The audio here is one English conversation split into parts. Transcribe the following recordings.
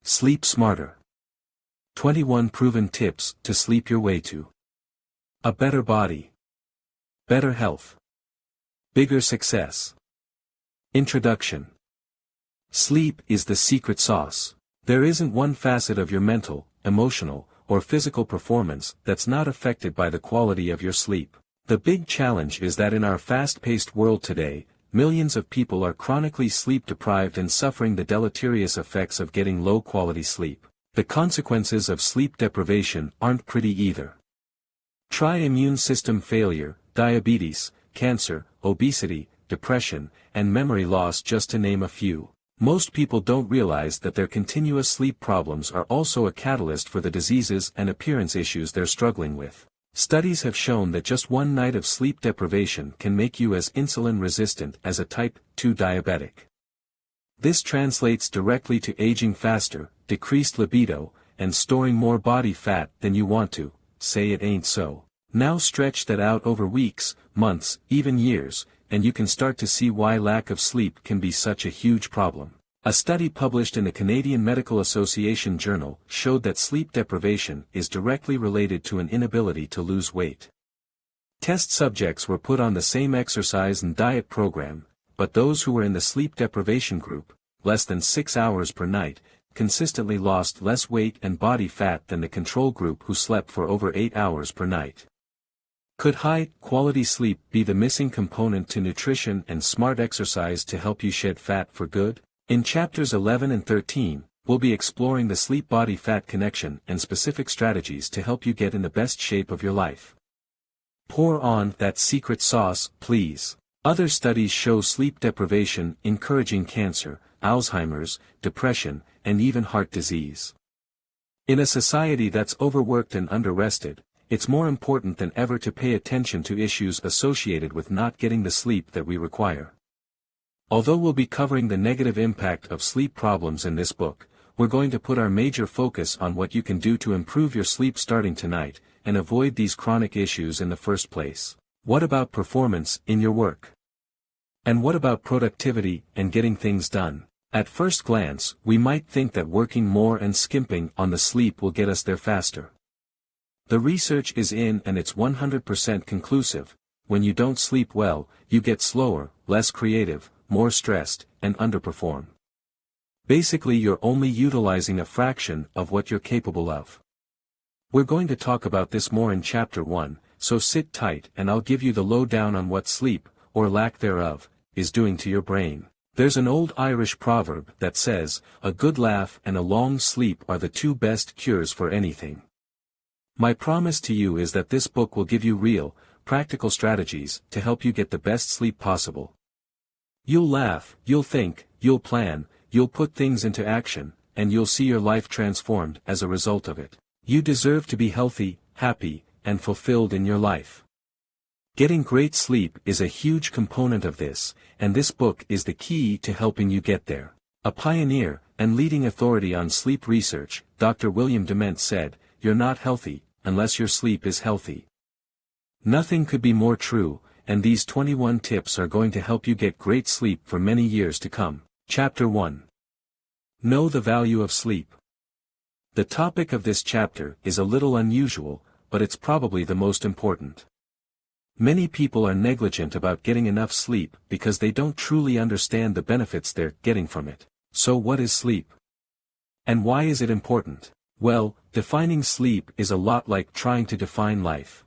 Sleep smarter. 21 proven tips to sleep your way to a better body, better health, bigger success. Introduction. Sleep is the secret sauce. There isn't one facet of your mental, emotional, or physical performance that's not affected by the quality of your sleep. The big challenge is that in our fast-paced world today, millions of people are chronically sleep-deprived and suffering the deleterious effects of getting low-quality sleep. The consequences of sleep deprivation aren't pretty either. Try immune system failure, diabetes, cancer, obesity, depression, and memory loss just to name a few. Most people don't realize that their continuous sleep problems are also a catalyst for the diseases and appearance issues they're struggling with. Studies have shown that just one night of sleep deprivation can make you as insulin-resistant as a type 2 diabetic. This translates directly to aging faster, decreased libido, and storing more body fat than you want to. Say it ain't so. Now stretch that out over weeks, months, even years, and you can start to see why lack of sleep can be such a huge problem. A study published in the Canadian Medical Association Journal showed that sleep deprivation is directly related to an inability to lose weight. Test subjects were put on the same exercise and diet program, but those who were in the sleep deprivation group, less than 6 hours per night, consistently lost less weight and body fat than the control group who slept for over 8 hours per night. Could high-quality sleep be the missing component to nutrition and smart exercise to help you shed fat for good? In chapters 11 and 13, we'll be exploring the sleep-body fat connection and specific strategies to help you get in the best shape of your life. Pour on that secret sauce, please. Other studies show sleep deprivation encouraging cancer, Alzheimer's, depression, and even heart disease. In a society that's overworked and underrested, it's more important than ever to pay attention to issues associated with not getting the sleep that we require. Although we'll be covering the negative impact of sleep problems in this book, we're going to put our major focus on what you can do to improve your sleep starting tonight, and avoid these chronic issues in the first place. What about performance in your work? And what about productivity and getting things done? At first glance, we might think that working more and skimping on the sleep will get us there faster. The research is in and it's 100% conclusive. When you don't sleep well, you get slower, less creative, more stressed, and underperform. Basically, you're only utilizing a fraction of what you're capable of. We're going to talk about this more in Chapter 1, so sit tight and I'll give you the lowdown on what sleep, or lack thereof, is doing to your brain. There's an old Irish proverb that says, "A good laugh and a long sleep are the two best cures for anything." My promise to you is that this book will give you real, practical strategies to help you get the best sleep possible. You'll laugh, you'll think, you'll plan, you'll put things into action, and you'll see your life transformed as a result of it. You deserve to be healthy, happy, and fulfilled in your life. Getting great sleep is a huge component of this, and this book is the key to helping you get there. A pioneer and leading authority on sleep research, Dr. William Dement said, "You're not healthy unless your sleep is healthy." Nothing could be more true, and these 21 tips are going to help you get great sleep for many years to come. Chapter 1. Know the value of sleep. The topic of this chapter is a little unusual, but it's probably the most important. Many people are negligent about getting enough sleep because they don't truly understand the benefits they're getting from it. So what is sleep? And why is it important? Well, defining sleep is a lot like trying to define life.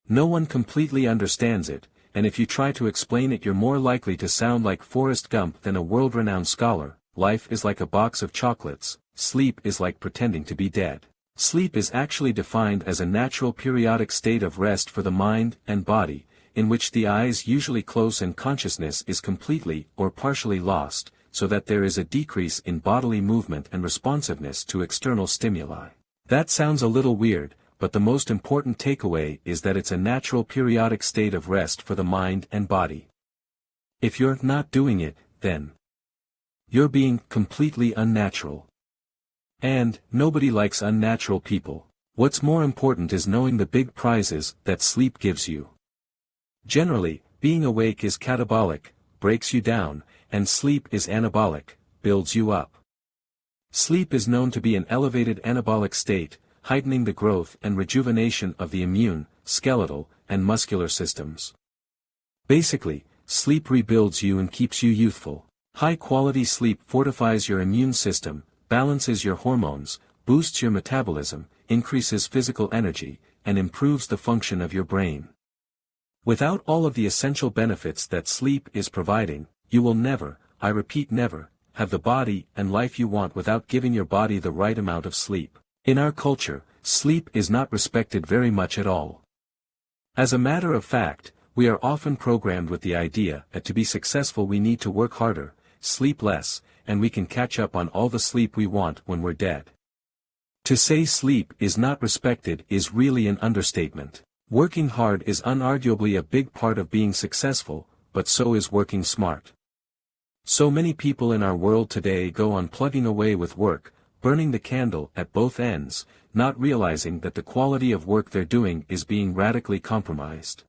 No one completely understands it, and if you try to explain it you're more likely to sound like Forrest Gump than a world-renowned scholar. Life is like a box of chocolates, sleep is like pretending to be dead. Sleep is actually defined as a natural periodic state of rest for the mind and body, in which the eyes usually close and consciousness is completely or partially lost, so that there is a decrease in bodily movement and responsiveness to external stimuli. That sounds a little weird, but the most important takeaway is that it's a natural periodic state of rest for the mind and body. If you're not doing it, then you're being completely unnatural. And nobody likes unnatural people. What's more important is knowing the big prizes that sleep gives you. Generally, being awake is catabolic, breaks you down, and sleep is anabolic, builds you up. Sleep is known to be an elevated anabolic state, heightening the growth and rejuvenation of the immune, skeletal, and muscular systems. Basically, sleep rebuilds you and keeps you youthful. High-quality sleep fortifies your immune system, balances your hormones, boosts your metabolism, increases physical energy, and improves the function of your brain. Without all of the essential benefits that sleep is providing, you will never, I repeat never, have the body and life you want without giving your body the right amount of sleep. In our culture, sleep is not respected very much at all. As a matter of fact, we are often programmed with the idea that to be successful we need to work harder, sleep less, and we can catch up on all the sleep we want when we're dead. To say sleep is not respected is really an understatement. Working hard is unarguably a big part of being successful, but so is working smart. So many people in our world today go on plugging away with work, burning the candle at both ends, not realizing that the quality of work they're doing is being radically compromised.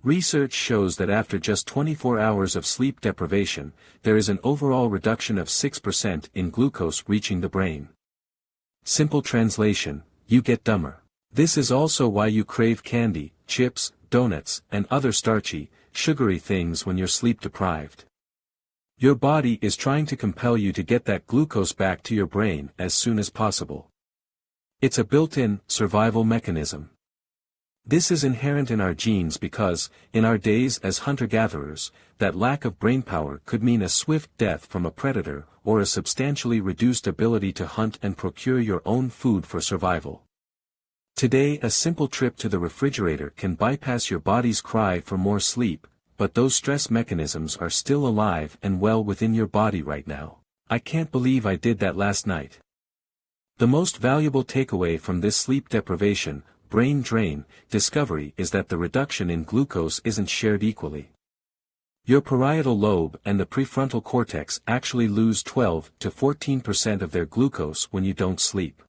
Research shows that after just 24 hours of sleep deprivation, there is an overall reduction of 6% in glucose reaching the brain. Simple translation, you get dumber. This is also why you crave candy, chips, donuts, and other starchy, sugary things when you're sleep deprived. Your body is trying to compel you to get that glucose back to your brain as soon as possible. It's a built-in, survival mechanism. This is inherent in our genes because, in our days as hunter-gatherers, that lack of brainpower could mean a swift death from a predator or a substantially reduced ability to hunt and procure your own food for survival. Today a simple trip to the refrigerator can bypass your body's cry for more sleep, but those stress mechanisms are still alive and well within your body right now. I can't believe I did that last night. The most valuable takeaway from this sleep deprivation, brain drain, discovery is that the reduction in glucose isn't shared equally. Your parietal lobe and the prefrontal cortex actually lose 12 to 14% of their glucose when you don't sleep.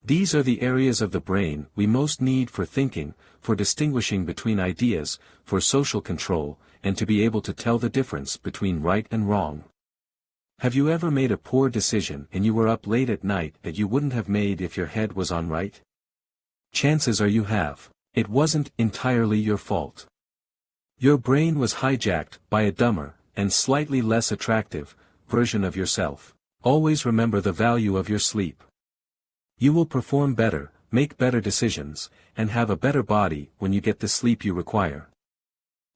These are the areas of the brain we most need for thinking, for distinguishing between ideas, for social control, and to be able to tell the difference between right and wrong. Have you ever made a poor decision and you were up late at night that you wouldn't have made if your head was on right? Chances are you have. It wasn't entirely your fault. Your brain was hijacked by a dumber, and slightly less attractive, version of yourself. Always remember the value of your sleep. You will perform better, make better decisions, and have a better body when you get the sleep you require.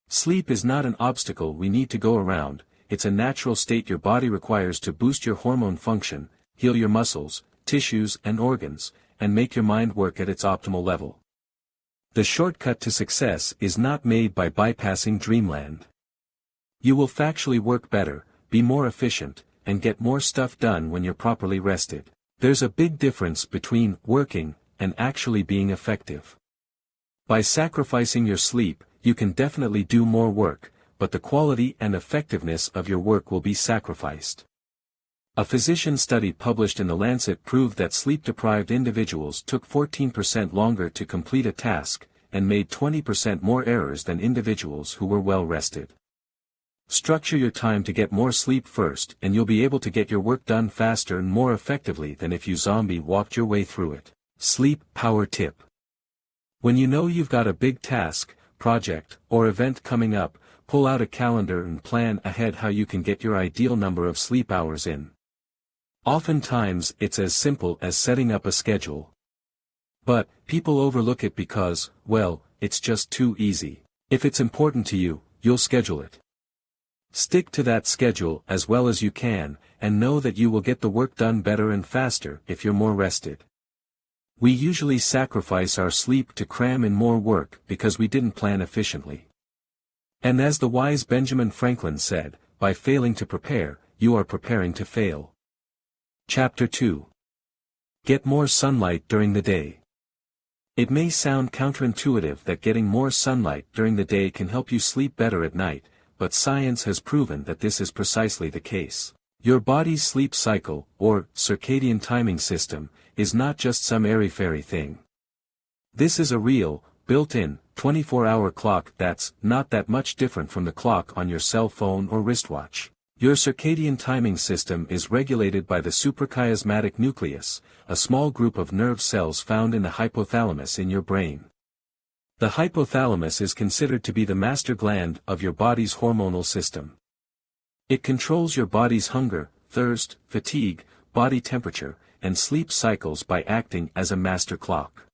Sleep is not an obstacle we need to go around, it's a natural state your body requires to boost your hormone function, heal your muscles, tissues and organs, and make your mind work at its optimal level. The shortcut to success is not made by bypassing dreamland. You will factually work better, be more efficient, and get more stuff done when you're properly rested. There's a big difference between working and actually being effective. By sacrificing your sleep, you can definitely do more work, but the quality and effectiveness of your work will be sacrificed. A physician study published in The Lancet proved that sleep-deprived individuals took 14% longer to complete a task, and made 20% more errors than individuals who were well rested. Structure your time to get more sleep first and you'll be able to get your work done faster and more effectively than if you zombie walked your way through it. Sleep Power Tip. When you know you've got a big task, project, or event coming up, pull out a calendar and plan ahead how you can get your ideal number of sleep hours in. Oftentimes it's as simple as setting up a schedule. But, people overlook it because, well, it's just too easy. If it's important to you, you'll schedule it. Stick to that schedule as well as you can, and know that you will get the work done better and faster if you're more rested. We usually sacrifice our sleep to cram in more work because we didn't plan efficiently. And as the wise Benjamin Franklin said, by failing to prepare, you are preparing to fail. Chapter 2. Get more sunlight during the day. It may sound counterintuitive that getting more sunlight during the day can help you sleep better at night, but science has proven that this is precisely the case. Your body's sleep cycle, or circadian timing system, is not just some airy-fairy thing. This is a real, built-in, 24-hour clock that's not that much different from the clock on your cell phone or wristwatch. Your circadian timing system is regulated by the suprachiasmatic nucleus, a small group of nerve cells found in the hypothalamus in your brain. The hypothalamus is considered to be the master gland of your body's hormonal system. It controls your body's hunger, thirst, fatigue, body temperature, and sleep cycles by acting as a master clock.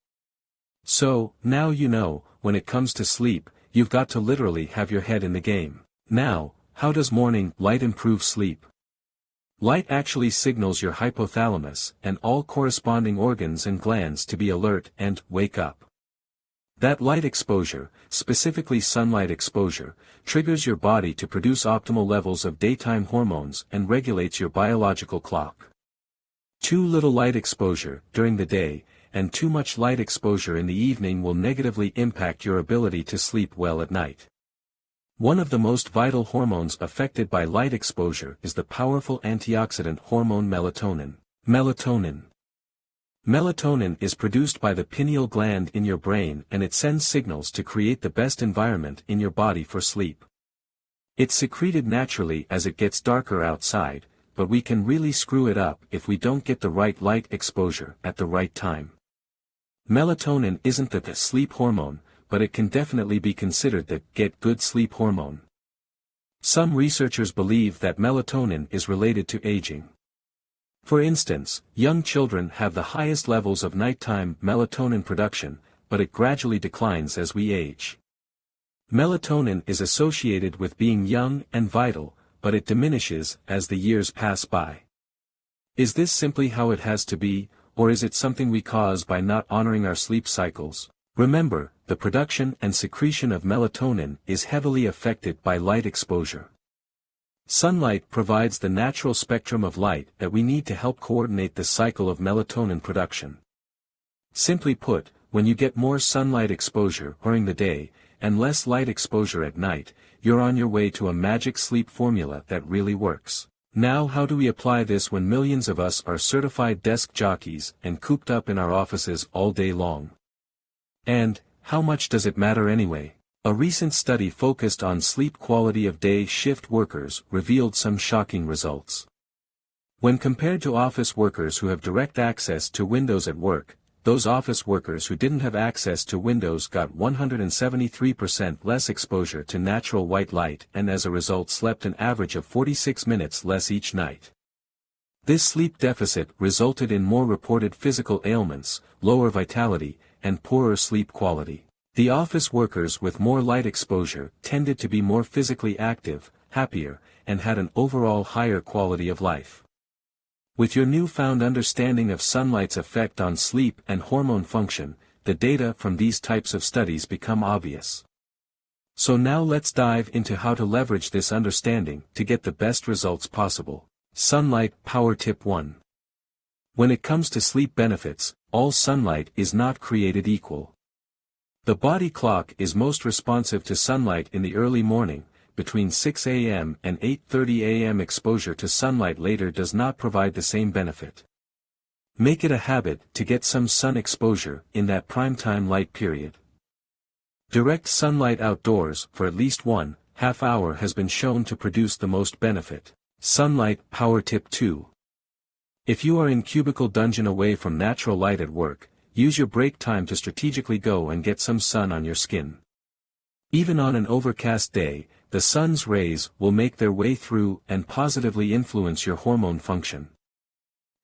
So, now you know, when it comes to sleep, you've got to literally have your head in the game. Now, how does morning light improve sleep? Light actually signals your hypothalamus and all corresponding organs and glands to be alert and wake up. That light exposure, specifically sunlight exposure, triggers your body to produce optimal levels of daytime hormones and regulates your biological clock. Too little light exposure during the day, and too much light exposure in the evening will negatively impact your ability to sleep well at night. One of the most vital hormones affected by light exposure is the powerful antioxidant hormone melatonin. Melatonin is produced by the pineal gland in your brain, and it sends signals to create the best environment in your body for sleep. It's secreted naturally as it gets darker outside, but we can really screw it up if we don't get the right light exposure at the right time. Melatonin isn't the sleep hormone, but it can definitely be considered the get good sleep hormone. Some researchers believe that melatonin is related to aging. For instance, young children have the highest levels of nighttime melatonin production, but it gradually declines as we age. Melatonin is associated with being young and vital, but it diminishes as the years pass by. Is this simply how it has to be, or is it something we cause by not honoring our sleep cycles? Remember, the production and secretion of melatonin is heavily affected by light exposure. Sunlight provides the natural spectrum of light that we need to help coordinate the cycle of melatonin production. Simply put, when you get more sunlight exposure during the day, and less light exposure at night, you're on your way to a magic sleep formula that really works. Now, how do we apply this when millions of us are certified desk jockeys and cooped up in our offices all day long? And, how much does it matter anyway? A recent study focused on sleep quality of day shift workers revealed some shocking results. When compared to office workers who have direct access to windows at work, those office workers who didn't have access to windows got 173% less exposure to natural white light and as a result slept an average of 46 minutes less each night. This sleep deficit resulted in more reported physical ailments, lower vitality, and poorer sleep quality. The office workers with more light exposure tended to be more physically active, happier, and had an overall higher quality of life. With your newfound understanding of sunlight's effect on sleep and hormone function, the data from these types of studies become obvious. So now let's dive into how to leverage this understanding to get the best results possible. Sunlight Power Tip 1. When it comes to sleep benefits, all sunlight is not created equal. The body clock is most responsive to sunlight in the early morning, between 6 a.m. and 8:30 a.m. Exposure to sunlight later does not provide the same benefit. Make it a habit to get some sun exposure in that primetime light period. Direct sunlight outdoors for at least 1.5 hours has been shown to produce the most benefit. Sunlight Power Tip 2. If you are in cubicle dungeon away from natural light at work, use your break time to strategically go and get some sun on your skin. Even on an overcast day, the sun's rays will make their way through and positively influence your hormone function.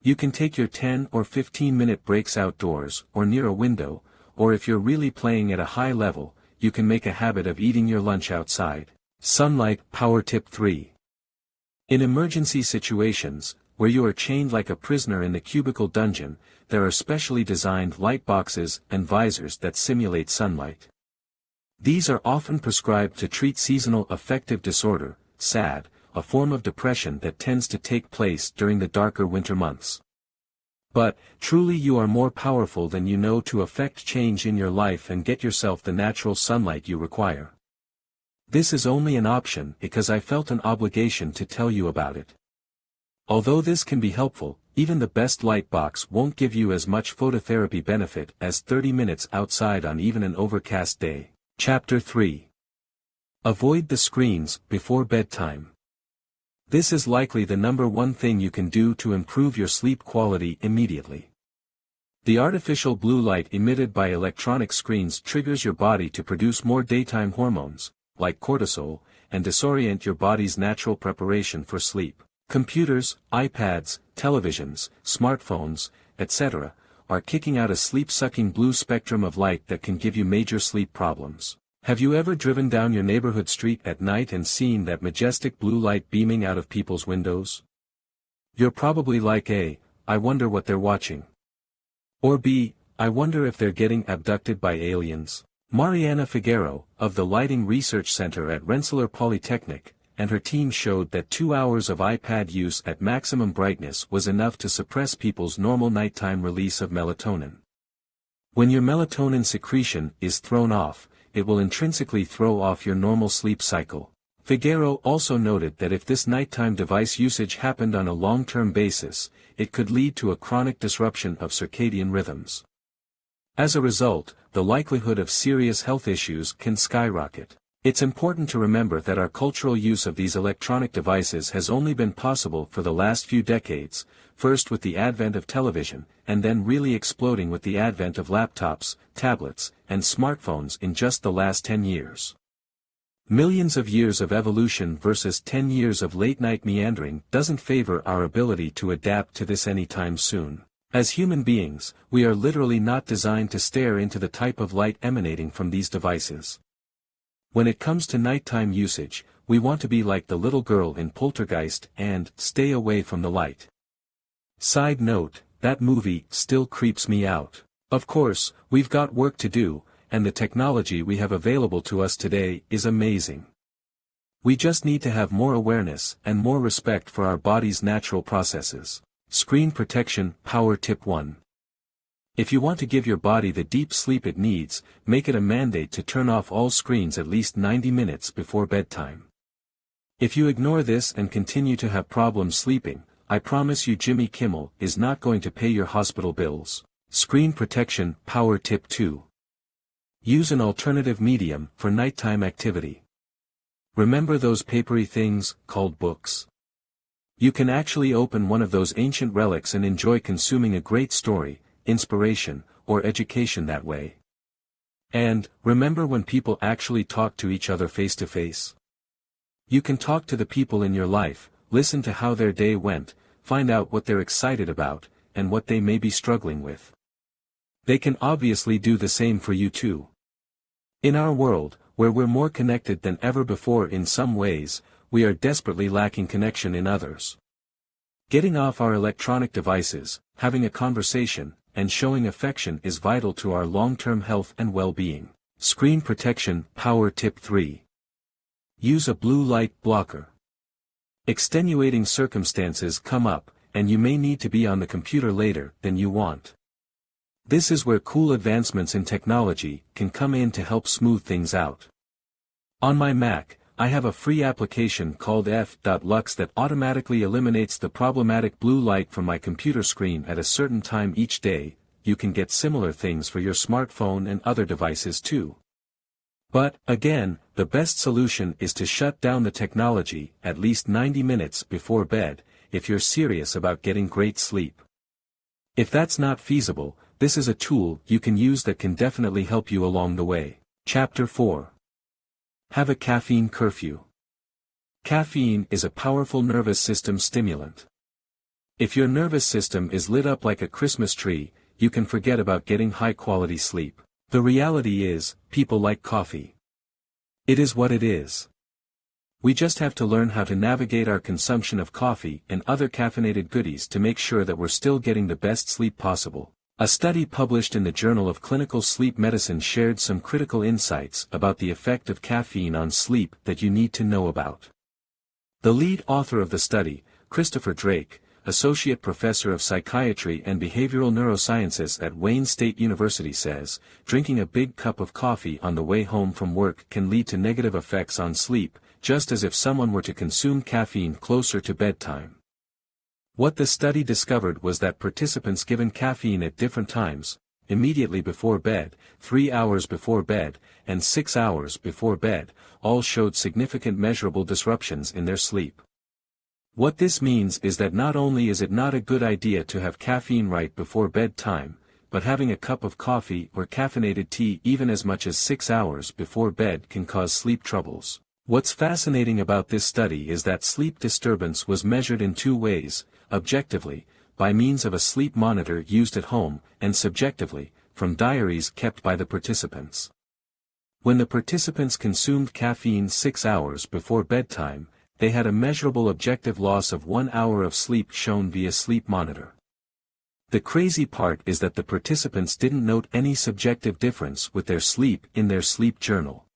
You can take your 10 or 15-minute breaks outdoors or near a window, or if you're really playing at a high level, you can make a habit of eating your lunch outside. Sunlight Power Tip 3. In emergency situations, where you are chained like a prisoner in the cubicle dungeon, there are specially designed light boxes and visors that simulate sunlight. These are often prescribed to treat seasonal affective disorder, SAD, a form of depression that tends to take place during the darker winter months. But, truly you are more powerful than you know to affect change in your life and get yourself the natural sunlight you require. This is only an option because I felt an obligation to tell you about it. Although this can be helpful, even the best light box won't give you as much phototherapy benefit as 30 minutes outside on even an overcast day. Chapter 3. Avoid the screens before bedtime. This is likely the number one thing you can do to improve your sleep quality immediately. The artificial blue light emitted by electronic screens triggers your body to produce more daytime hormones, like cortisol, and disorient your body's natural preparation for sleep. Computers, iPads, televisions, smartphones, etc., are kicking out a sleep-sucking blue spectrum of light that can give you major sleep problems. Have you ever driven down your neighborhood street at night and seen that majestic blue light beaming out of people's windows? You're probably like A, I wonder what they're watching. Or B, I wonder if they're getting abducted by aliens. Mariana Figueroa, of the Lighting Research Center at Rensselaer Polytechnic, and her team showed that 2 hours of iPad use at maximum brightness was enough to suppress people's normal nighttime release of melatonin. When your melatonin secretion is thrown off, it will intrinsically throw off your normal sleep cycle. Figueroa also noted that if this nighttime device usage happened on a long-term basis, it could lead to a chronic disruption of circadian rhythms. As a result, the likelihood of serious health issues can skyrocket. It's important to remember that our cultural use of these electronic devices has only been possible for the last few decades, first with the advent of television, and then really exploding with the advent of laptops, tablets, and smartphones in just the last 10 years. Millions of years of evolution versus 10 years of late-night meandering doesn't favor our ability to adapt to this anytime soon. As human beings, we are literally not designed to stare into the type of light emanating from these devices. When it comes to nighttime usage, we want to be like the little girl in Poltergeist and stay away from the light. Side note, that movie still creeps me out. Of course, we've got work to do, and the technology we have available to us today is amazing. We just need to have more awareness and more respect for our body's natural processes. Screen protection, power tip 1. If you want to give your body the deep sleep it needs, make it a mandate to turn off all screens at least 90 minutes before bedtime. If you ignore this and continue to have problems sleeping, I promise you Jimmy Kimmel is not going to pay your hospital bills. Screen protection, power tip 2. Use an alternative medium for nighttime activity. Remember those papery things, called books? You can actually open one of those ancient relics and enjoy consuming a great story, inspiration, or education that way. And, remember when people actually talk to each other face to face? You can talk to the people in your life, listen to how their day went, find out what they're excited about, and what they may be struggling with. They can obviously do the same for you too. In our world, where we're more connected than ever before in some ways, we are desperately lacking connection in others. Getting off our electronic devices, having a conversation, and showing affection is vital to our long-term health and well-being. Screen protection, power tip 3. Use a blue light blocker. Extenuating circumstances come up, and you may need to be on the computer later than you want. This is where cool advancements in technology can come in to help smooth things out. On my Mac, I have a free application called f.lux that automatically eliminates the problematic blue light from my computer screen at a certain time each day. You can get similar things for your smartphone and other devices too. But, again, the best solution is to shut down the technology at least 90 minutes before bed, if you're serious about getting great sleep. If that's not feasible, this is a tool you can use that can definitely help you along the way. Chapter 4. Have a caffeine curfew. Caffeine is a powerful nervous system stimulant. If your nervous system is lit up like a Christmas tree, you can forget about getting high-quality sleep. The reality is, people like coffee. It is what it is. We just have to learn how to navigate our consumption of coffee and other caffeinated goodies to make sure that we're still getting the best sleep possible. A study published in the Journal of Clinical Sleep Medicine shared some critical insights about the effect of caffeine on sleep that you need to know about. The lead author of the study, Christopher Drake, Associate Professor of Psychiatry and Behavioral Neurosciences at Wayne State University says, drinking a big cup of coffee on the way home from work can lead to negative effects on sleep, just as if someone were to consume caffeine closer to bedtime. What the study discovered was that participants given caffeine at different times, immediately before bed, 3 hours before bed, and 6 hours before bed, all showed significant measurable disruptions in their sleep. What this means is that not only is it not a good idea to have caffeine right before bedtime, but having a cup of coffee or caffeinated tea even as much as 6 hours before bed can cause sleep troubles. What's fascinating about this study is that sleep disturbance was measured in two ways, objectively, by means of a sleep monitor used at home, and subjectively, from diaries kept by the participants. When the participants consumed caffeine 6 hours before bedtime, they had a measurable objective loss of 1 hour of sleep shown via sleep monitor. The crazy part is that the participants didn't note any subjective difference with their sleep in their sleep journal.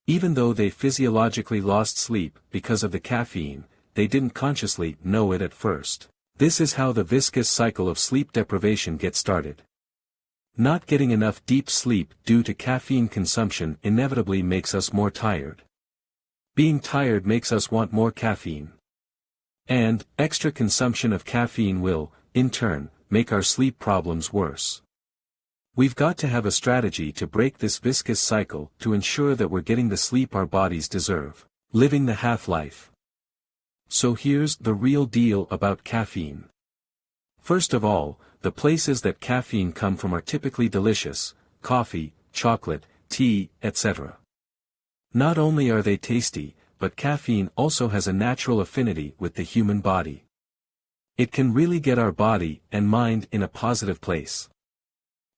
Even though they physiologically lost sleep because of the caffeine, they didn't consciously know it at first. This is how the viscous cycle of sleep deprivation gets started. Not getting enough deep sleep due to caffeine consumption inevitably makes us more tired. Being tired makes us want more caffeine. And, extra consumption of caffeine will, in turn, make our sleep problems worse. We've got to have a strategy to break this viscous cycle to ensure that we're getting the sleep our bodies deserve. Living the half-life. So here's the real deal about caffeine. First of all, the places that caffeine come from are typically delicious: coffee, chocolate, tea, etc. Not only are they tasty, but caffeine also has a natural affinity with the human body. It can really get our body and mind in a positive place.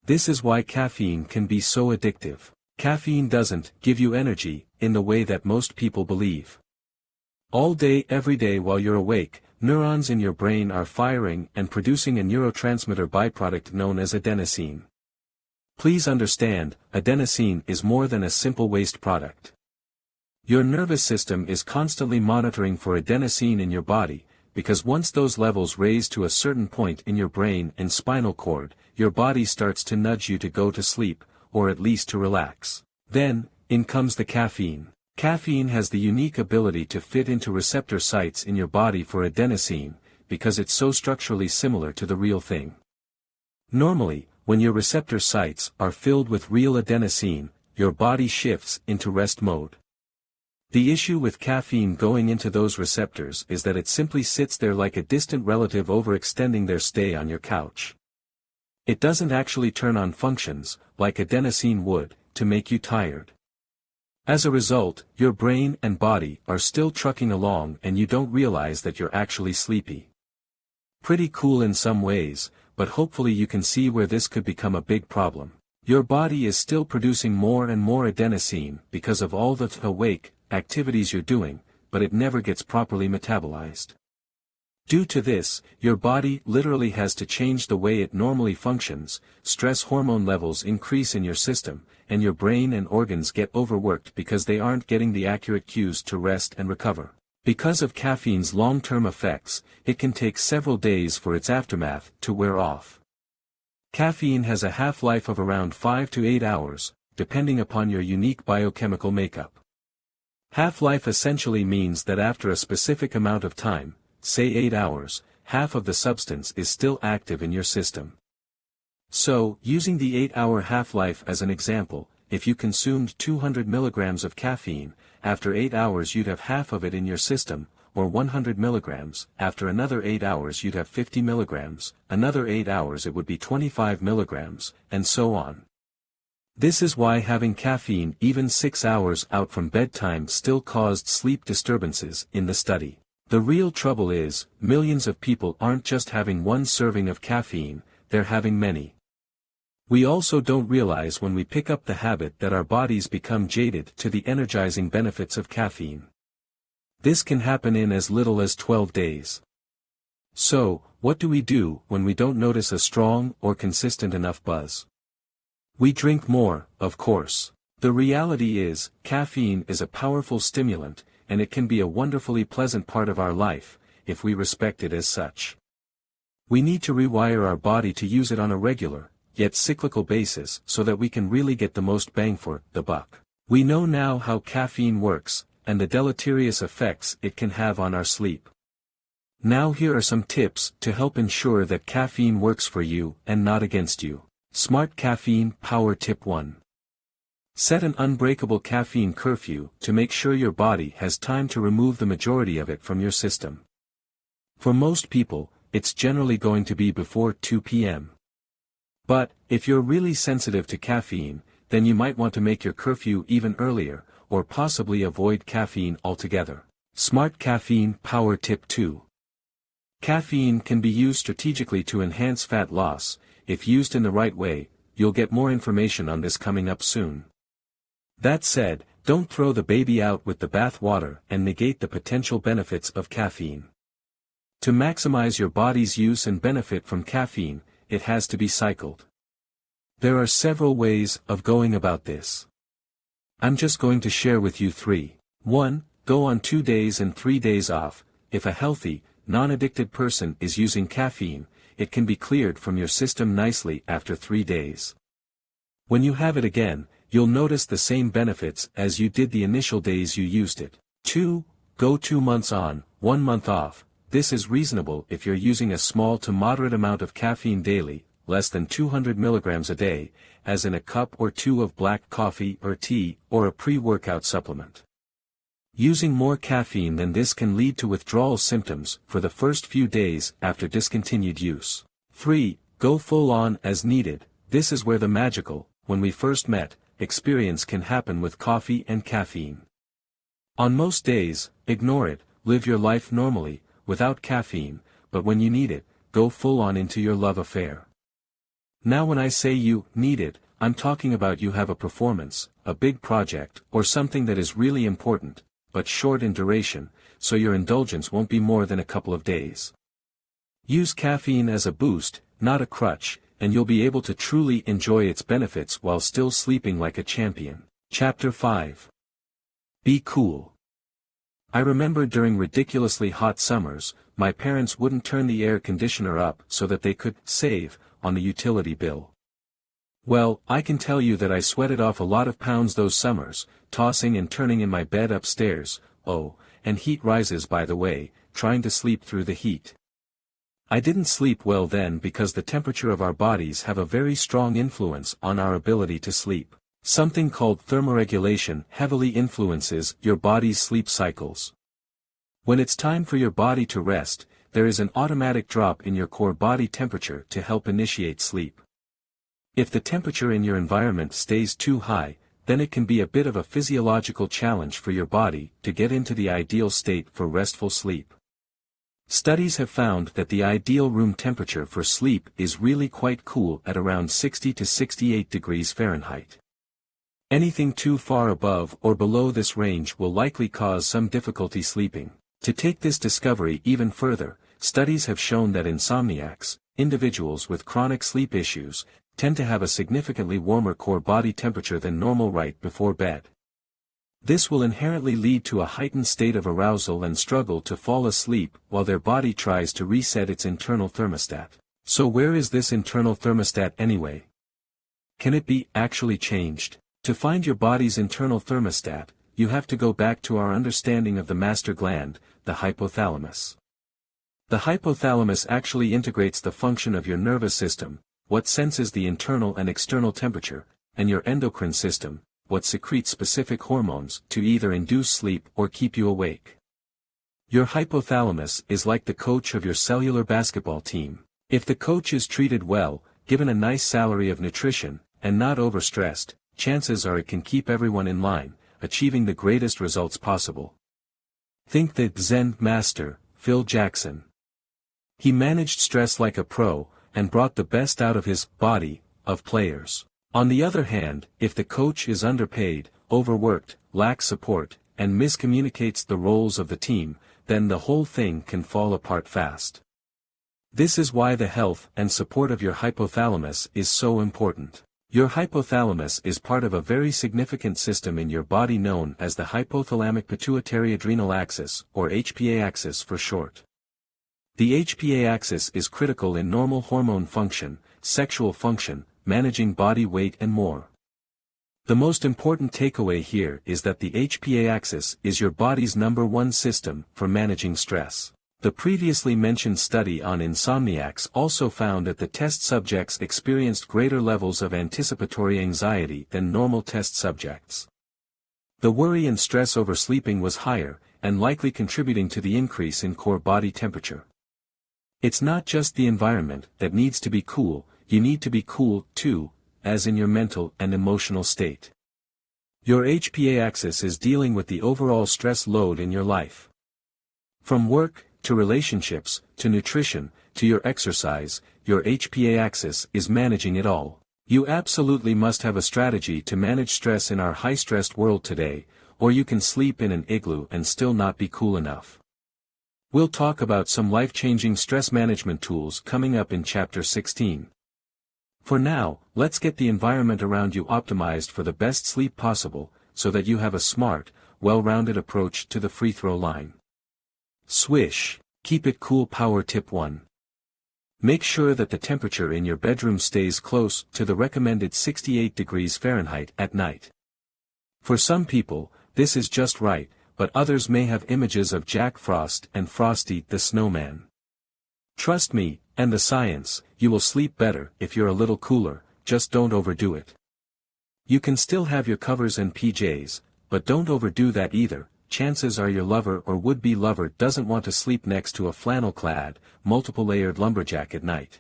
This is why caffeine can be so addictive. Caffeine doesn't give you energy in the way that most people believe. All day every day while you're awake, neurons in your brain are firing and producing a neurotransmitter byproduct known as adenosine. Please understand, adenosine is more than a simple waste product. Your nervous system is constantly monitoring for adenosine in your body, because once those levels raise to a certain point in your brain and spinal cord, your body starts to nudge you to go to sleep, or at least to relax. Then, in comes the caffeine. Caffeine has the unique ability to fit into receptor sites in your body for adenosine, because it's so structurally similar to the real thing. Normally, when your receptor sites are filled with real adenosine, your body shifts into rest mode. The issue with caffeine going into those receptors is that it simply sits there like a distant relative overextending their stay on your couch. It doesn't actually turn on functions, like adenosine would, to make you tired. As a result, your brain and body are still trucking along and you don't realize that you're actually sleepy. Pretty cool in some ways, but hopefully you can see where this could become a big problem. Your body is still producing more and more adenosine because of all the awake activities you're doing, but it never gets properly metabolized. Due to this, your body literally has to change the way it normally functions, stress hormone levels increase in your system, and your brain and organs get overworked because they aren't getting the accurate cues to rest and recover. Because of caffeine's long-term effects, it can take several days for its aftermath to wear off. Caffeine has a half-life of around 5 to 8 hours, depending upon your unique biochemical makeup. Half-life essentially means that after a specific amount of time, say 8 hours, half of the substance is still active in your system. So, using the 8-hour half-life as an example, if you consumed 200 milligrams of caffeine, after 8 hours you'd have half of it in your system, or 100 milligrams, after another 8 hours you'd have 50 milligrams, another 8 hours it would be 25 milligrams, and so on. This is why having caffeine even 6 hours out from bedtime still caused sleep disturbances in the study. The real trouble is, millions of people aren't just having one serving of caffeine, they're having many. We also don't realize when we pick up the habit that our bodies become jaded to the energizing benefits of caffeine. This can happen in as little as 12 days. So, what do we do when we don't notice a strong or consistent enough buzz? We drink more, of course. The reality is, caffeine is a powerful stimulant, and it can be a wonderfully pleasant part of our life, if we respect it as such. We need to rewire our body to use it on a regular, yet cyclical basis so that we can really get the most bang for the buck. We know now how caffeine works, and the deleterious effects it can have on our sleep. Now here are some tips to help ensure that caffeine works for you and not against you. Smart Caffeine Power Tip 1. Set an unbreakable caffeine curfew to make sure your body has time to remove the majority of it from your system. For most people, it's generally going to be before 2 p.m. But, if you're really sensitive to caffeine, then you might want to make your curfew even earlier, or possibly avoid caffeine altogether. Smart Caffeine Power Tip 2. Caffeine can be used strategically to enhance fat loss. If used in the right way, you'll get more information on this coming up soon. That said, don't throw the baby out with the bathwater and negate the potential benefits of caffeine. To maximize your body's use and benefit from caffeine, it has to be cycled. There are several ways of going about this. I'm just going to share with you 3. 1. Go on 2 days and 3 days off. If a healthy, non-addicted person is using caffeine, it can be cleared from your system nicely after 3 days. When you have it again, you'll notice the same benefits as you did the initial days you used it. 2. Go 2 months on, 1 month off. This is reasonable if you're using a small to moderate amount of caffeine daily, less than 200 milligrams a day, as in a cup or 2 of black coffee or tea, or a pre-workout supplement. Using more caffeine than this can lead to withdrawal symptoms for the first few days after discontinued use. 3. Go full on as needed. This is where the magical, when we first met, experience can happen with coffee and caffeine. On most days, ignore it, live your life normally, without caffeine, but when you need it, go full on into your love affair. Now when I say you need it, I'm talking about you have a performance, a big project, or something that is really important, but short in duration, so your indulgence won't be more than a couple of days. Use caffeine as a boost, not a crutch, and you'll be able to truly enjoy its benefits while still sleeping like a champion. Chapter 5. Be cool. I remember during ridiculously hot summers, my parents wouldn't turn the air conditioner up so that they could save on the utility bill. Well, I can tell you that I sweated off a lot of pounds those summers, tossing and turning in my bed upstairs, and heat rises by the way, trying to sleep through the heat. I didn't sleep well then because the temperature of our bodies have a very strong influence on our ability to sleep. Something called thermoregulation heavily influences your body's sleep cycles. When it's time for your body to rest, there is an automatic drop in your core body temperature to help initiate sleep. If the temperature in your environment stays too high, then it can be a bit of a physiological challenge for your body to get into the ideal state for restful sleep. Studies have found that the ideal room temperature for sleep is really quite cool at around 60 to 68 degrees Fahrenheit. Anything too far above or below this range will likely cause some difficulty sleeping. To take this discovery even further, studies have shown that insomniacs, individuals with chronic sleep issues, tend to have a significantly warmer core body temperature than normal right before bed. This will inherently lead to a heightened state of arousal and struggle to fall asleep while their body tries to reset its internal thermostat. So where is this internal thermostat anyway? Can it be actually changed? To find your body's internal thermostat, you have to go back to our understanding of the master gland, the hypothalamus. The hypothalamus actually integrates the function of your nervous system, what senses the internal and external temperature, and your endocrine system, what secretes specific hormones to either induce sleep or keep you awake. Your hypothalamus is like the coach of your cellular basketball team. If the coach is treated well, given a nice salary of nutrition, and not overstressed, chances are it can keep everyone in line, achieving the greatest results possible. Think the Zen master, Phil Jackson. He managed stress like a pro, and brought the best out of his body of players. On the other hand, if the coach is underpaid, overworked, lacks support, and miscommunicates the roles of the team, then the whole thing can fall apart fast. This is why the health and support of your hypothalamus is so important. Your hypothalamus is part of a very significant system in your body known as the hypothalamic pituitary adrenal axis, or HPA axis for short. The HPA axis is critical in normal hormone function, sexual function, managing body weight and more. The most important takeaway here is that the HPA axis is your body's #1 system for managing stress. The previously mentioned study on insomniacs also found that the test subjects experienced greater levels of anticipatory anxiety than normal test subjects. The worry and stress over sleeping was higher, and likely contributing to the increase in core body temperature. It's not just the environment that needs to be cool, you need to be cool too, as in your mental and emotional state. Your HPA axis is dealing with the overall stress load in your life. From work, to relationships, to nutrition, to your exercise, your HPA axis is managing it all. You absolutely must have a strategy to manage stress in our high-stressed world today, or you can sleep in an igloo and still not be cool enough. We'll talk about some life-changing stress management tools coming up in Chapter 16. For now, let's get the environment around you optimized for the best sleep possible, so that you have a smart, well-rounded approach to the free throw line. Swish. Keep it cool. Power tip 1. Make sure that the temperature in your bedroom stays close to the recommended 68 degrees Fahrenheit at night. For some people, this is just right, but others may have images of Jack Frost and Frosty the Snowman. Trust me, and the science, you will sleep better if you're a little cooler, just don't overdo it. You can still have your covers and PJs, but don't overdo that either. Chances are your lover or would-be lover doesn't want to sleep next to a flannel-clad, multiple-layered lumberjack at night.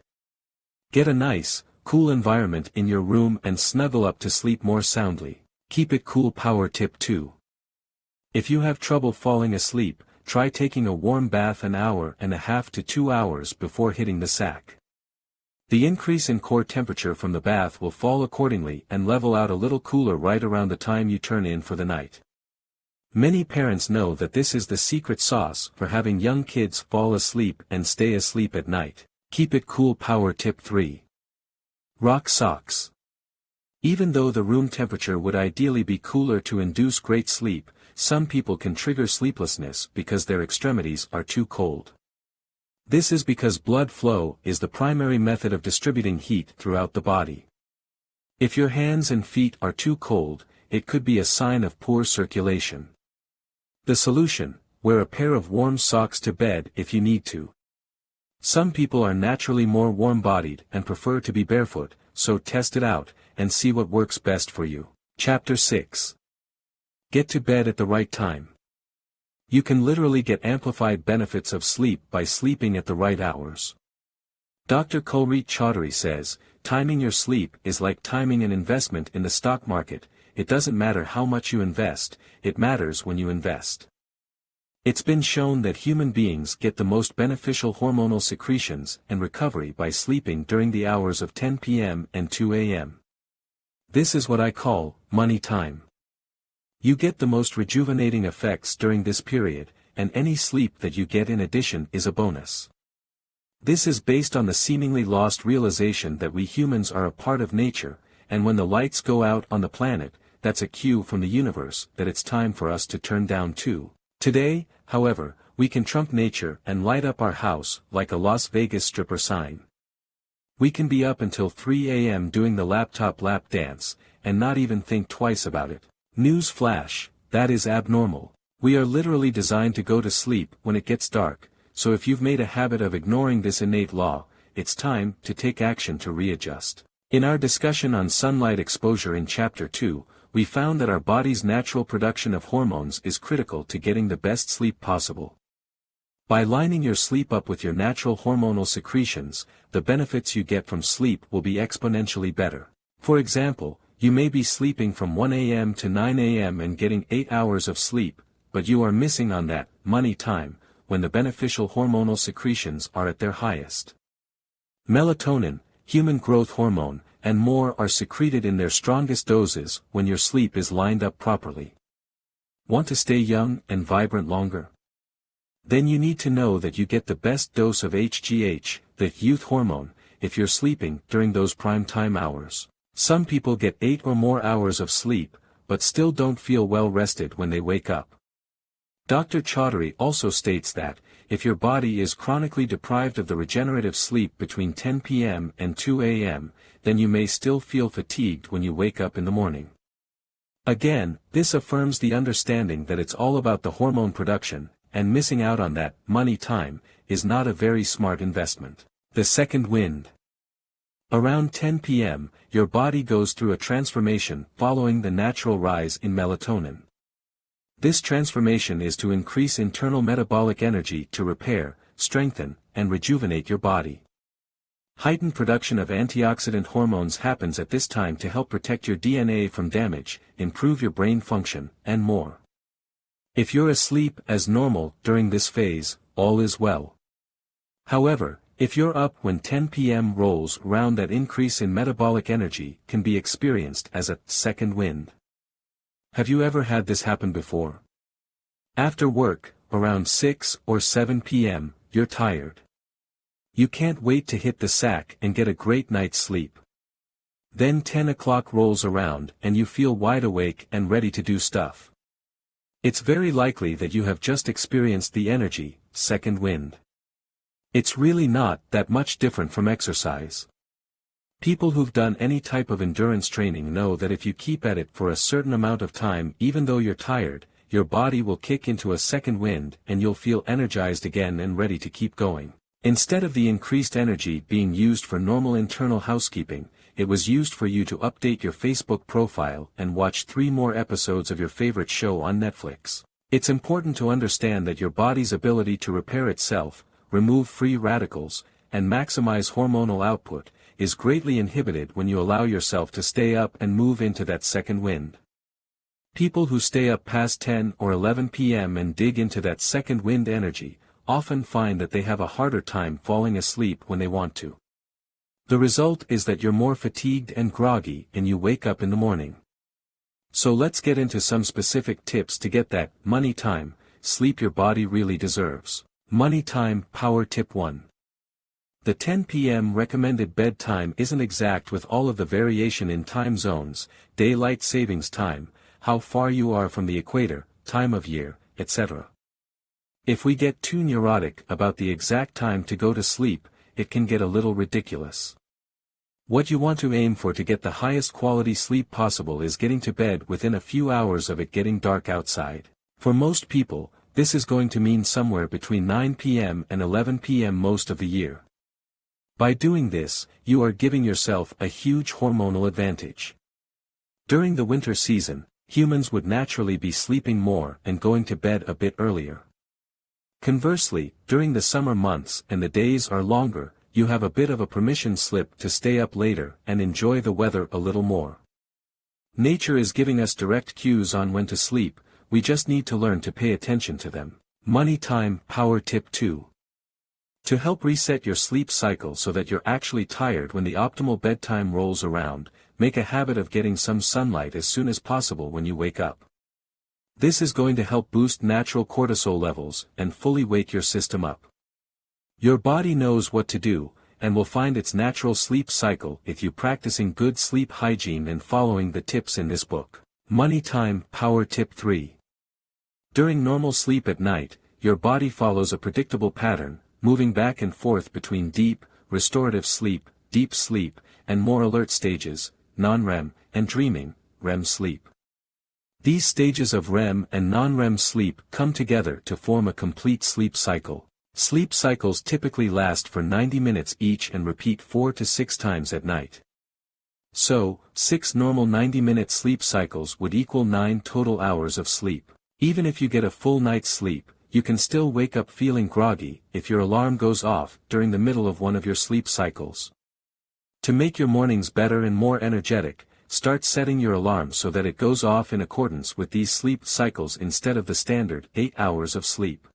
Get a nice, cool environment in your room and snuggle up to sleep more soundly. Keep it cool. Power tip 2. If you have trouble falling asleep, try taking a warm bath an hour and a half to 2 hours before hitting the sack. The increase in core temperature from the bath will fall accordingly and level out a little cooler right around the time you turn in for the night. Many parents know that this is the secret sauce for having young kids fall asleep and stay asleep at night. Keep it cool. Power tip 3. Rock socks. Even though the room temperature would ideally be cooler to induce great sleep, some people can trigger sleeplessness because their extremities are too cold. This is because blood flow is the primary method of distributing heat throughout the body. If your hands and feet are too cold, it could be a sign of poor circulation. The solution: wear a pair of warm socks to bed if you need to. Some people are naturally more warm-bodied and prefer to be barefoot, so test it out, and see what works best for you. Chapter 6. Get to bed at the right time. You can literally get amplified benefits of sleep by sleeping at the right hours. Dr. Kulreet Chaudhary says, timing your sleep is like timing an investment in the stock market. It doesn't matter how much you invest, it matters when you invest. It's been shown that human beings get the most beneficial hormonal secretions and recovery by sleeping during the hours of 10 p.m. and 2 a.m. This is what I call money time. You get the most rejuvenating effects during this period, and any sleep that you get in addition is a bonus. This is based on the seemingly lost realization that we humans are a part of nature, and when the lights go out on the planet, that's a cue from the universe that it's time for us to turn down too. Today, however, we can trump nature and light up our house like a Las Vegas stripper sign. We can be up until 3 a.m. doing the laptop lap dance, and not even think twice about it. News flash, that is abnormal. We are literally designed to go to sleep when it gets dark, so if you've made a habit of ignoring this innate law, it's time to take action to readjust. In our discussion on sunlight exposure in Chapter 2, we found that our body's natural production of hormones is critical to getting the best sleep possible. By lining your sleep up with your natural hormonal secretions, the benefits you get from sleep will be exponentially better. For example, you may be sleeping from 1 a.m. to 9 a.m. and getting 8 hours of sleep, but you are missing on that money time, when the beneficial hormonal secretions are at their highest. Melatonin, human growth hormone, and more are secreted in their strongest doses when your sleep is lined up properly. Want to stay young and vibrant longer? Then you need to know that you get the best dose of HGH, the youth hormone, if you're sleeping during those prime time hours. Some people get 8 or more hours of sleep, but still don't feel well rested when they wake up. Dr. Chaudhary also states that, if your body is chronically deprived of the regenerative sleep between 10 p.m. and 2 a.m., then you may still feel fatigued when you wake up in the morning. Again, this affirms the understanding that it's all about the hormone production, and missing out on that money time is not a very smart investment. The second wind. Around 10 p.m., your body goes through a transformation following the natural rise in melatonin. This transformation is to increase internal metabolic energy to repair, strengthen, and rejuvenate your body. Heightened production of antioxidant hormones happens at this time to help protect your DNA from damage, improve your brain function, and more. If you're asleep as normal during this phase, all is well. However, if you're up when 10 p.m. rolls around, that increase in metabolic energy can be experienced as a second wind. Have you ever had this happen before? After work, around 6 or 7 p.m., you're tired. You can't wait to hit the sack and get a great night's sleep. Then 10 o'clock rolls around and you feel wide awake and ready to do stuff. It's very likely that you have just experienced the energy, second wind. It's really not that much different from exercise. People who've done any type of endurance training know that if you keep at it for a certain amount of time, even though you're tired, your body will kick into a second wind and you'll feel energized again and ready to keep going. Instead of the increased energy being used for normal internal housekeeping, it was used for you to update your Facebook profile and watch 3 more episodes of your favorite show on Netflix. It's important to understand that your body's ability to repair itself, remove free radicals, and maximize hormonal output, is greatly inhibited when you allow yourself to stay up and move into that second wind. People who stay up past 10 or 11 p.m. and dig into that second wind energy, often find that they have a harder time falling asleep when they want to. The result is that you're more fatigued and groggy and you wake up in the morning. So let's get into some specific tips to get that money time sleep your body really deserves. Money time power tip 1. The 10 p.m. recommended bedtime isn't exact with all of the variation in time zones, daylight savings time, how far you are from the equator, time of year, etc. If we get too neurotic about the exact time to go to sleep, it can get a little ridiculous. What you want to aim for to get the highest quality sleep possible is getting to bed within a few hours of it getting dark outside. For most people, this is going to mean somewhere between 9 p.m. and 11 p.m. most of the year. By doing this, you are giving yourself a huge hormonal advantage. During the winter season, humans would naturally be sleeping more and going to bed a bit earlier. Conversely, during the summer months and the days are longer, you have a bit of a permission slip to stay up later and enjoy the weather a little more. Nature is giving us direct cues on when to sleep, we just need to learn to pay attention to them. Money time power tip 2. To help reset your sleep cycle so that you're actually tired when the optimal bedtime rolls around, make a habit of getting some sunlight as soon as possible when you wake up. This is going to help boost natural cortisol levels and fully wake your system up. Your body knows what to do, and will find its natural sleep cycle if you practicing good sleep hygiene and following the tips in this book. Money time power tip 3. During normal sleep at night, your body follows a predictable pattern, moving back and forth between deep, restorative sleep, deep sleep, and more alert stages, non-REM, and dreaming, REM sleep. These stages of REM and non-REM sleep come together to form a complete sleep cycle. Sleep cycles typically last for 90 minutes each and repeat 4 to 6 times at night. So, 6 normal 90-minute sleep cycles would equal 9 total hours of sleep. Even if you get a full night's sleep, you can still wake up feeling groggy if your alarm goes off during the middle of one of your sleep cycles. To make your mornings better and more energetic, start setting your alarm so that it goes off in accordance with these sleep cycles instead of the standard 8 hours of sleep.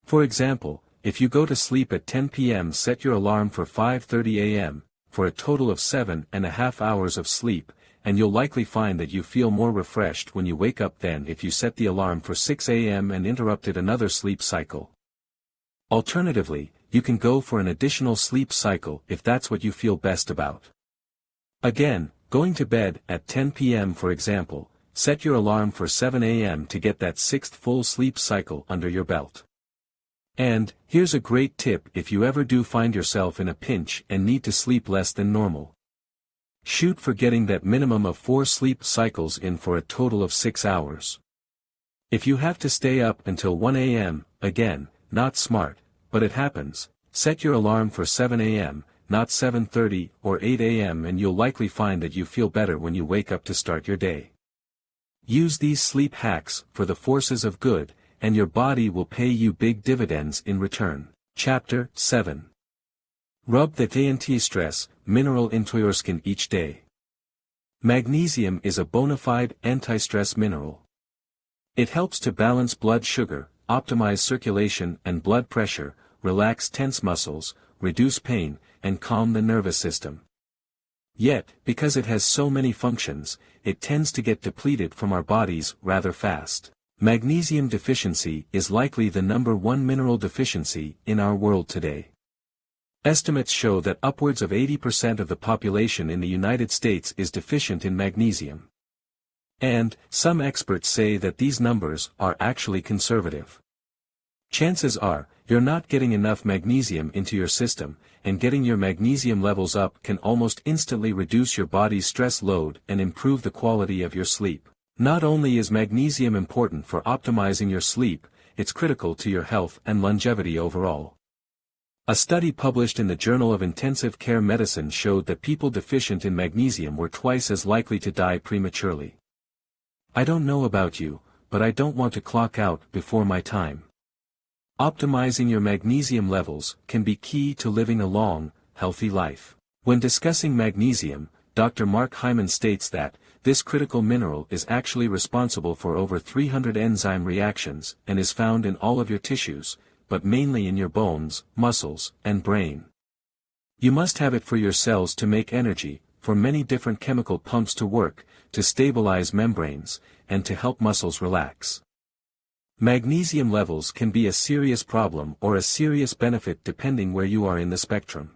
For example, if you go to sleep at 10 p.m., set your alarm for 5:30 a.m., for a total of 7.5 hours of sleep, and you'll likely find that you feel more refreshed when you wake up than if you set the alarm for 6 a.m. and interrupted another sleep cycle. Alternatively, you can go for an additional sleep cycle if that's what you feel best about. Again, going to bed at 10 p.m. for example, set your alarm for 7 a.m. to get that 6th full sleep cycle under your belt. And, here's a great tip if you ever do find yourself in a pinch and need to sleep less than normal. Shoot for getting that minimum of 4 sleep cycles in for a total of 6 hours. If you have to stay up until 1 a.m., again, not smart, but it happens, set your alarm for 7 a.m., not 7:30 or 8 a.m. and you'll likely find that you feel better when you wake up to start your day. Use these sleep hacks for the forces of good, and your body will pay you big dividends in return. Chapter 7. Rub the deleterious mineral into your skin each day. Magnesium is a bona fide anti-stress mineral. It helps to balance blood sugar, optimize circulation and blood pressure, relax tense muscles, reduce pain, and calm the nervous system. Yet, because it has so many functions, it tends to get depleted from our bodies rather fast. Magnesium deficiency is likely the #1 mineral deficiency in our world today. Estimates show that upwards of 80% of the population in the United States is deficient in magnesium. And, some experts say that these numbers are actually conservative. Chances are, you're not getting enough magnesium into your system, and getting your magnesium levels up can almost instantly reduce your body's stress load and improve the quality of your sleep. Not only is magnesium important for optimizing your sleep, it's critical to your health and longevity overall. A study published in the Journal of Intensive Care Medicine showed that people deficient in magnesium were twice as likely to die prematurely. I don't know about you, but I don't want to clock out before my time. Optimizing your magnesium levels can be key to living a long, healthy life. When discussing magnesium, Dr. Mark Hyman states that, this critical mineral is actually responsible for over 300 enzyme reactions and is found in all of your tissues, but mainly in your bones, muscles, and brain. You must have it for your cells to make energy, for many different chemical pumps to work, to stabilize membranes, and to help muscles relax. Magnesium levels can be a serious problem or a serious benefit depending where you are in the spectrum.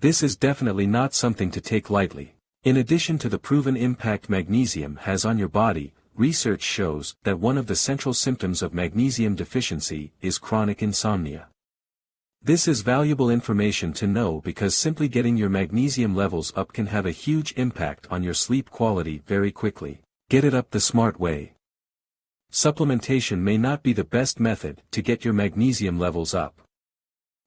This is definitely not something to take lightly. In addition to the proven impact magnesium has on your body, research shows that one of the central symptoms of magnesium deficiency is chronic insomnia. This is valuable information to know because simply getting your magnesium levels up can have a huge impact on your sleep quality very quickly. Get it up the smart way. Supplementation may not be the best method to get your magnesium levels up.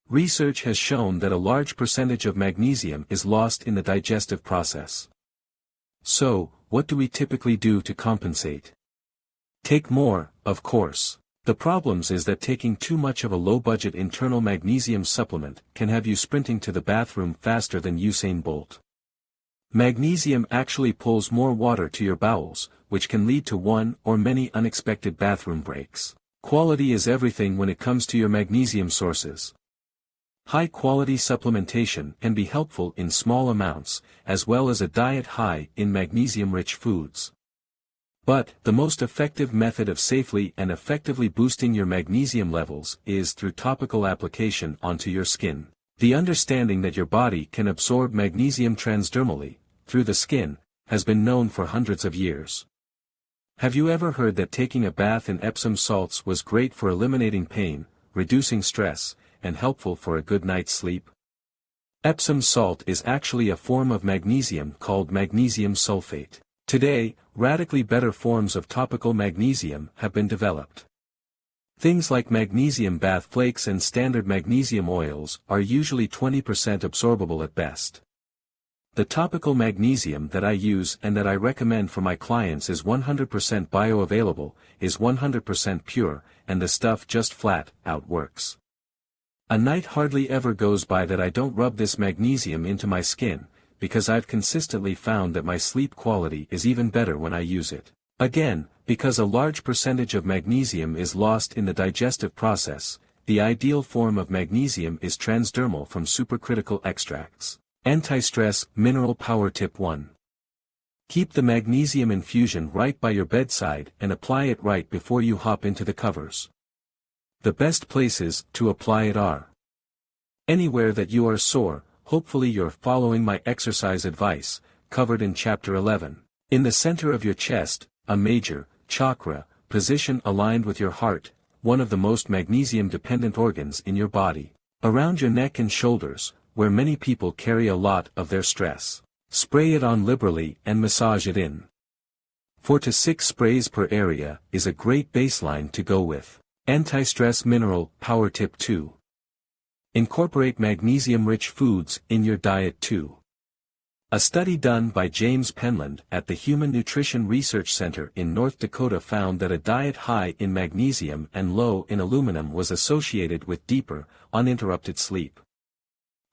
Research has shown that a large percentage of magnesium is lost in the digestive process. So, what do we typically do to compensate? Take more, of course. The problem is that taking too much of a low-budget internal magnesium supplement can have you sprinting to the bathroom faster than Usain Bolt. Magnesium actually pulls more water to your bowels, which can lead to one or many unexpected bathroom breaks. Quality is everything when it comes to your magnesium sources. High-quality supplementation can be helpful in small amounts, as well as a diet high in magnesium-rich foods. But, the most effective method of safely and effectively boosting your magnesium levels is through topical application onto your skin. The understanding that your body can absorb magnesium transdermally, through the skin, has been known for hundreds of years. Have you ever heard that taking a bath in Epsom salts was great for eliminating pain, reducing stress, and helpful for a good night's sleep? Epsom salt is actually a form of magnesium called magnesium sulfate. Today, radically better forms of topical magnesium have been developed. Things like magnesium bath flakes and standard magnesium oils are usually 20% absorbable at best. The topical magnesium that I use and that I recommend for my clients is 100% bioavailable, is 100% pure, and the stuff just flat out works. A night hardly ever goes by that I don't rub this magnesium into my skin, because I've consistently found that my sleep quality is even better when I use it. Again, because a large percentage of magnesium is lost in the digestive process, the ideal form of magnesium is transdermal from supercritical extracts. Anti-stress mineral power tip 1. Keep the magnesium infusion right by your bedside and apply it right before you hop into the covers. The best places to apply it are anywhere that you are sore. Hopefully you're following my exercise advice, covered in Chapter 11. In the center of your chest, a major chakra position aligned with your heart, one of the most magnesium-dependent organs in your body. Around your neck and shoulders, where many people carry a lot of their stress. Spray it on liberally and massage it in. 4 to 6 sprays per area is a great baseline to go with. Anti-stress mineral power tip 2. Incorporate magnesium-rich foods in your diet too. A study done by James Penland at the Human Nutrition Research Center in North Dakota found that a diet high in magnesium and low in aluminum was associated with deeper, uninterrupted sleep.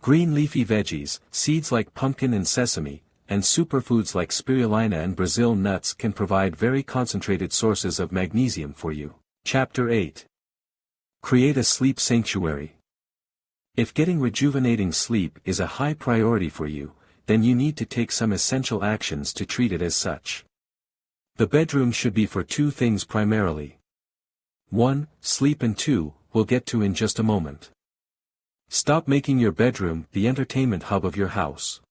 Green leafy veggies, seeds like pumpkin and sesame, and superfoods like spirulina and Brazil nuts can provide very concentrated sources of magnesium for you. Chapter 8. Create a sleep sanctuary. If getting rejuvenating sleep is a high priority for you, then you need to take some essential actions to treat it as such. The bedroom should be for two things primarily. 1. Sleep, and 2, we'll get to in just a moment. Stop making your bedroom the entertainment hub of your house.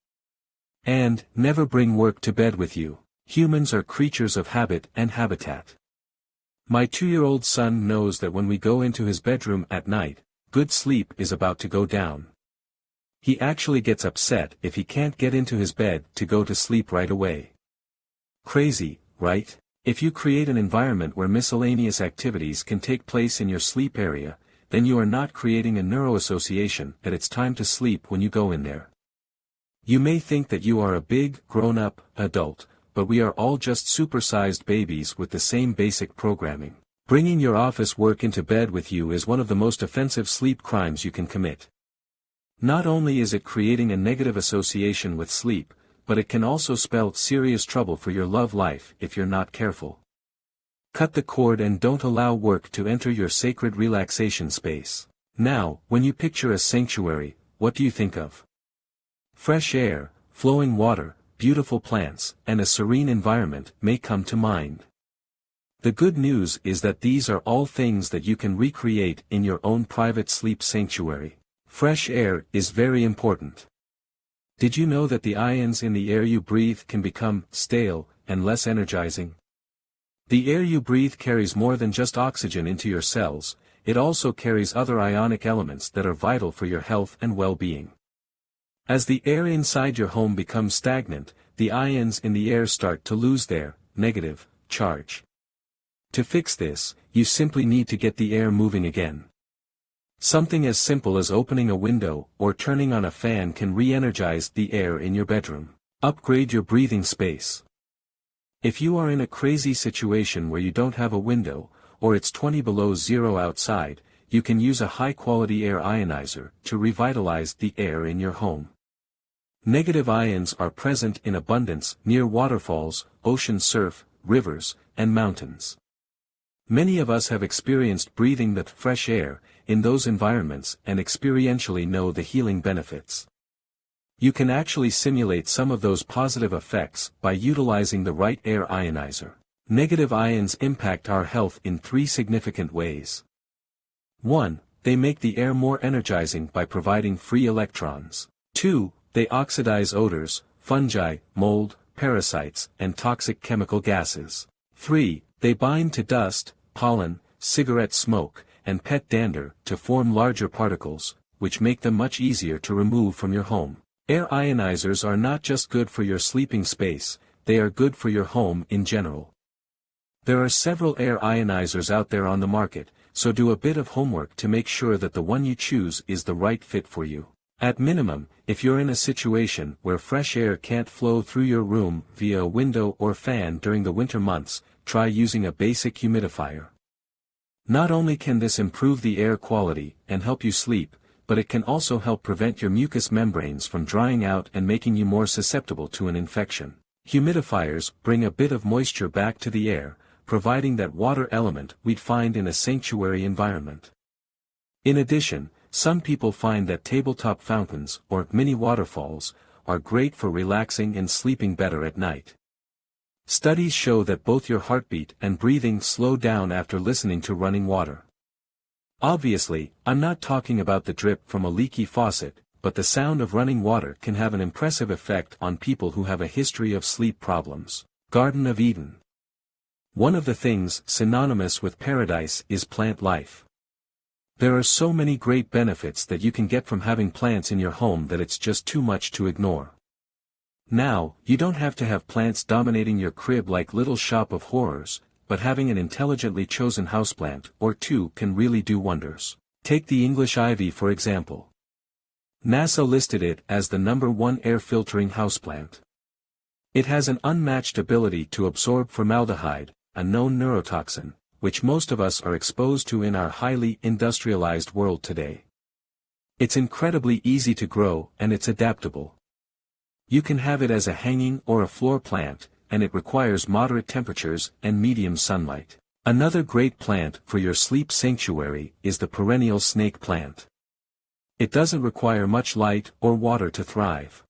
And, never bring work to bed with you. Humans are creatures of habit and habitat. My 2-year-old son knows that when we go into his bedroom at night, good sleep is about to go down. He actually gets upset if he can't get into his bed to go to sleep right away. Crazy, right? If you create an environment where miscellaneous activities can take place in your sleep area, then you are not creating a neuroassociation that it's time to sleep when you go in there. You may think that you are a big, grown-up, adult, but we are all just supersized babies with the same basic programming. Bringing your office work into bed with you is one of the most offensive sleep crimes you can commit. Not only is it creating a negative association with sleep, but it can also spell serious trouble for your love life if you're not careful. Cut the cord and don't allow work to enter your sacred relaxation space. Now, when you picture a sanctuary, what do you think of? Fresh air, flowing water, beautiful plants, and a serene environment may come to mind. The good news is that these are all things that you can recreate in your own private sleep sanctuary. Fresh air is very important. Did you know that the ions in the air you breathe can become stale and less energizing? The air you breathe carries more than just oxygen into your cells, it also carries other ionic elements that are vital for your health and well-being. As the air inside your home becomes stagnant, the ions in the air start to lose their negative charge. To fix this, you simply need to get the air moving again. Something as simple as opening a window or turning on a fan can re-energize the air in your bedroom. Upgrade your breathing space. If you are in a crazy situation where you don't have a window, or it's 20 below zero outside, you can use a high-quality air ionizer to revitalize the air in your home. Negative ions are present in abundance near waterfalls, ocean surf, rivers, and mountains. Many of us have experienced breathing that fresh air in those environments and experientially know the healing benefits. You can actually simulate some of those positive effects by utilizing the right air ionizer. Negative ions impact our health in 3 significant ways. 1. They make the air more energizing by providing free electrons. 2. They oxidize odors, fungi, mold, parasites, and toxic chemical gases. 3. They bind to dust, pollen, cigarette smoke, and pet dander to form larger particles, which make them much easier to remove from your home. Air ionizers are not just good for your sleeping space, they are good for your home in general. There are several air ionizers out there on the market, so do a bit of homework to make sure that the one you choose is the right fit for you. At minimum, if you're in a situation where fresh air can't flow through your room via a window or fan during the winter months, try using a basic humidifier. Not only can this improve the air quality and help you sleep, but it can also help prevent your mucous membranes from drying out and making you more susceptible to an infection. Humidifiers bring a bit of moisture back to the air, providing that water element we'd find in a sanctuary environment. In addition, some people find that tabletop fountains, or mini waterfalls, are great for relaxing and sleeping better at night. Studies show that both your heartbeat and breathing slow down after listening to running water. Obviously, I'm not talking about the drip from a leaky faucet, but the sound of running water can have an impressive effect on people who have a history of sleep problems. Garden of Eden. One of the things synonymous with paradise is plant life. There are so many great benefits that you can get from having plants in your home that it's just too much to ignore. Now, you don't have to have plants dominating your crib like Little Shop of Horrors, but having an intelligently chosen houseplant or two can really do wonders. Take the English ivy for example. NASA listed it as the #1 air-filtering houseplant. It has an unmatched ability to absorb formaldehyde, a known neurotoxin, which most of us are exposed to in our highly industrialized world today. It's incredibly easy to grow and it's adaptable. You can have it as a hanging or a floor plant, and it requires moderate temperatures and medium sunlight. Another great plant for your sleep sanctuary is the perennial snake plant. It doesn't require much light or water to thrive.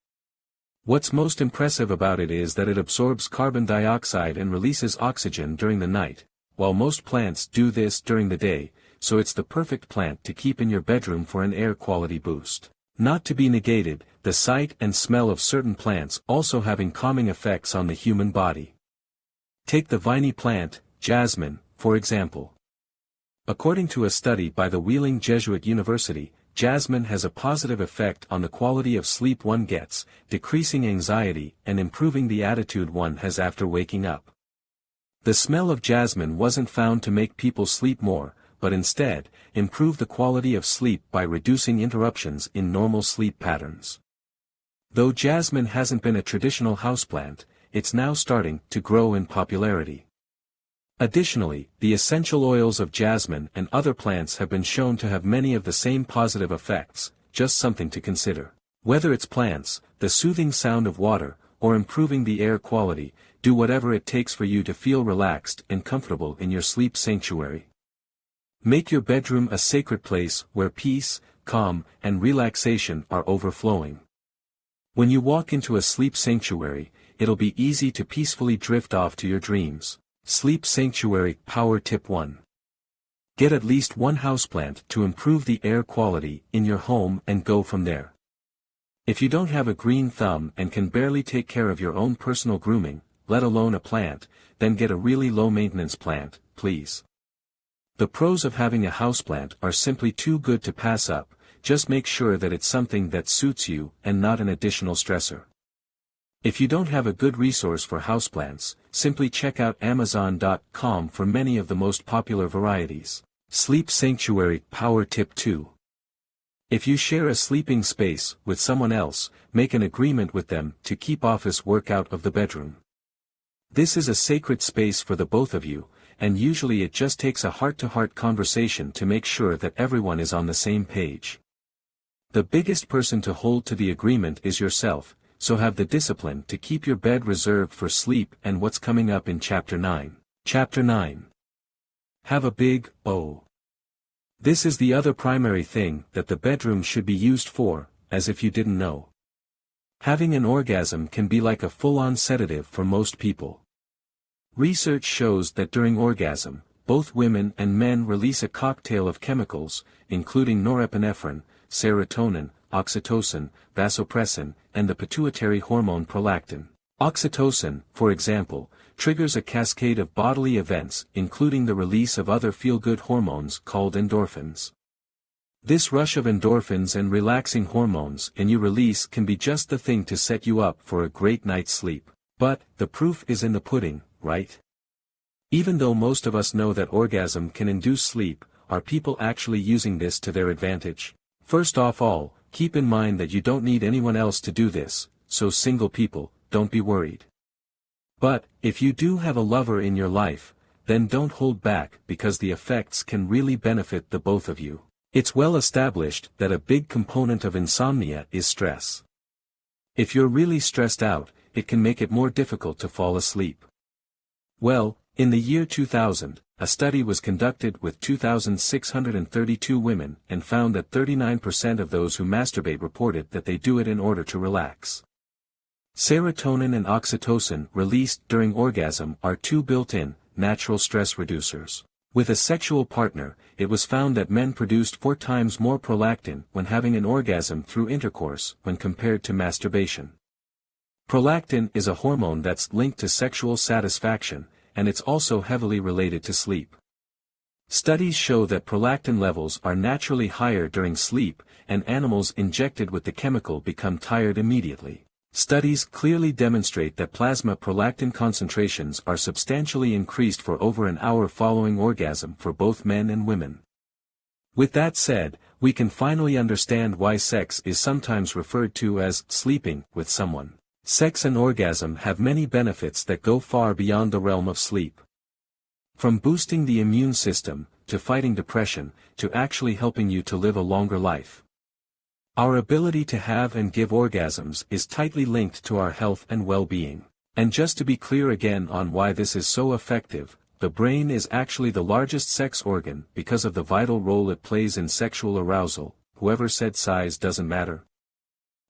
What's most impressive about it is that it absorbs carbon dioxide and releases oxygen during the night, while most plants do this during the day, so it's the perfect plant to keep in your bedroom for an air quality boost. Not to be negated, the sight and smell of certain plants also having calming effects on the human body. Take the viney plant, jasmine, for example. According to a study by the Wheeling Jesuit University, jasmine has a positive effect on the quality of sleep one gets, decreasing anxiety and improving the attitude one has after waking up. The smell of jasmine wasn't found to make people sleep more, but instead, improve the quality of sleep by reducing interruptions in normal sleep patterns. Though jasmine hasn't been a traditional houseplant, it's now starting to grow in popularity. Additionally, the essential oils of jasmine and other plants have been shown to have many of the same positive effects, just something to consider. Whether it's plants, the soothing sound of water, or improving the air quality, do whatever it takes for you to feel relaxed and comfortable in your sleep sanctuary. Make your bedroom a sacred place where peace, calm, and relaxation are overflowing. When you walk into a sleep sanctuary, it'll be easy to peacefully drift off to your dreams. Sleep Sanctuary Power Tip 1. Get at least one houseplant to improve the air quality in your home and go from there. If you don't have a green thumb and can barely take care of your own personal grooming, let alone a plant, then get a really low-maintenance plant, please. The pros of having a houseplant are simply too good to pass up, just make sure that it's something that suits you and not an additional stressor. If you don't have a good resource for houseplants, simply check out Amazon.com for many of the most popular varieties. Sleep Sanctuary Power Tip 2. If you share a sleeping space with someone else, make an agreement with them to keep office work out of the bedroom. This is a sacred space for the both of you, and usually it just takes a heart-to-heart conversation to make sure that everyone is on the same page. The biggest person to hold to the agreement is yourself, so have the discipline to keep your bed reserved for sleep and what's coming up in Chapter 9. Chapter 9. Have a big O. This is the other primary thing that the bedroom should be used for, as if you didn't know. Having an orgasm can be like a full-on sedative for most people. Research shows that during orgasm, both women and men release a cocktail of chemicals, including norepinephrine, serotonin, oxytocin, vasopressin, and the pituitary hormone prolactin. Oxytocin, for example, triggers a cascade of bodily events including the release of other feel-good hormones called endorphins. This rush of endorphins and relaxing hormones you release can be just the thing to set you up for a great night's sleep. But, the proof is in the pudding, right? Even though most of us know that orgasm can induce sleep, are people actually using this to their advantage? First of all, keep in mind that you don't need anyone else to do this, so single people, don't be worried. But, if you do have a lover in your life, then don't hold back because the effects can really benefit the both of you. It's well established that a big component of insomnia is stress. If you're really stressed out, it can make it more difficult to fall asleep. Well, in the year 2000, a study was conducted with 2,632 women and found that 39% of those who masturbate reported that they do it in order to relax. Serotonin and oxytocin released during orgasm are two built-in, natural stress reducers. With a sexual partner, it was found that men produced 4 times more prolactin when having an orgasm through intercourse when compared to masturbation. Prolactin is a hormone that's linked to sexual satisfaction, and it's also heavily related to sleep. Studies show that prolactin levels are naturally higher during sleep, and animals injected with the chemical become tired immediately. Studies clearly demonstrate that plasma prolactin concentrations are substantially increased for over an hour following orgasm for both men and women. With that said, we can finally understand why sex is sometimes referred to as sleeping with someone. Sex and orgasm have many benefits that go far beyond the realm of sleep. From boosting the immune system, to fighting depression, to actually helping you to live a longer life. Our ability to have and give orgasms is tightly linked to our health and well-being. And just to be clear again on why this is so effective, the brain is actually the largest sex organ because of the vital role it plays in sexual arousal. Whoever said size doesn't matter.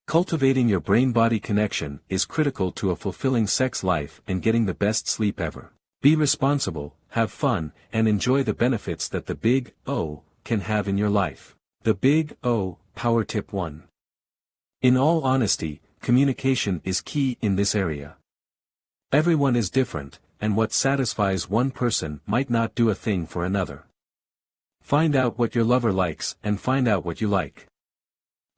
Cultivating your brain-body connection is critical to a fulfilling sex life and getting the best sleep ever. Be responsible, have fun, and enjoy the benefits that the Big O can have in your life. The Big O, Power Tip 1. In all honesty, communication is key in this area. Everyone is different, and what satisfies one person might not do a thing for another. Find out what your lover likes and find out what you like.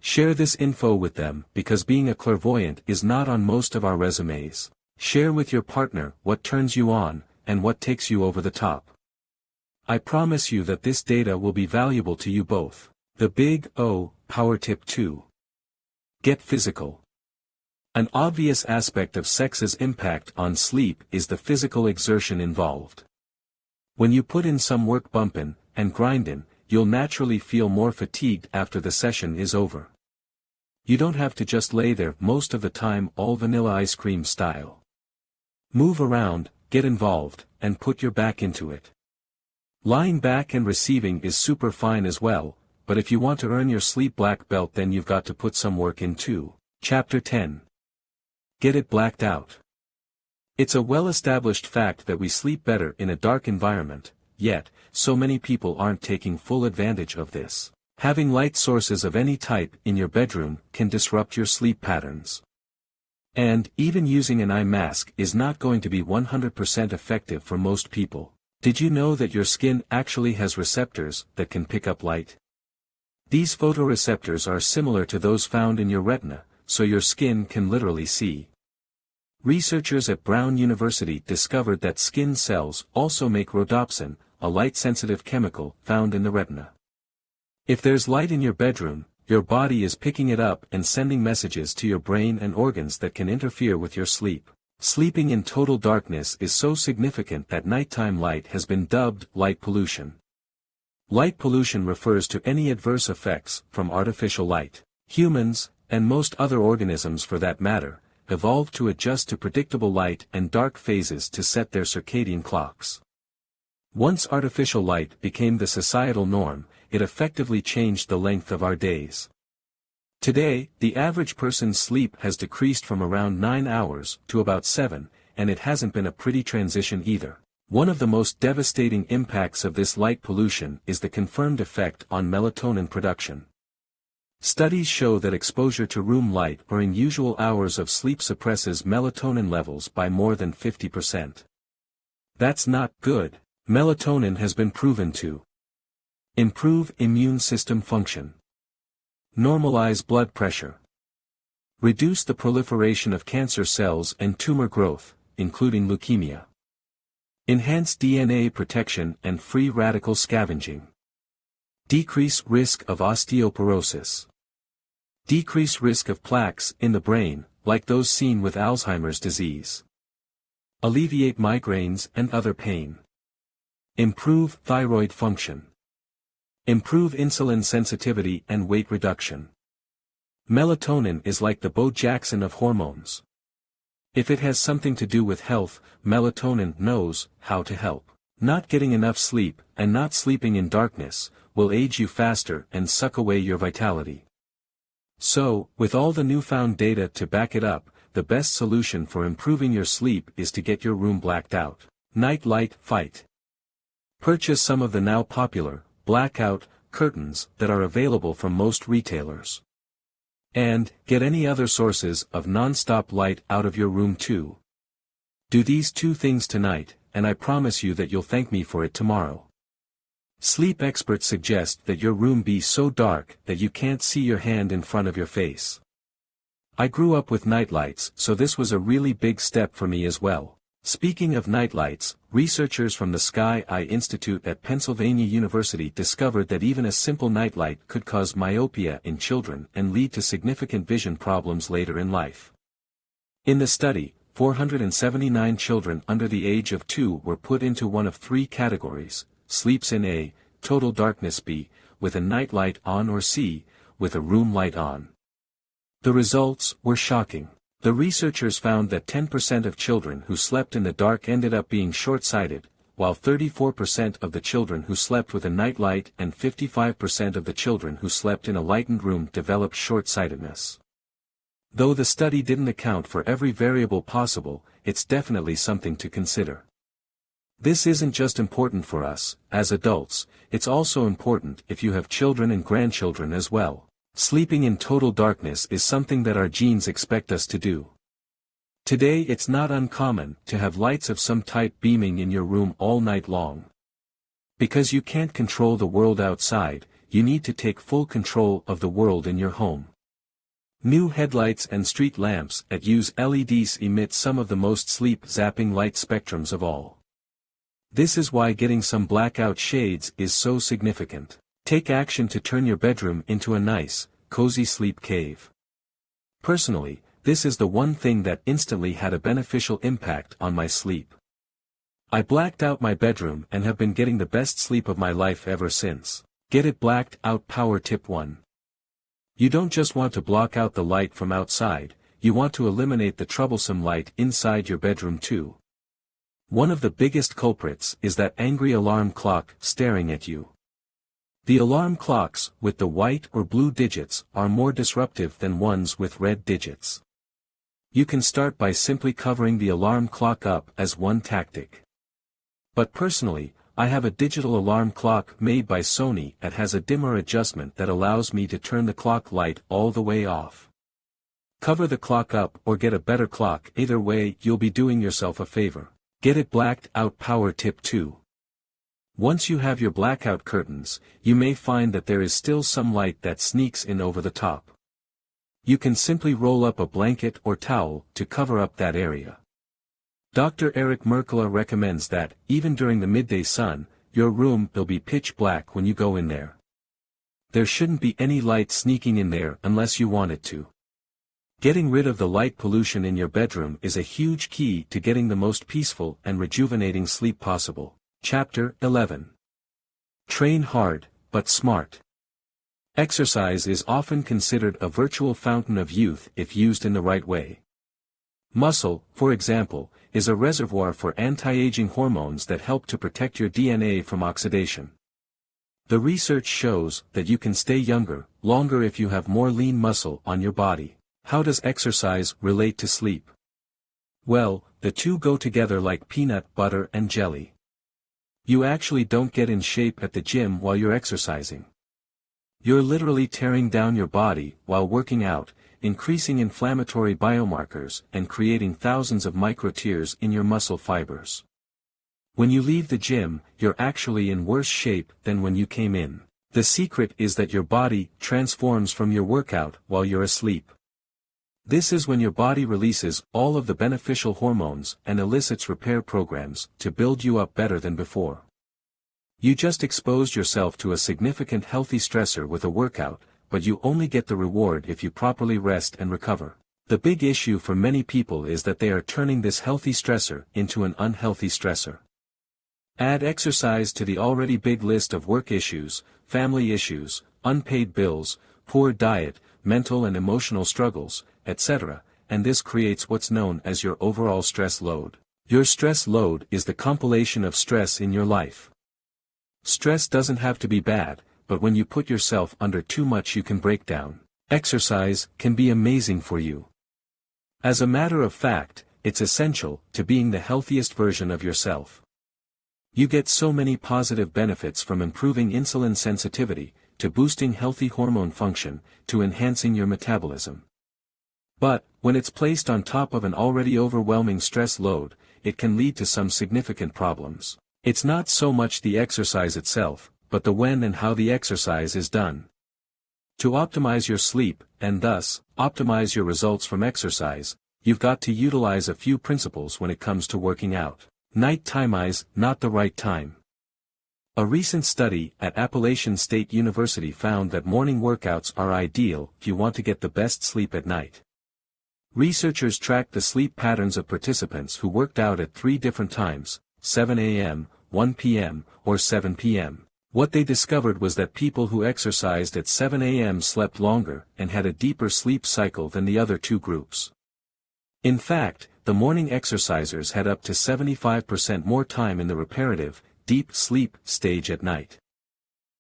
Share this info with them because being a clairvoyant is not on most of our resumes. Share with your partner what turns you on, and what takes you over the top. I promise you that this data will be valuable to you both. The Big O, Power Tip 2. Get physical. An obvious aspect of sex's impact on sleep is the physical exertion involved. When you put in some work bumpin' and grindin', you'll naturally feel more fatigued after the session is over. You don't have to just lay there most of the time all vanilla ice cream style. Move around, get involved, and put your back into it. Lying back and receiving is super fine as well, but if you want to earn your sleep black belt then you've got to put some work in too. Chapter 10. Get it blacked out. It's a well-established fact that we sleep better in a dark environment, yet, so many people aren't taking full advantage of this. Having light sources of any type in your bedroom can disrupt your sleep patterns. And, even using an eye mask is not going to be 100% effective for most people. Did you know that your skin actually has receptors that can pick up light? These photoreceptors are similar to those found in your retina, so your skin can literally see. Researchers at Brown University discovered that skin cells also make rhodopsin, a light-sensitive chemical found in the retina. If there's light in your bedroom, your body is picking it up and sending messages to your brain and organs that can interfere with your sleep. Sleeping in total darkness is so significant that nighttime light has been dubbed light pollution. Light pollution refers to any adverse effects from artificial light. Humans, and most other organisms for that matter, evolved to adjust to predictable light and dark phases to set their circadian clocks. Once artificial light became the societal norm, it effectively changed the length of our days. Today, the average person's sleep has decreased from around 9 hours to about 7, and it hasn't been a pretty transition either. One of the most devastating impacts of this light pollution is the confirmed effect on melatonin production. Studies show that exposure to room light during usual hours of sleep suppresses melatonin levels by more than 50%. That's not good. Melatonin has been proven to improve immune system function, normalize blood pressure, reduce the proliferation of cancer cells and tumor growth, including leukemia, enhance DNA protection and free radical scavenging, decrease risk of osteoporosis, decrease risk of plaques in the brain, like those seen with Alzheimer's disease, alleviate migraines and other pain, improve thyroid function, improve insulin sensitivity and weight reduction. Melatonin is like the Bo Jackson of hormones. If it has something to do with health, melatonin knows how to help. Not getting enough sleep, and not sleeping in darkness, will age you faster and suck away your vitality. So, with all the newfound data to back it up, the best solution for improving your sleep is to get your room blacked out. Night light fight. Purchase some of the now popular blackout curtains that are available from most retailers. And get any other sources of non-stop light out of your room too. Do these 2 things tonight, and I promise you that you'll thank me for it tomorrow. Sleep experts suggest that your room be so dark that you can't see your hand in front of your face. I grew up with nightlights, so this was a really big step for me as well. Speaking of nightlights, researchers from the Sky Eye Institute at Pennsylvania University discovered that even a simple nightlight could cause myopia in children and lead to significant vision problems later in life. In the study, 479 children under the age of 2 were put into one of 3 categories: sleeps in A, total darkness B, with a nightlight on, or C, with a room light on. The results were shocking. The researchers found that 10% of children who slept in the dark ended up being short-sighted, while 34% of the children who slept with a nightlight and 55% of the children who slept in a lightened room developed short-sightedness. Though the study didn't account for every variable possible, it's definitely something to consider. This isn't just important for us, as adults, it's also important if you have children and grandchildren as well. Sleeping in total darkness is something that our genes expect us to do. Today it's not uncommon to have lights of some type beaming in your room all night long. Because you can't control the world outside, you need to take full control of the world in your home. New headlights and street lamps that use LEDs emit some of the most sleep-zapping light spectrums of all. This is why getting some blackout shades is so significant. Take action to turn your bedroom into a nice, cozy sleep cave. Personally, this is the one thing that instantly had a beneficial impact on my sleep. I blacked out my bedroom and have been getting the best sleep of my life ever since. Get it blacked out. Power tip 1. You don't just want to block out the light from outside, you want to eliminate the troublesome light inside your bedroom too. One of the biggest culprits is that angry alarm clock staring at you. The alarm clocks with the white or blue digits are more disruptive than ones with red digits. You can start by simply covering the alarm clock up as one tactic. But personally, I have a digital alarm clock made by Sony that has a dimmer adjustment that allows me to turn the clock light all the way off. Cover the clock up or get a better clock. Either way, you'll be doing yourself a favor. Get it blacked out. Power tip 2. Once you have your blackout curtains, you may find that there is still some light that sneaks in over the top. You can simply roll up a blanket or towel to cover up that area. Dr. Eric Merkula recommends that, even during the midday sun, your room will be pitch black when you go in there. There shouldn't be any light sneaking in there unless you want it to. Getting rid of the light pollution in your bedroom is a huge key to getting the most peaceful and rejuvenating sleep possible. Chapter 11. Train hard, but smart. Exercise is often considered a virtual fountain of youth if used in the right way. Muscle, for example, is a reservoir for anti-aging hormones that help to protect your DNA from oxidation. The research shows that you can stay younger, longer if you have more lean muscle on your body. How does exercise relate to sleep? Well, the two go together like peanut butter and jelly. You actually don't get in shape at the gym while you're exercising. You're literally tearing down your body while working out, increasing inflammatory biomarkers and creating thousands of micro-tears in your muscle fibers. When you leave the gym, you're actually in worse shape than when you came in. The secret is that your body transforms from your workout while you're asleep. This is when your body releases all of the beneficial hormones and elicits repair programs to build you up better than before. You just exposed yourself to a significant healthy stressor with a workout, but you only get the reward if you properly rest and recover. The big issue for many people is that they are turning this healthy stressor into an unhealthy stressor. Add exercise to the already big list of work issues, family issues, unpaid bills, poor diet, mental and emotional struggles, etc., and this creates what's known as your overall stress load. Your stress load is the compilation of stress in your life. Stress doesn't have to be bad, but when you put yourself under too much you can break down. Exercise can be amazing for you. As a matter of fact, it's essential to being the healthiest version of yourself. You get so many positive benefits from improving insulin sensitivity, to boosting healthy hormone function, to enhancing your metabolism. But, when it's placed on top of an already overwhelming stress load, it can lead to some significant problems. It's not so much the exercise itself, but the when and how the exercise is done. To optimize your sleep, and thus, optimize your results from exercise, you've got to utilize a few principles when it comes to working out. Night time is not the right time. A recent study at Appalachian State University found that morning workouts are ideal if you want to get the best sleep at night. Researchers tracked the sleep patterns of participants who worked out at 3 different times, 7 a.m., 1 p.m., or 7 p.m. What they discovered was that people who exercised at 7 a.m. slept longer and had a deeper sleep cycle than the other two groups. In fact, the morning exercisers had up to 75% more time in the reparative, deep sleep stage at night.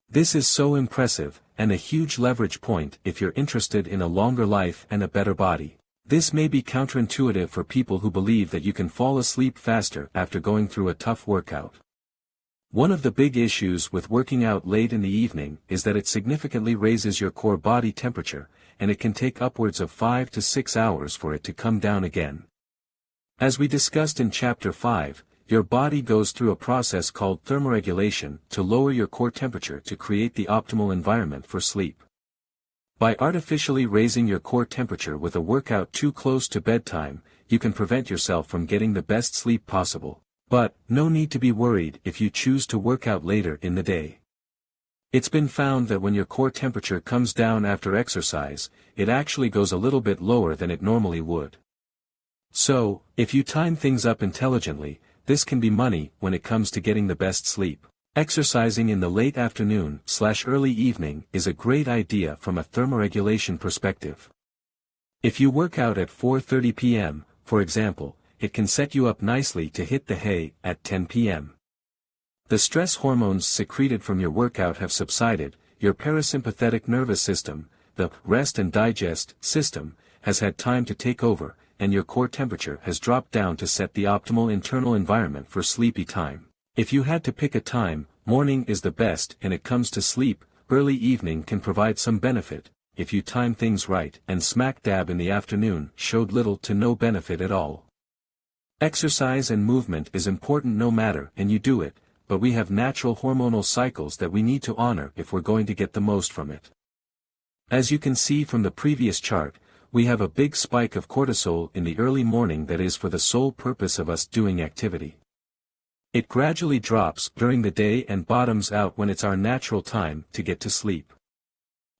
This is so impressive, and a huge leverage point if you're interested in a longer life and a better body. This may be counterintuitive for people who believe that you can fall asleep faster after going through a tough workout. One of the big issues with working out late in the evening is that it significantly raises your core body temperature, and it can take upwards of 5 to 6 hours for it to come down again. As we discussed in Chapter 5, your body goes through a process called thermoregulation to lower your core temperature to create the optimal environment for sleep. By artificially raising your core temperature with a workout too close to bedtime, you can prevent yourself from getting the best sleep possible. But, no need to be worried if you choose to work out later in the day. It's been found that when your core temperature comes down after exercise, it actually goes a little bit lower than it normally would. So, if you time things up intelligently, this can be money when it comes to getting the best sleep. Exercising in the late afternoon/early evening is a great idea from a thermoregulation perspective. If you work out at 4:30 p.m., for example, it can set you up nicely to hit the hay at 10 p.m. The stress hormones secreted from your workout have subsided, your parasympathetic nervous system, the rest and digest system, has had time to take over, and your core temperature has dropped down to set the optimal internal environment for sleepy time. If you had to pick a time, morning is the best and it comes to sleep, early evening can provide some benefit, if you time things right, and smack dab in the afternoon showed little to no benefit at all. Exercise and movement is important no matter and you do it, but we have natural hormonal cycles that we need to honor if we're going to get the most from it. As you can see from the previous chart, we have a big spike of cortisol in the early morning that is for the sole purpose of us doing activity. It gradually drops during the day and bottoms out when it's our natural time to get to sleep.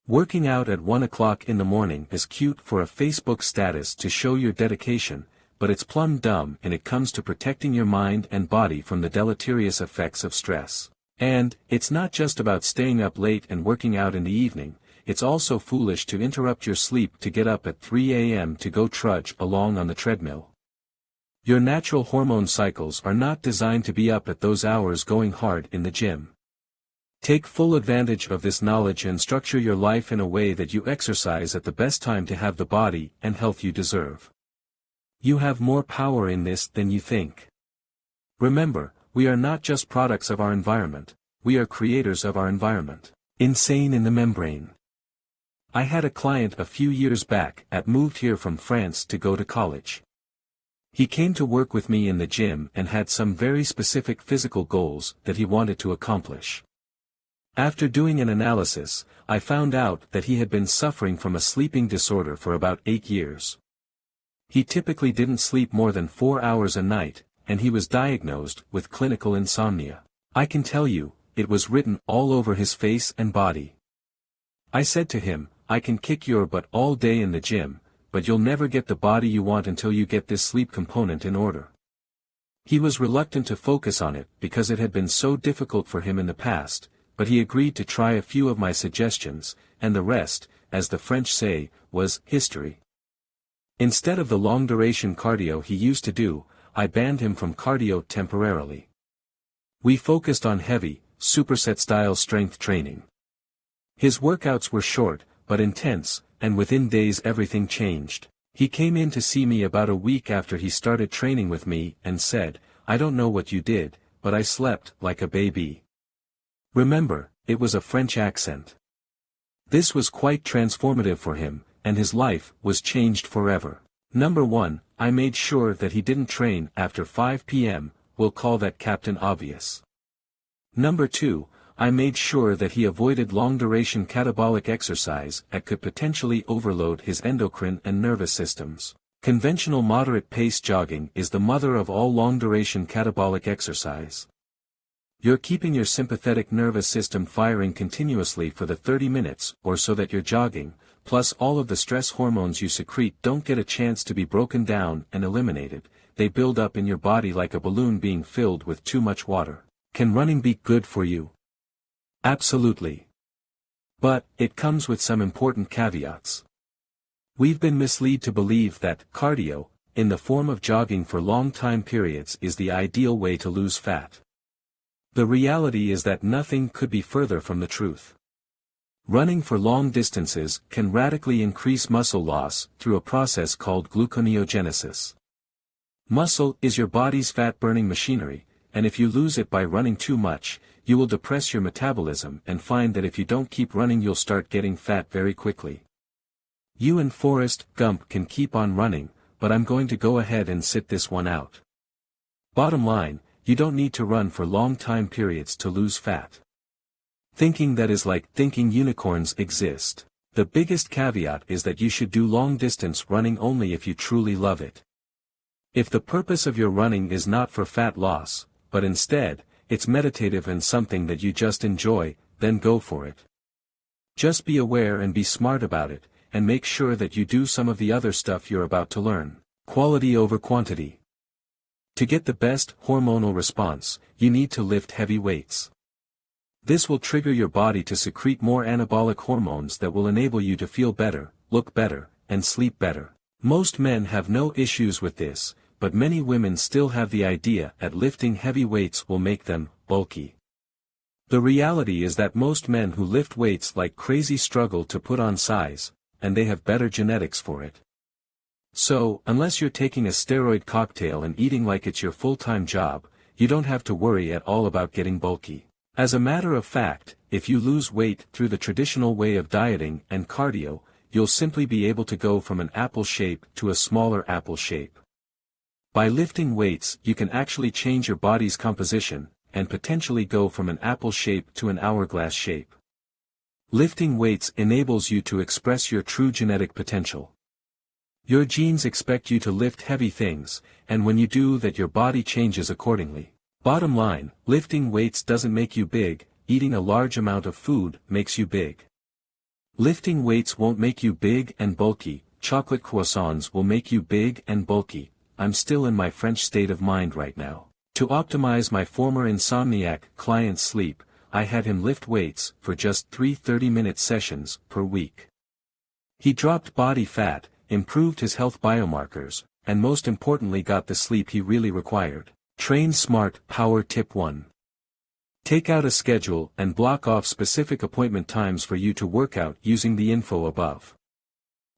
Working out at 1 o'clock in the morning is cute for a Facebook status to show your dedication, but it's plumb dumb when it comes to protecting your mind and body from the deleterious effects of stress. And, it's not just about staying up late and working out in the evening, it's also foolish to interrupt your sleep to get up at 3 a.m. to go trudge along on the treadmill. Your natural hormone cycles are not designed to be up at those hours going hard in the gym. Take full advantage of this knowledge and structure your life in a way that you exercise at the best time to have the body and health you deserve. You have more power in this than you think. Remember, we are not just products of our environment, we are creators of our environment. Insane in the membrane. I had a client a few years back that moved here from France to go to college. He came to work with me in the gym and had some very specific physical goals that he wanted to accomplish. After doing an analysis, I found out that he had been suffering from a sleeping disorder for about 8 years. He typically didn't sleep more than 4 hours a night, and he was diagnosed with clinical insomnia. I can tell you, it was written all over his face and body. I said to him, I can kick your butt all day in the gym, but you'll never get the body you want until you get this sleep component in order. He was reluctant to focus on it because it had been so difficult for him in the past, but he agreed to try a few of my suggestions, and the rest, as the French say, was history. Instead of the long-duration cardio he used to do, I banned him from cardio temporarily. We focused on heavy, superset-style strength training. His workouts were short, but intense, and within days everything changed. He came in to see me about a week after he started training with me and said, I don't know what you did, but I slept like a baby. Remember, it was a French accent. This was quite transformative for him, and his life was changed forever. Number 1, I made sure that he didn't train after 5 p.m., we'll call that Captain Obvious. Number 2, I made sure that he avoided long-duration catabolic exercise that could potentially overload his endocrine and nervous systems. Conventional moderate-pace jogging is the mother of all long-duration catabolic exercise. You're keeping your sympathetic nervous system firing continuously for the 30 minutes or so that you're jogging, plus all of the stress hormones you secrete don't get a chance to be broken down and eliminated, they build up in your body like a balloon being filled with too much water. Can running be good for you? Absolutely. But, it comes with some important caveats. We've been misled to believe that cardio, in the form of jogging for long time periods, is the ideal way to lose fat. The reality is that nothing could be further from the truth. Running for long distances can radically increase muscle loss through a process called gluconeogenesis. Muscle is your body's fat-burning machinery, and if you lose it by running too much, you will depress your metabolism and find that if you don't keep running you'll start getting fat very quickly. You and Forrest Gump can keep on running, but I'm going to go ahead and sit this one out. Bottom line, you don't need to run for long time periods to lose fat. Thinking that is like thinking unicorns exist. The biggest caveat is that you should do long-distance running only if you truly love it. If the purpose of your running is not for fat loss, but instead, it's meditative and something that you just enjoy, then go for it. Just be aware and be smart about it, and make sure that you do some of the other stuff you're about to learn. Quality over quantity. To get the best hormonal response, you need to lift heavy weights. This will trigger your body to secrete more anabolic hormones that will enable you to feel better, look better, and sleep better. Most men have no issues with this, but many women still have the idea that lifting heavy weights will make them bulky. The reality is that most men who lift weights like crazy struggle to put on size, and they have better genetics for it. So, unless you're taking a steroid cocktail and eating like it's your full-time job, you don't have to worry at all about getting bulky. As a matter of fact, if you lose weight through the traditional way of dieting and cardio, you'll simply be able to go from an apple shape to a smaller apple shape. By lifting weights, you can actually change your body's composition, and potentially go from an apple shape to an hourglass shape. Lifting weights enables you to express your true genetic potential. Your genes expect you to lift heavy things, and when you do that your body changes accordingly. Bottom line, lifting weights doesn't make you big, eating a large amount of food makes you big. Lifting weights won't make you big and bulky, chocolate croissants will make you big and bulky. I'm still in my French state of mind right now. To optimize my former insomniac client's sleep, I had him lift weights for just 3 30-minute sessions per week. He dropped body fat, improved his health biomarkers, and most importantly got the sleep he really required. Train smart. Power tip 1. Take out a schedule and block off specific appointment times for you to work out using the info above.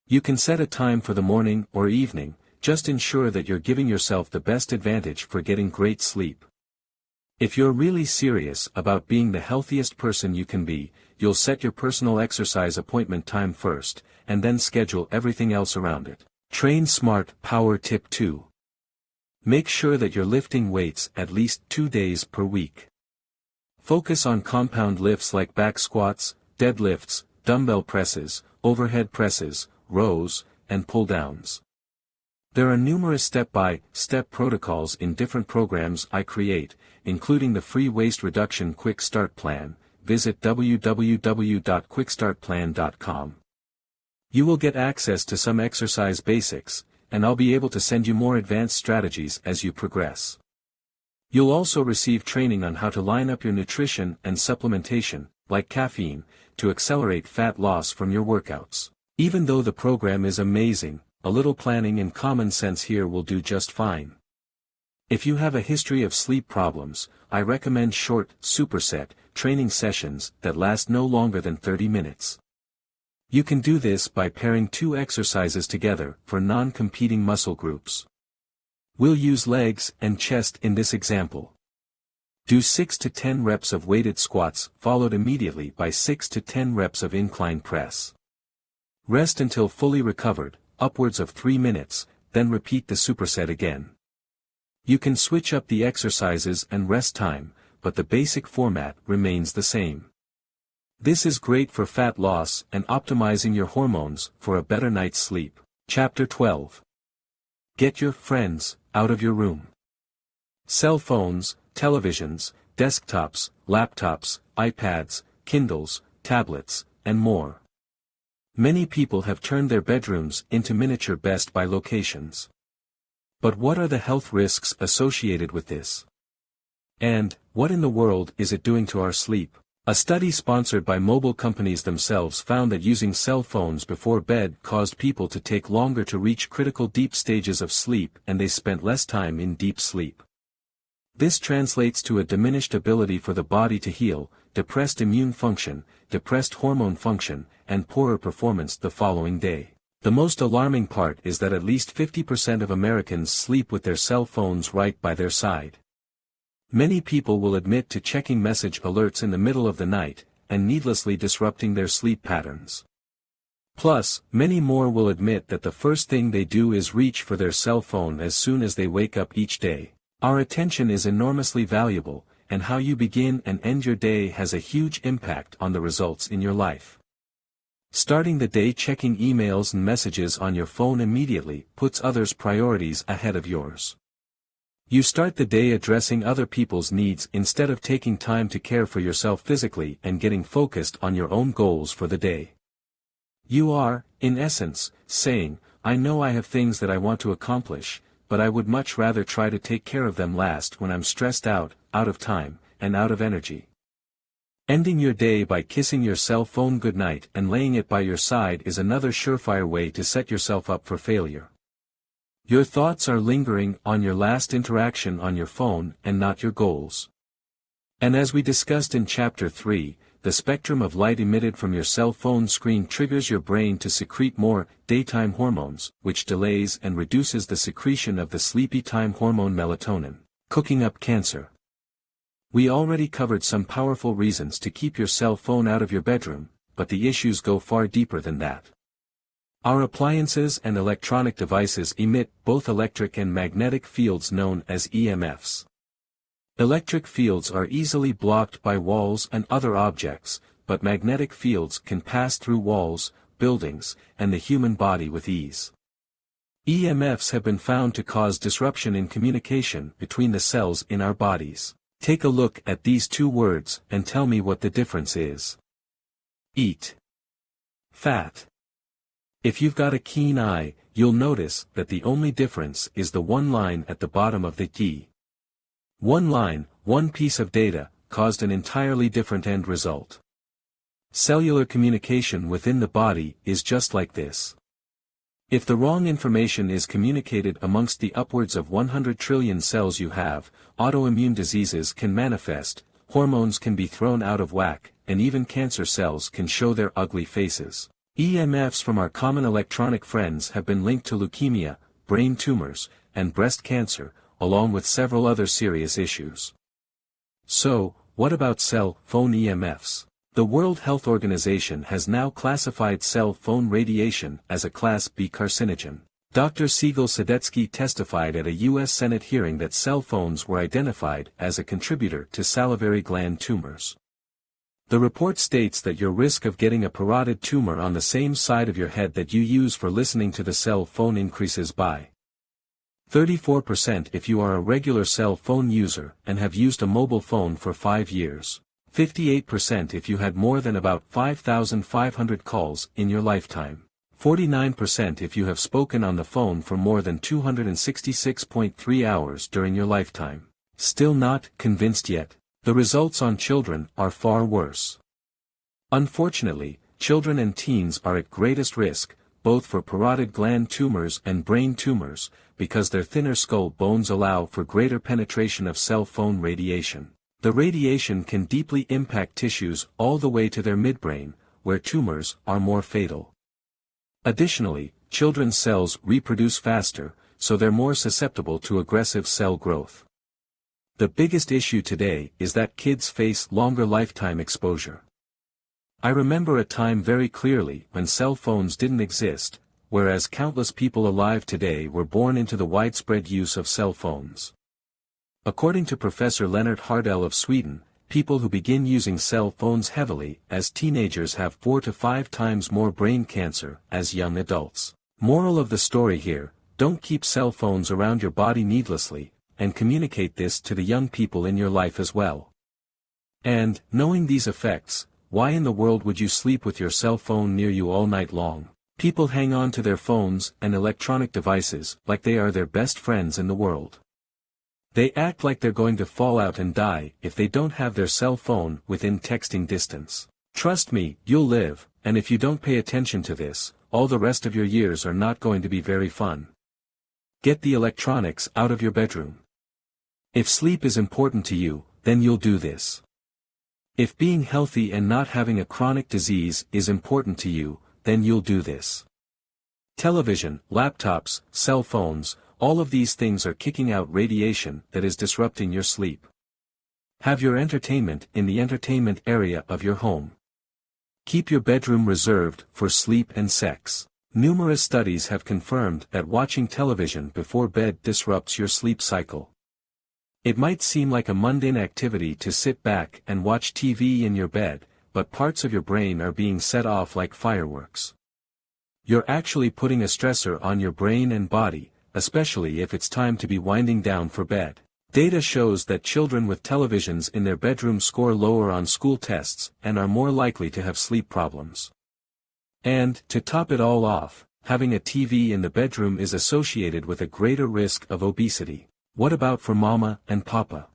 You can set a time for the morning or evening, just ensure that you're giving yourself the best advantage for getting great sleep. If you're really serious about being the healthiest person you can be, you'll set your personal exercise appointment time first, and then schedule everything else around it. Train smart. Power tip 2. Make sure that you're lifting weights at least 2 days per week. Focus on compound lifts like back squats, deadlifts, dumbbell presses, overhead presses, rows, and pull-downs. There are numerous step-by-step protocols in different programs I create, including the free waist reduction quick start plan. Visit www.quickstartplan.com. You will get access to some exercise basics, and I'll be able to send you more advanced strategies as you progress. You'll also receive training on how to line up your nutrition and supplementation, like caffeine, to accelerate fat loss from your workouts. Even though the program is amazing, a little planning and common sense here will do just fine. If you have a history of sleep problems, I recommend short, superset, training sessions that last no longer than 30 minutes. You can do this by pairing 2 exercises together for non-competing muscle groups. We'll use legs and chest in this example. Do 6 to 10 reps of weighted squats followed immediately by 6 to 10 reps of incline press. Rest until fully recovered, upwards of 3 minutes, then repeat the superset again. You can switch up the exercises and rest time, but the basic format remains the same. This is great for fat loss and optimizing your hormones for a better night's sleep. Chapter 12. Get your friends out of your room. Cell phones, televisions, desktops, laptops, iPads, Kindles, tablets, and more. Many people have turned their bedrooms into miniature Best Buy locations. But what are the health risks associated with this? And, what in the world is it doing to our sleep? A study sponsored by mobile companies themselves found that using cell phones before bed caused people to take longer to reach critical deep stages of sleep, and they spent less time in deep sleep. This translates to a diminished ability for the body to heal, depressed immune function, depressed hormone function, and poorer performance the following day. The most alarming part is that at least 50% of Americans sleep with their cell phones right by their side. Many people will admit to checking message alerts in the middle of the night, and needlessly disrupting their sleep patterns. Plus, many more will admit that the first thing they do is reach for their cell phone as soon as they wake up each day. Our attention is enormously valuable, and how you begin and end your day has a huge impact on the results in your life. Starting the day checking emails and messages on your phone immediately puts others' priorities ahead of yours. You start the day addressing other people's needs instead of taking time to care for yourself physically and getting focused on your own goals for the day. You are, in essence, saying, I know I have things that I want to accomplish, but I would much rather try to take care of them last when I'm stressed out of time, and out of energy. Ending your day by kissing your cell phone goodnight and laying it by your side is another surefire way to set yourself up for failure. Your thoughts are lingering on your last interaction on your phone and not your goals. And as we discussed in Chapter 3, the spectrum of light emitted from your cell phone screen triggers your brain to secrete more daytime hormones, which delays and reduces the secretion of the sleepy time hormone melatonin, cooking up cancer. We already covered some powerful reasons to keep your cell phone out of your bedroom, but the issues go far deeper than that. Our appliances and electronic devices emit both electric and magnetic fields known as EMFs. Electric fields are easily blocked by walls and other objects, but magnetic fields can pass through walls, buildings, and the human body with ease. EMFs have been found to cause disruption in communication between the cells in our bodies. Take a look at these two words and tell me what the difference is. Eat. Fat. If you've got a keen eye, you'll notice that the only difference is the one line at the bottom of the key. One line, one piece of data, caused an entirely different end result. Cellular communication within the body is just like this. If the wrong information is communicated amongst the upwards of 100 trillion cells you have, autoimmune diseases can manifest, hormones can be thrown out of whack, and even cancer cells can show their ugly faces. EMFs from our common electronic friends have been linked to leukemia, brain tumors, and breast cancer, along with several other serious issues. So, what about cell phone EMFs? The World Health Organization has now classified cell phone radiation as a Class B carcinogen. Dr. Siegel Sadetsky testified at a U.S. Senate hearing that cell phones were identified as a contributor to salivary gland tumors. The report states that your risk of getting a parotid tumor on the same side of your head that you use for listening to the cell phone increases by 34% if you are a regular cell phone user and have used a mobile phone for 5 years, 58% if you had more than about 5,500 calls in your lifetime, 49% if you have spoken on the phone for more than 266.3 hours during your lifetime. Still not convinced yet? The results on children are far worse. Unfortunately, children and teens are at greatest risk, both for parotid gland tumors and brain tumors, because their thinner skull bones allow for greater penetration of cell phone radiation. The radiation can deeply impact tissues all the way to their midbrain, where tumors are more fatal. Additionally, children's cells reproduce faster, so they're more susceptible to aggressive cell growth. The biggest issue today is that kids face longer lifetime exposure. I remember a time very clearly when cell phones didn't exist, whereas countless people alive today were born into the widespread use of cell phones. According to Professor Lennart Hardell of Sweden, people who begin using cell phones heavily as teenagers have 4 to 5 times more brain cancer as young adults. Moral of the story here: don't keep cell phones around your body needlessly, and communicate this to the young people in your life as well. And, knowing these effects, why in the world would you sleep with your cell phone near you all night long? People hang on to their phones and electronic devices like they are their best friends in the world. They act like they're going to fall out and die if they don't have their cell phone within texting distance. Trust me, you'll live, and if you don't pay attention to this, all the rest of your years are not going to be very fun. Get the electronics out of your bedroom. If sleep is important to you, then you'll do this. If being healthy and not having a chronic disease is important to you, then you'll do this. Television, laptops, cell phones, all of these things are kicking out radiation that is disrupting your sleep. Have your entertainment in the entertainment area of your home. Keep your bedroom reserved for sleep and sex. Numerous studies have confirmed that watching television before bed disrupts your sleep cycle. It might seem like a mundane activity to sit back and watch TV in your bed, but parts of your brain are being set off like fireworks. You're actually putting a stressor on your brain and body, especially if it's time to be winding down for bed. Data shows that children with televisions in their bedroom score lower on school tests and are more likely to have sleep problems. And, to top it all off, having a TV in the bedroom is associated with a greater risk of obesity. What about for mama and papa?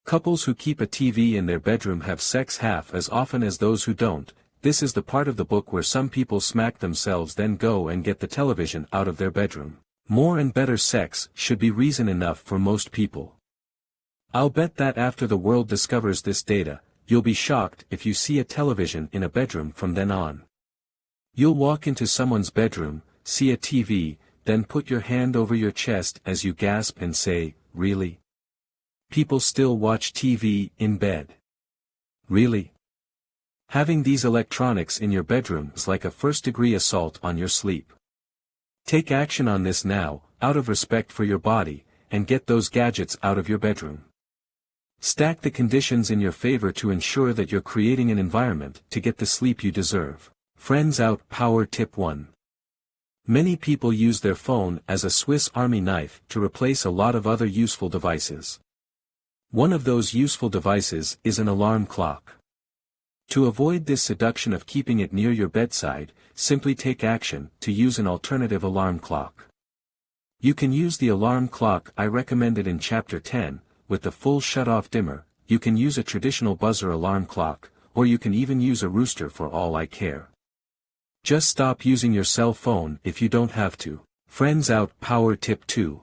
Couples who keep a TV in their bedroom have sex half as often as those who don't. This is the part of the book where some people smack themselves then go and get the television out of their bedroom. More and better sex should be reason enough for most people. I'll bet that after the world discovers this data, you'll be shocked if you see a television in a bedroom from then on. You'll walk into someone's bedroom, see a TV, then put your hand over your chest as you gasp and say, "Really? People still watch TV in bed? Really?" Having these electronics in your bedroom is like a first-degree assault on your sleep. Take action on this now, out of respect for your body, and get those gadgets out of your bedroom. Stack the conditions in your favor to ensure that you're creating an environment to get the sleep you deserve. Friends out. Power Tip 1. Many people use their phone as a Swiss Army knife to replace a lot of other useful devices. One of those useful devices is an alarm clock. To avoid this seduction of keeping it near your bedside, simply take action to use an alternative alarm clock. You can use the alarm clock I recommended in Chapter 10, with the full shut-off dimmer. You can use a traditional buzzer alarm clock, or you can even use a rooster for all I care. Just stop using your cell phone if you don't have to. Friends out. Power Tip 2.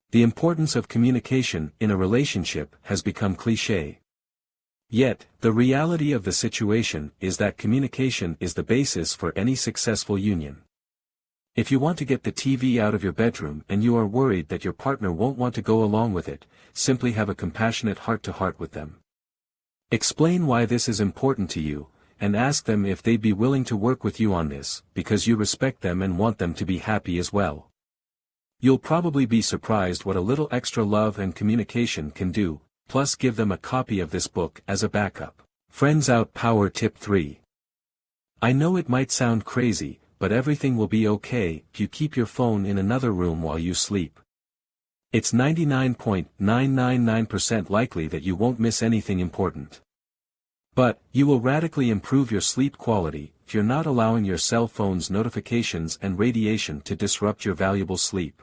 The importance of communication in a relationship has become cliché. Yet, the reality of the situation is that communication is the basis for any successful union. If you want to get the TV out of your bedroom and you are worried that your partner won't want to go along with it, simply have a compassionate heart-to-heart with them. Explain why this is important to you, and ask them if they'd be willing to work with you on this, because you respect them and want them to be happy as well. You'll probably be surprised what a little extra love and communication can do. Plus give them a copy of this book as a backup. Friends out. Power Tip 3. I know it might sound crazy, but everything will be okay if you keep your phone in another room while you sleep. It's 99.999% likely that you won't miss anything important. But, you will radically improve your sleep quality if you're not allowing your cell phone's notifications and radiation to disrupt your valuable sleep.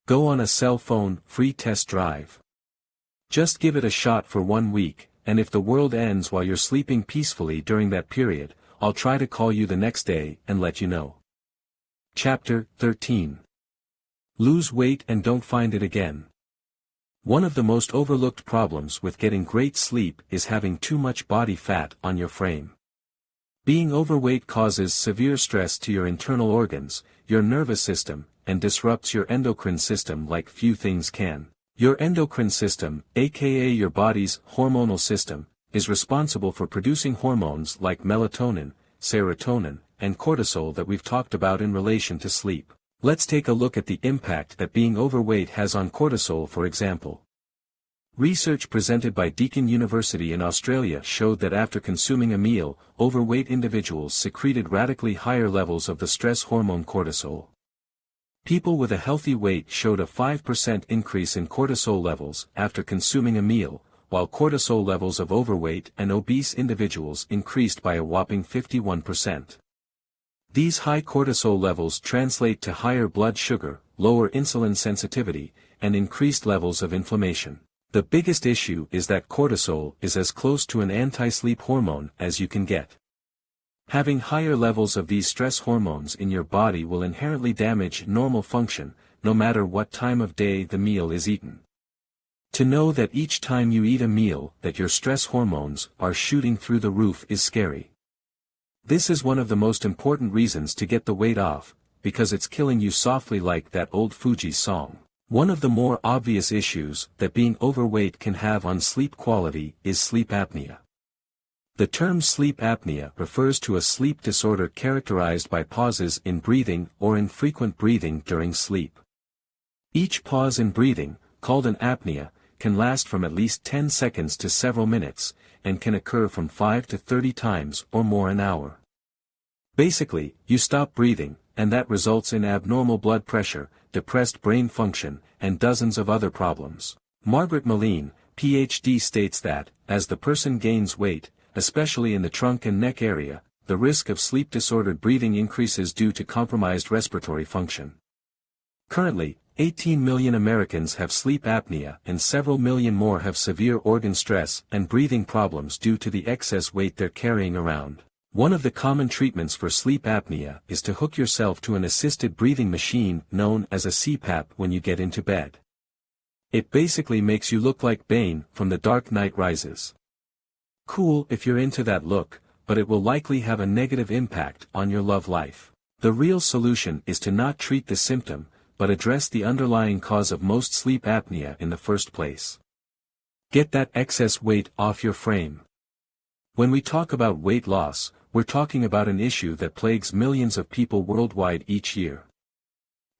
Go on a cell phone-free test drive. Just give it a shot for 1 week, and if the world ends while you're sleeping peacefully during that period, I'll try to call you the next day and let you know. Chapter 13. Lose weight and don't find it again. One of the most overlooked problems with getting great sleep is having too much body fat on your frame. Being overweight causes severe stress to your internal organs, your nervous system, and disrupts your endocrine system like few things can. Your endocrine system, aka your body's hormonal system, is responsible for producing hormones like melatonin, serotonin, and cortisol that we've talked about in relation to sleep. Let's take a look at the impact that being overweight has on cortisol, for example. Research presented by Deakin University in Australia showed that after consuming a meal, overweight individuals secreted radically higher levels of the stress hormone cortisol. People with a healthy weight showed a 5% increase in cortisol levels after consuming a meal, while cortisol levels of overweight and obese individuals increased by a whopping 51%. These high cortisol levels translate to higher blood sugar, lower insulin sensitivity, and increased levels of inflammation. The biggest issue is that cortisol is as close to an anti-sleep hormone as you can get. Having higher levels of these stress hormones in your body will inherently damage normal function, no matter what time of day the meal is eaten. To know that each time you eat a meal that your stress hormones are shooting through the roof is scary. This is one of the most important reasons to get the weight off, because it's killing you softly like that old Fugees song. One of the more obvious issues that being overweight can have on sleep quality is sleep apnea. The term sleep apnea refers to a sleep disorder characterized by pauses in breathing or infrequent breathing during sleep. Each pause in breathing, called an apnea, can last from at least 10 seconds to several minutes, and can occur from 5 to 30 times or more an hour. Basically, you stop breathing, and that results in abnormal blood pressure, depressed brain function, and dozens of other problems. Margaret Moline, PhD, states that, as the person gains weight, especially in the trunk and neck area, the risk of sleep-disordered breathing increases due to compromised respiratory function. Currently, 18 million Americans have sleep apnea and several million more have severe organ stress and breathing problems due to the excess weight they're carrying around. One of the common treatments for sleep apnea is to hook yourself to an assisted breathing machine known as a CPAP when you get into bed. It basically makes you look like Bane from The Dark Knight Rises. Cool if you're into that look, but it will likely have a negative impact on your love life. The real solution is to not treat the symptom, but address the underlying cause of most sleep apnea in the first place. Get that excess weight off your frame. When we talk about weight loss, we're talking about an issue that plagues millions of people worldwide each year.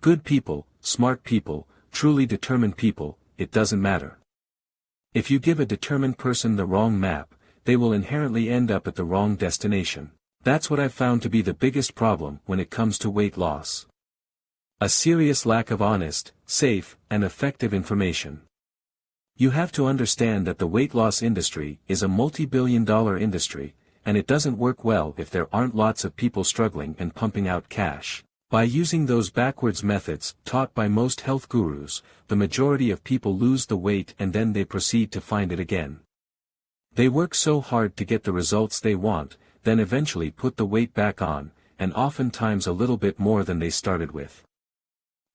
Good people, smart people, truly determined people, it doesn't matter. If you give a determined person the wrong map, they will inherently end up at the wrong destination. That's what I've found to be the biggest problem when it comes to weight loss. A serious lack of honest, safe, and effective information. You have to understand that the weight loss industry is a multi-billion-dollar industry, and it doesn't work well if there aren't lots of people struggling and pumping out cash. By using those backwards methods taught by most health gurus, the majority of people lose the weight and then they proceed to find it again. They work so hard to get the results they want, then eventually put the weight back on, and oftentimes a little bit more than they started with.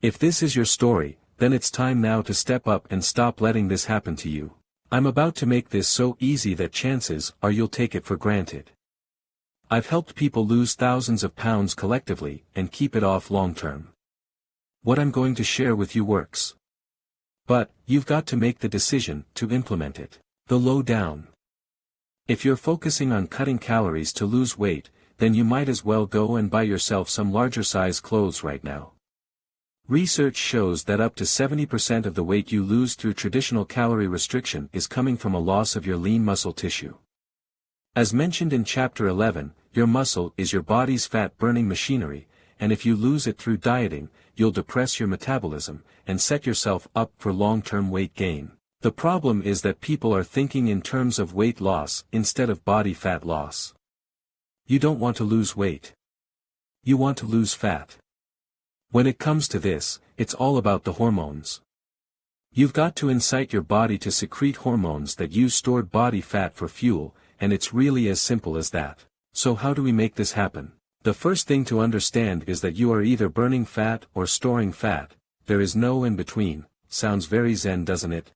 If this is your story, then it's time now to step up and stop letting this happen to you. I'm about to make this so easy that chances are you'll take it for granted. I've helped people lose thousands of pounds collectively and keep it off long term. What I'm going to share with you works. But, you've got to make the decision to implement it. The lowdown. If you're focusing on cutting calories to lose weight, then you might as well go and buy yourself some larger size clothes right now. Research shows that up to 70% of the weight you lose through traditional calorie restriction is coming from a loss of your lean muscle tissue. As mentioned in Chapter 11, your muscle is your body's fat-burning machinery, and if you lose it through dieting, you'll depress your metabolism, and set yourself up for long-term weight gain. The problem is that people are thinking in terms of weight loss instead of body fat loss. You don't want to lose weight. You want to lose fat. When it comes to this, it's all about the hormones. You've got to incite your body to secrete hormones that use stored body fat for fuel, and it's really as simple as that. So how do we make this happen? The first thing to understand is that you are either burning fat or storing fat. There is no in between. Sounds very zen, doesn't it?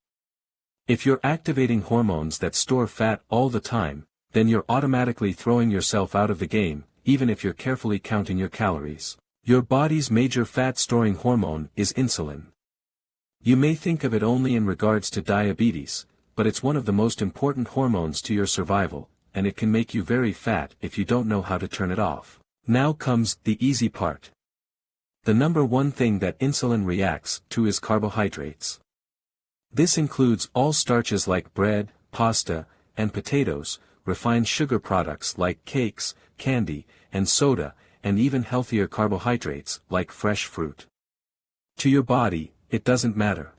If you're activating hormones that store fat all the time, then you're automatically throwing yourself out of the game, even if you're carefully counting your calories. Your body's major fat-storing hormone is insulin. You may think of it only in regards to diabetes, but it's one of the most important hormones to your survival, and it can make you very fat if you don't know how to turn it off. Now comes the easy part. The number one thing that insulin reacts to is carbohydrates. This includes all starches like bread, pasta, and potatoes, refined sugar products like cakes, candy, and soda, and even healthier carbohydrates like fresh fruit. To your body, it doesn't matter.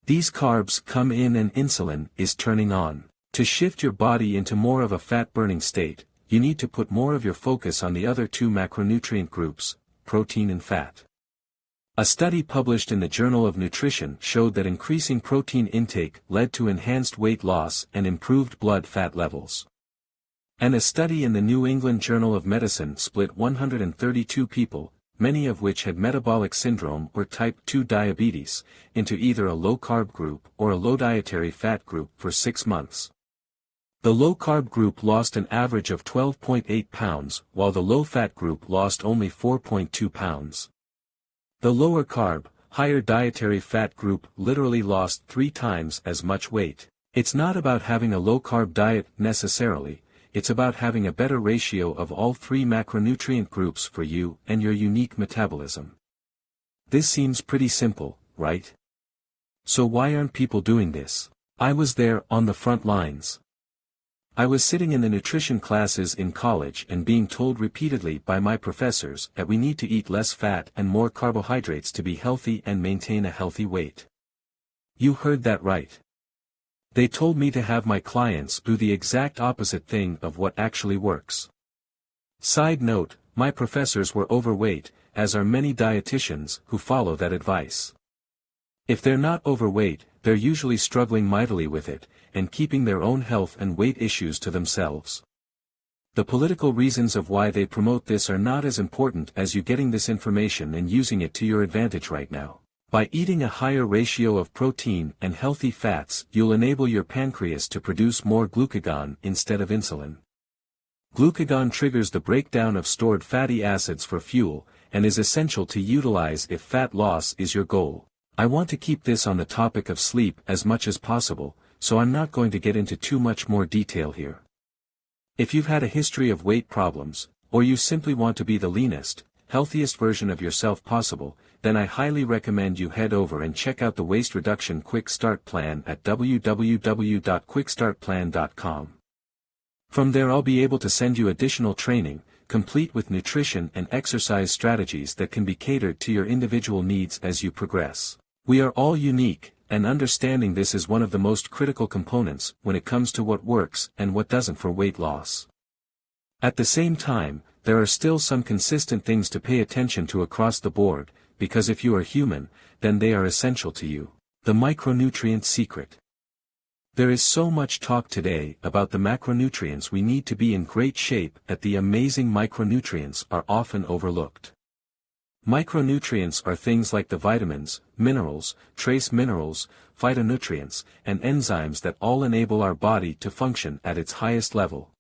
These carbs come in and insulin is turning on. To shift your body into more of a fat-burning state, you need to put more of your focus on the other two macronutrient groups, protein and fat. A study published in the Journal of Nutrition showed that increasing protein intake led to enhanced weight loss and improved blood fat levels. And a study in the New England Journal of Medicine split 132 people, many of which had metabolic syndrome or type 2 diabetes, into either a low-carb group or a low dietary fat group for 6 months. The low-carb group lost an average of 12.8 pounds, while the low-fat group lost only 4.2 pounds. The lower carb, higher dietary fat group literally lost 3 times as much weight. It's not about having a low-carb diet necessarily, it's about having a better ratio of all 3 macronutrient groups for you and your unique metabolism. This seems pretty simple, right? So why aren't people doing this? I was there on the front lines. I was sitting in the nutrition classes in college and being told repeatedly by my professors that we need to eat less fat and more carbohydrates to be healthy and maintain a healthy weight. You heard that right. They told me to have my clients do the exact opposite thing of what actually works. Side note, my professors were overweight, as are many dietitians who follow that advice. If they're not overweight, they're usually struggling mightily with it, and keeping their own health and weight issues to themselves. The political reasons of why they promote this are not as important as you getting this information and using it to your advantage right now. By eating a higher ratio of protein and healthy fats, you'll enable your pancreas to produce more glucagon instead of insulin. Glucagon triggers the breakdown of stored fatty acids for fuel, and is essential to utilize if fat loss is your goal. I want to keep this on the topic of sleep as much as possible, so I'm not going to get into too much more detail here. If you've had a history of weight problems, or you simply want to be the leanest, healthiest version of yourself possible, then I highly recommend you head over and check out the Waist Reduction Quick Start Plan at www.quickstartplan.com. From there I'll be able to send you additional training, complete with nutrition and exercise strategies that can be catered to your individual needs as you progress. We are all unique, and understanding this is one of the most critical components when it comes to what works and what doesn't for weight loss. At the same time, there are still some consistent things to pay attention to across the board, because if you are human, then they are essential to you. The micronutrient secret. There is so much talk today about the macronutrients we need to be in great shape that the amazing micronutrients are often overlooked. Micronutrients are things like the vitamins, minerals, trace minerals, phytonutrients, and enzymes that all enable our body to function at its highest level.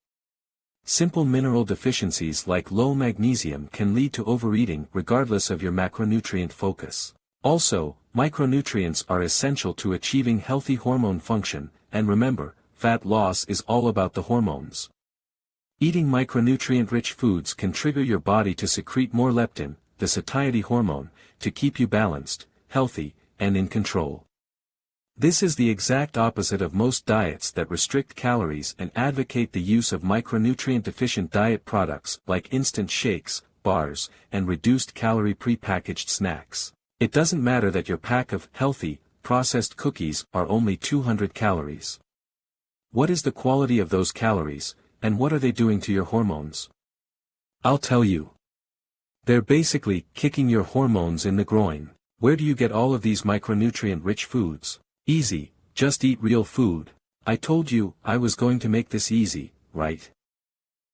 Simple mineral deficiencies like low magnesium can lead to overeating regardless of your macronutrient focus. Also, micronutrients are essential to achieving healthy hormone function, and remember, fat loss is all about the hormones. Eating micronutrient-rich foods can trigger your body to secrete more leptin, the satiety hormone, to keep you balanced, healthy, and in control. This is the exact opposite of most diets that restrict calories and advocate the use of micronutrient-deficient diet products like instant shakes, bars, and reduced-calorie pre-packaged snacks. It doesn't matter that your pack of healthy, processed cookies are only 200 calories. What is the quality of those calories, and what are they doing to your hormones? I'll tell you. They're basically kicking your hormones in the groin. Where do you get all of these micronutrient-rich foods? Easy, just eat real food. I told you I was going to make this easy, right?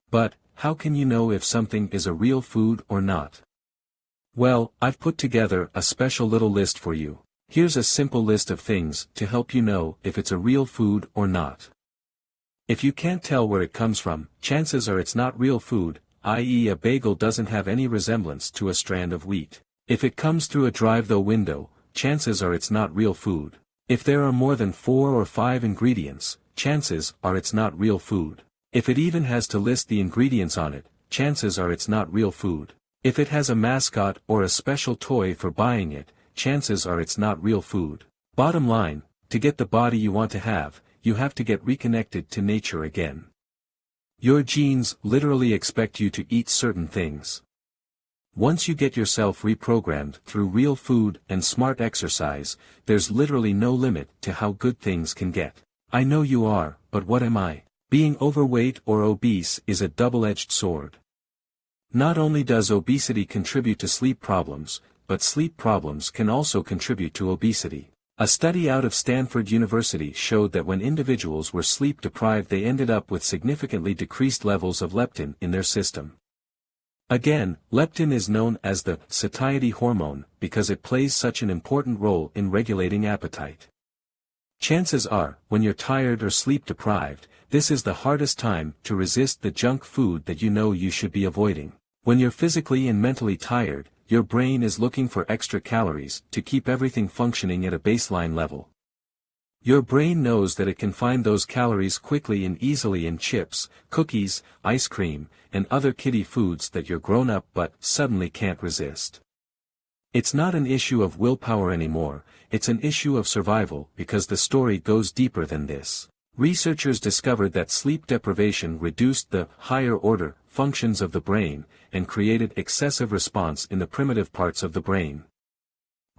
But, how can you know if something is a real food or not? Well, I've put together a special little list for you. Here's a simple list of things to help you know if it's a real food or not. If you can't tell where it comes from, chances are it's not real food, i.e. a bagel doesn't have any resemblance to a strand of wheat. If it comes through a drive-through window, chances are it's not real food. If there are more than 4 or 5 ingredients, chances are it's not real food. If it even has to list the ingredients on it, chances are it's not real food. If it has a mascot or a special toy for buying it, chances are it's not real food. Bottom line, to get the body you want to have, you have to get reconnected to nature again. Your genes literally expect you to eat certain things. Once you get yourself reprogrammed through real food and smart exercise, there's literally no limit to how good things can get. I know you are, but what am I? Being overweight or obese is a double-edged sword. Not only does obesity contribute to sleep problems, but sleep problems can also contribute to obesity. A study out of Stanford University showed that when individuals were sleep deprived, they ended up with significantly decreased levels of leptin in their system. Again, leptin is known as the satiety hormone because it plays such an important role in regulating appetite. Chances are, when you're tired or sleep deprived, this is the hardest time to resist the junk food that you know you should be avoiding. When you're physically and mentally tired, your brain is looking for extra calories to keep everything functioning at a baseline level. Your brain knows that it can find those calories quickly and easily in chips, cookies, ice cream, and other kiddie foods that you're grown up but suddenly can't resist. It's not an issue of willpower anymore, it's an issue of survival because the story goes deeper than this. Researchers discovered that sleep deprivation reduced the higher-order functions of the brain and created excessive response in the primitive parts of the brain.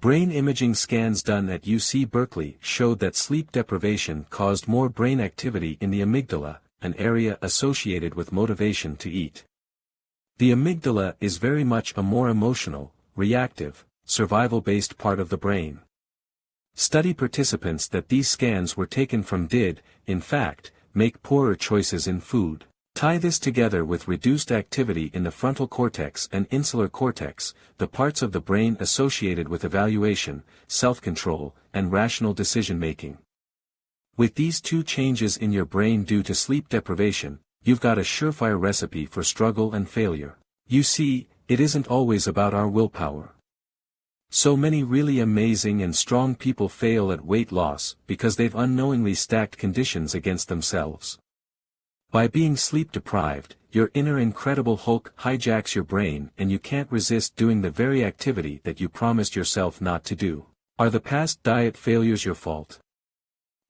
Brain imaging scans done at UC Berkeley showed that sleep deprivation caused more brain activity in the amygdala, an area associated with motivation to eat. The amygdala is very much a more emotional, reactive, survival-based part of the brain. Study participants that these scans were taken from did, in fact, make poorer choices in food. Tie this together with reduced activity in the frontal cortex and insular cortex, the parts of the brain associated with evaluation, self-control, and rational decision-making. With these two changes in your brain due to sleep deprivation, you've got a surefire recipe for struggle and failure. You see, it isn't always about our willpower. So many really amazing and strong people fail at weight loss because they've unknowingly stacked conditions against themselves. By being sleep deprived, your inner incredible Hulk hijacks your brain and you can't resist doing the very activity that you promised yourself not to do. Are the past diet failures your fault?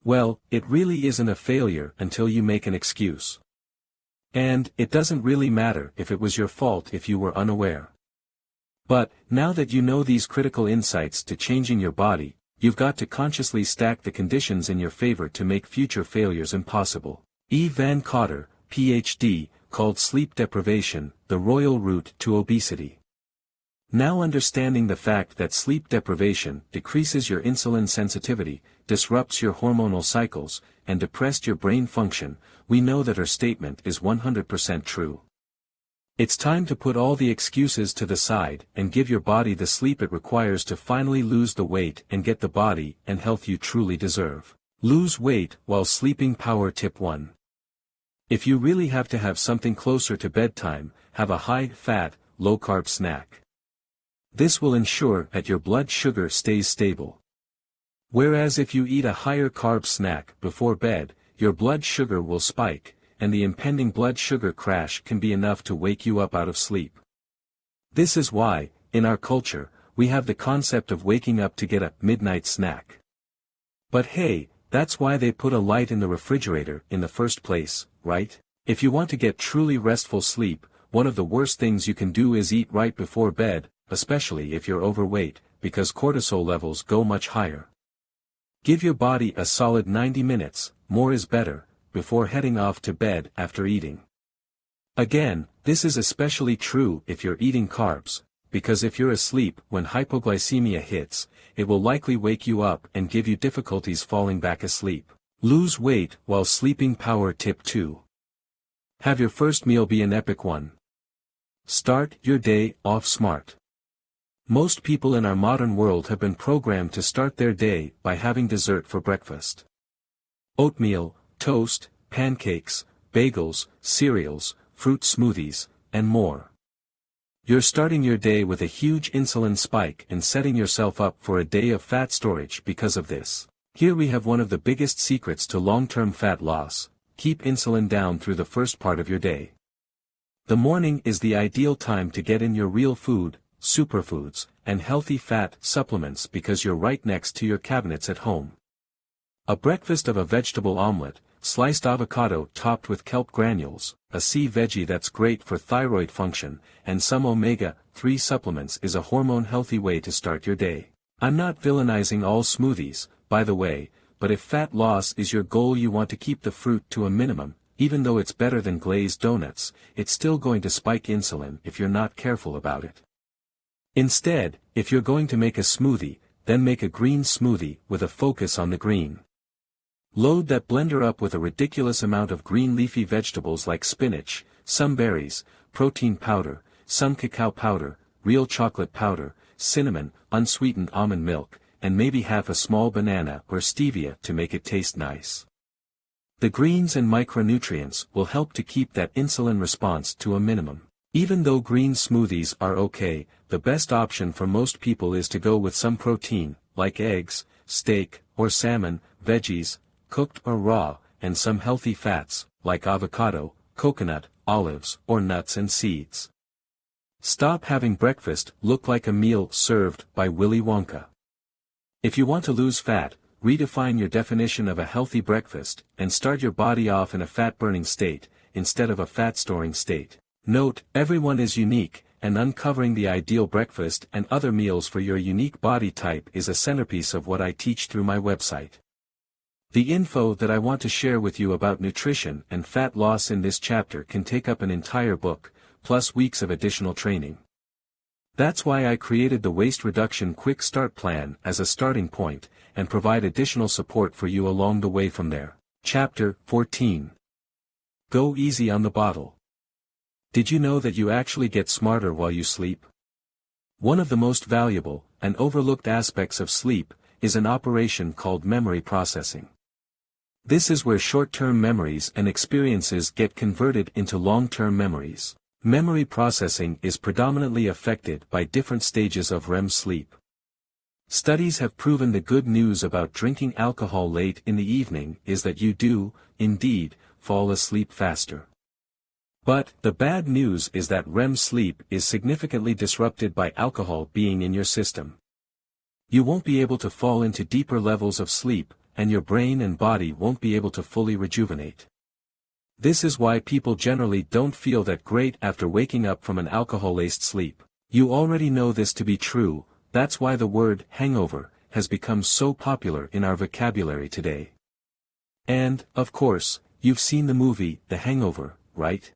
Well, it really isn't a failure until you make an excuse. And it doesn't really matter if it was your fault if you were unaware. But, now that you know these critical insights to changing your body, you've got to consciously stack the conditions in your favor to make future failures impossible. E. Van Cotter, Ph.D., called sleep deprivation the royal route to obesity. Now understanding the fact that sleep deprivation decreases your insulin sensitivity, disrupts your hormonal cycles, and depressed your brain function, we know that her statement is 100% true. It's time to put all the excuses to the side and give your body the sleep it requires to finally lose the weight and get the body and health you truly deserve. Lose weight while sleeping. Power Tip 1. If you really have to have something closer to bedtime, have a high-fat, low-carb snack. This will ensure that your blood sugar stays stable. Whereas if you eat a higher carb snack before bed, your blood sugar will spike, and the impending blood sugar crash can be enough to wake you up out of sleep. This is why, in our culture, we have the concept of waking up to get a midnight snack. But hey, that's why they put a light in the refrigerator in the first place, right? If you want to get truly restful sleep, one of the worst things you can do is eat right before bed, especially if you're overweight, because cortisol levels go much higher. Give your body a solid 90 minutes, more is better, before heading off to bed after eating. Again, this is especially true if you're eating carbs, because if you're asleep when hypoglycemia hits, it will likely wake you up and give you difficulties falling back asleep. Lose weight while sleeping. Power Tip 2. Have your first meal be an epic one. Start your day off smart. Most people in our modern world have been programmed to start their day by having dessert for breakfast. Oatmeal, toast, pancakes, bagels, cereals, fruit smoothies, and more. You're starting your day with a huge insulin spike and setting yourself up for a day of fat storage because of this. Here we have one of the biggest secrets to long-term fat loss: keep insulin down through the first part of your day. The morning is the ideal time to get in your real food, superfoods, and healthy fat supplements because you're right next to your cabinets at home. A breakfast of a vegetable omelette, sliced avocado topped with kelp granules, a sea veggie that's great for thyroid function, and some omega-3 supplements is a hormone-healthy way to start your day. I'm not villainizing all smoothies, by the way, but if fat loss is your goal, you want to keep the fruit to a minimum. Even though it's better than glazed donuts, it's still going to spike insulin if you're not careful about it. Instead, if you're going to make a smoothie, then make a green smoothie with a focus on the green. Load that blender up with a ridiculous amount of green leafy vegetables like spinach, some berries, protein powder, some cacao powder, real chocolate powder, cinnamon, unsweetened almond milk, and maybe half a small banana or stevia to make it taste nice. The greens and micronutrients will help to keep that insulin response to a minimum. Even though green smoothies are okay, the best option for most people is to go with some protein, like eggs, steak, or salmon, veggies, cooked or raw, and some healthy fats, like avocado, coconut, olives, or nuts and seeds. Stop having breakfast look like a meal served by Willy Wonka. If you want to lose fat, redefine your definition of a healthy breakfast, and start your body off in a fat-burning state, instead of a fat-storing state. Note, everyone is unique, and uncovering the ideal breakfast and other meals for your unique body type is a centerpiece of what I teach through my website. The info that I want to share with you about nutrition and fat loss in this chapter can take up an entire book, plus weeks of additional training. That's why I created the Waist Reduction Quick Start Plan as a starting point, and provide additional support for you along the way from there. Chapter 14. Go easy on the bottle. Did you know that you actually get smarter while you sleep? One of the most valuable, and overlooked aspects of sleep, is an operation called memory processing. This is where short-term memories and experiences get converted into long-term memories. Memory processing is predominantly affected by different stages of REM sleep. Studies have proven the good news about drinking alcohol late in the evening is that you do, indeed, fall asleep faster. But the bad news is that REM sleep is significantly disrupted by alcohol being in your system. You won't be able to fall into deeper levels of sleep, and your brain and body won't be able to fully rejuvenate. This is why people generally don't feel that great after waking up from an alcohol-laced sleep. You already know this to be true. That's why the word hangover has become so popular in our vocabulary today. And, of course, you've seen the movie The Hangover, right?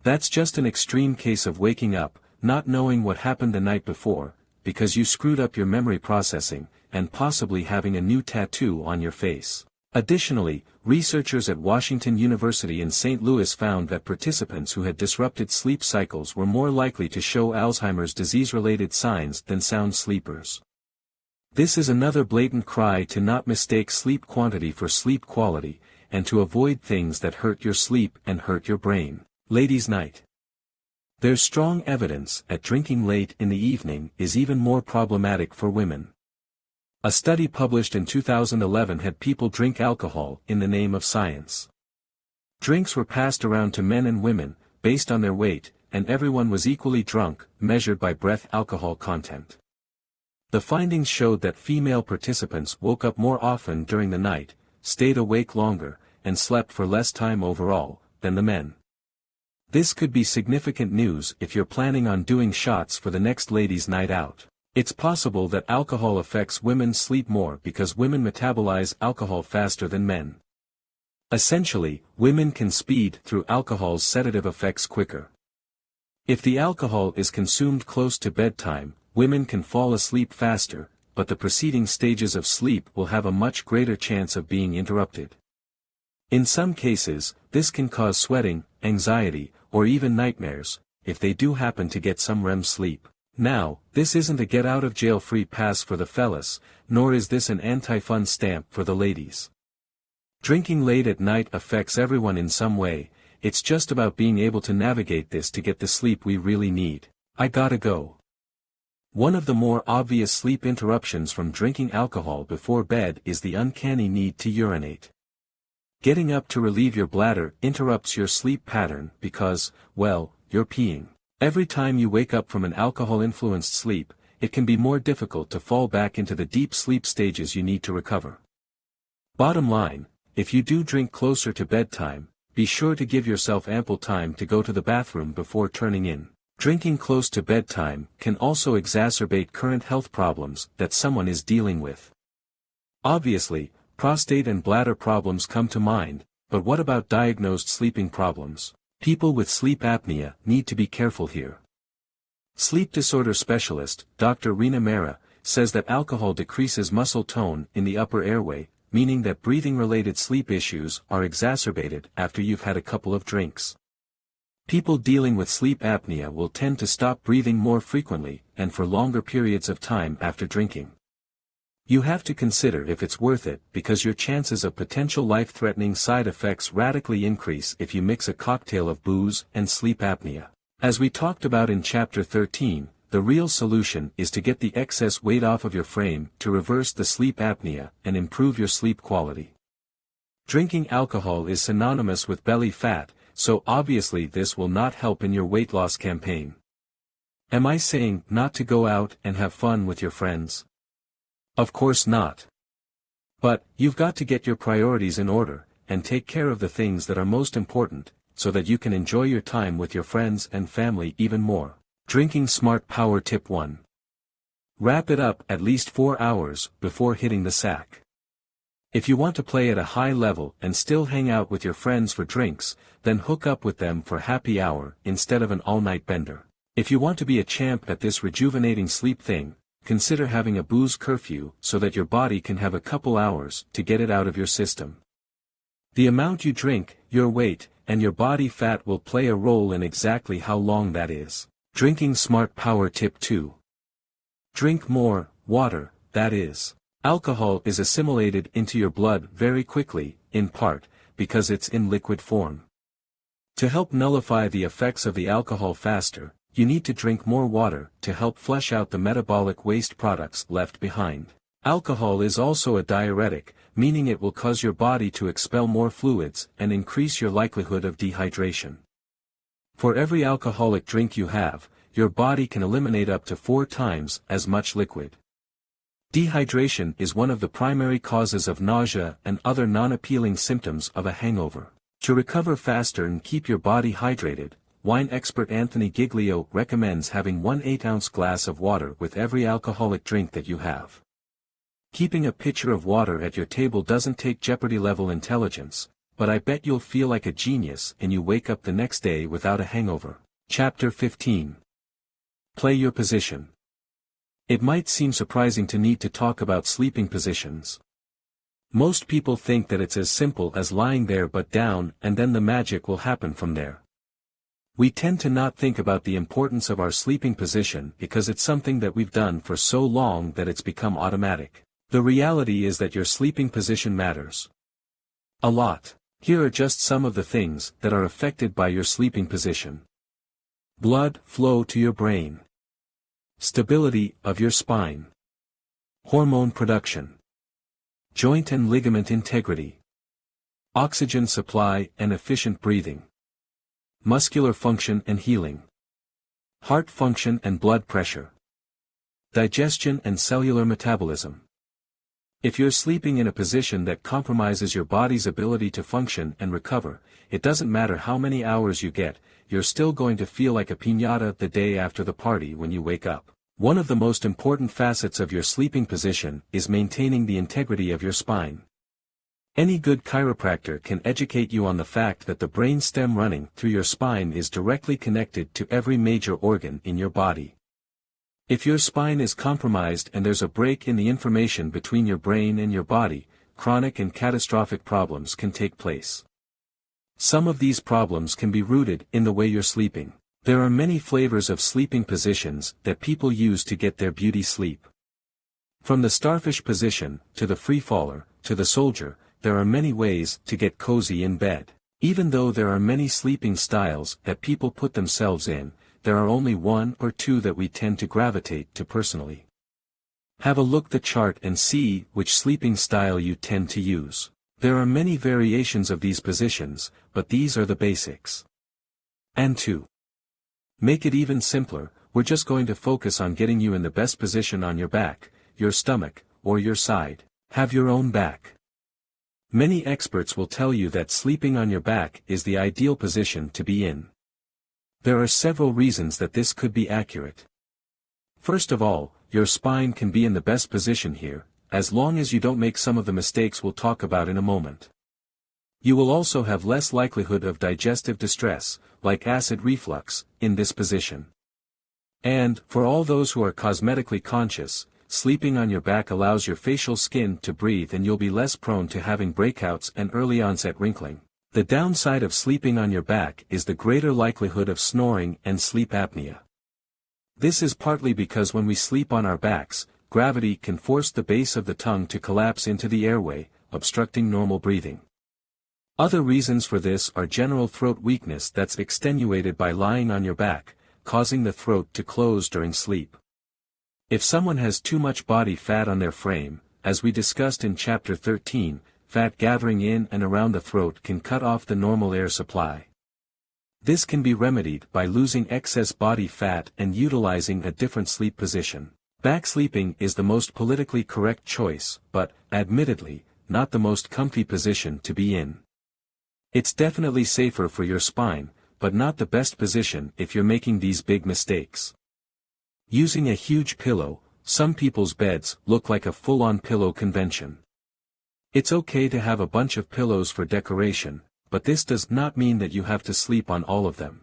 That's just an extreme case of waking up, not knowing what happened the night before, because you screwed up your memory processing, and possibly having a new tattoo on your face. Additionally, researchers at Washington University in St. Louis found that participants who had disrupted sleep cycles were more likely to show Alzheimer's disease-related signs than sound sleepers. This is another blatant cry to not mistake sleep quantity for sleep quality, and to avoid things that hurt your sleep and hurt your brain. Ladies' night. There's strong evidence that drinking late in the evening is even more problematic for women. A study published in 2011 had people drink alcohol in the name of science. Drinks were passed around to men and women, based on their weight, and everyone was equally drunk, measured by breath alcohol content. The findings showed that female participants woke up more often during the night, stayed awake longer, and slept for less time overall, than the men. This could be significant news if you're planning on doing shots for the next ladies' night out. It's possible that alcohol affects women's sleep more because women metabolize alcohol faster than men. Essentially, women can speed through alcohol's sedative effects quicker. If the alcohol is consumed close to bedtime, women can fall asleep faster, but the preceding stages of sleep will have a much greater chance of being interrupted. In some cases, this can cause sweating, anxiety, or even nightmares, if they do happen to get some REM sleep. Now, this isn't a get-out-of-jail-free pass for the fellas, nor is this an anti-fun stamp for the ladies. Drinking late at night affects everyone in some way, it's just about being able to navigate this to get the sleep we really need. I gotta go. One of the more obvious sleep interruptions from drinking alcohol before bed is the uncanny need to urinate. Getting up to relieve your bladder interrupts your sleep pattern because, well, you're peeing. Every time you wake up from an alcohol-influenced sleep, it can be more difficult to fall back into the deep sleep stages you need to recover. Bottom line, if you do drink closer to bedtime, be sure to give yourself ample time to go to the bathroom before turning in. Drinking close to bedtime can also exacerbate current health problems that someone is dealing with. Obviously, prostate and bladder problems come to mind, but what about diagnosed sleeping problems? People with sleep apnea need to be careful here. Sleep disorder specialist, Dr. Rina Mehra, says that alcohol decreases muscle tone in the upper airway, meaning that breathing-related sleep issues are exacerbated after you've had a couple of drinks. People dealing with sleep apnea will tend to stop breathing more frequently and for longer periods of time after drinking. You have to consider if it's worth it because your chances of potential life-threatening side effects radically increase if you mix a cocktail of booze and sleep apnea. As we talked about in Chapter 13, the real solution is to get the excess weight off of your frame to reverse the sleep apnea and improve your sleep quality. Drinking alcohol is synonymous with belly fat, so obviously this will not help in your weight loss campaign. Am I saying not to go out and have fun with your friends? Of course not. But, you've got to get your priorities in order, and take care of the things that are most important, so that you can enjoy your time with your friends and family even more. Drinking smart. Power Tip 1. Wrap it up at least 4 hours before hitting the sack. If you want to play at a high level and still hang out with your friends for drinks, then hook up with them for happy hour instead of an all-night bender. If you want to be a champ at this rejuvenating sleep thing, consider having a booze curfew so that your body can have a couple hours to get it out of your system. The amount you drink, your weight, and your body fat will play a role in exactly how long that is. Drinking smart. Power Tip 2. Drink more water, that is. Alcohol is assimilated into your blood very quickly, in part, because it's in liquid form. To help nullify the effects of the alcohol faster, you need to drink more water to help flush out the metabolic waste products left behind. Alcohol is also a diuretic, meaning it will cause your body to expel more fluids and increase your likelihood of dehydration. For every alcoholic drink you have, your body can eliminate up to 4 times as much liquid. Dehydration is one of the primary causes of nausea and other non-appealing symptoms of a hangover. To recover faster and keep your body hydrated, wine expert Anthony Giglio recommends having 1 8-ounce glass of water with every alcoholic drink that you have. Keeping a pitcher of water at your table doesn't take Jeopardy-level intelligence, but I bet you'll feel like a genius and you wake up the next day without a hangover. Chapter 15. Play your position. It might seem surprising to need to talk about sleeping positions. Most people think that it's as simple as lying there but down and then the magic will happen from there. We tend to not think about the importance of our sleeping position because it's something that we've done for so long that it's become automatic. The reality is that your sleeping position matters a lot. Here are just some of the things that are affected by your sleeping position. Blood flow to your brain. Stability of your spine. Hormone production. Joint and ligament integrity. Oxygen supply and efficient breathing. Muscular function and healing. Heart function and blood pressure. Digestion and cellular metabolism. If you're sleeping in a position that compromises your body's ability to function and recover, it doesn't matter how many hours you get, you're still going to feel like a piñata the day after the party when you wake up. One of the most important facets of your sleeping position is maintaining the integrity of your spine. Any good chiropractor can educate you on the fact that the brain stem running through your spine is directly connected to every major organ in your body. If your spine is compromised and there's a break in the information between your brain and your body, chronic and catastrophic problems can take place. Some of these problems can be rooted in the way you're sleeping. There are many flavors of sleeping positions that people use to get their beauty sleep. From the starfish position, to the free-faller, to the soldier, there are many ways to get cozy in bed. Even though there are many sleeping styles that people put themselves in, there are only 1 or 2 that we tend to gravitate to personally. Have a look at the chart and see which sleeping style you tend to use. There are many variations of these positions, but these are the basics. And to make it even simpler, we're just going to focus on getting you in the best position on your back, your stomach, or your side. Have your own back. Many experts will tell you that sleeping on your back is the ideal position to be in. There are several reasons that this could be accurate. First of all, your spine can be in the best position here, as long as you don't make some of the mistakes we'll talk about in a moment. You will also have less likelihood of digestive distress, like acid reflux, in this position. And, for all those who are cosmetically conscious, sleeping on your back allows your facial skin to breathe and you'll be less prone to having breakouts and early onset wrinkling. The downside of sleeping on your back is the greater likelihood of snoring and sleep apnea. This is partly because when we sleep on our backs, gravity can force the base of the tongue to collapse into the airway, obstructing normal breathing. Other reasons for this are general throat weakness that's extenuated by lying on your back, causing the throat to close during sleep. If someone has too much body fat on their frame, as we discussed in Chapter 13, fat gathering in and around the throat can cut off the normal air supply. This can be remedied by losing excess body fat and utilizing a different sleep position. Back sleeping is the most politically correct choice, but, admittedly, not the most comfy position to be in. It's definitely safer for your spine, but not the best position if you're making these big mistakes. Using a huge pillow, some people's beds look like a full-on pillow convention. It's okay to have a bunch of pillows for decoration, but this does not mean that you have to sleep on all of them.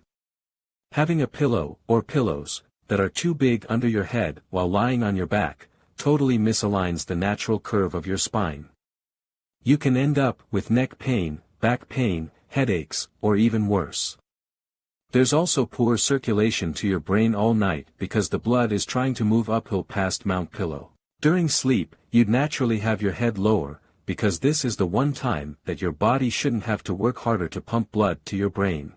Having a pillow, or pillows, that are too big under your head while lying on your back, totally misaligns the natural curve of your spine. You can end up with neck pain, back pain, headaches, or even worse. There's also poor circulation to your brain all night because the blood is trying to move uphill past Mount Pillow. During sleep, you'd naturally have your head lower, because this is the one time that your body shouldn't have to work harder to pump blood to your brain.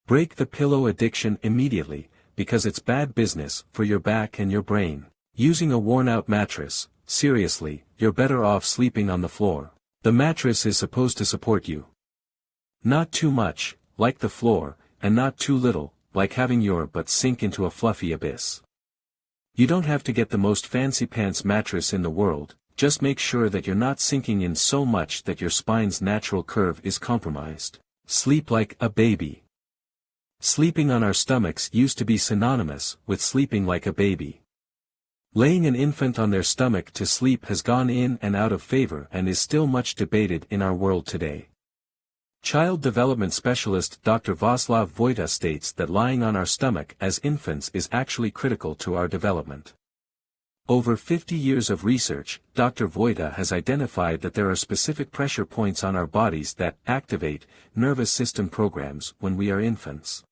Break the pillow addiction immediately, because it's bad business for your back and your brain. Using a worn-out mattress, seriously, you're better off sleeping on the floor. The mattress is supposed to support you. Not too much, like the floor, and not too little, like having your butt sink into a fluffy abyss. You don't have to get the most fancy pants mattress in the world, just make sure that you're not sinking in so much that your spine's natural curve is compromised. Sleep like a baby. Sleeping on our stomachs used to be synonymous with sleeping like a baby. Laying an infant on their stomach to sleep has gone in and out of favor and is still much debated in our world today. Child development specialist Dr. Václav Vojta states that lying on our stomach as infants is actually critical to our development. Over 50 years of research, Dr. Vojta has identified that there are specific pressure points on our bodies that activate nervous system programs when we are infants.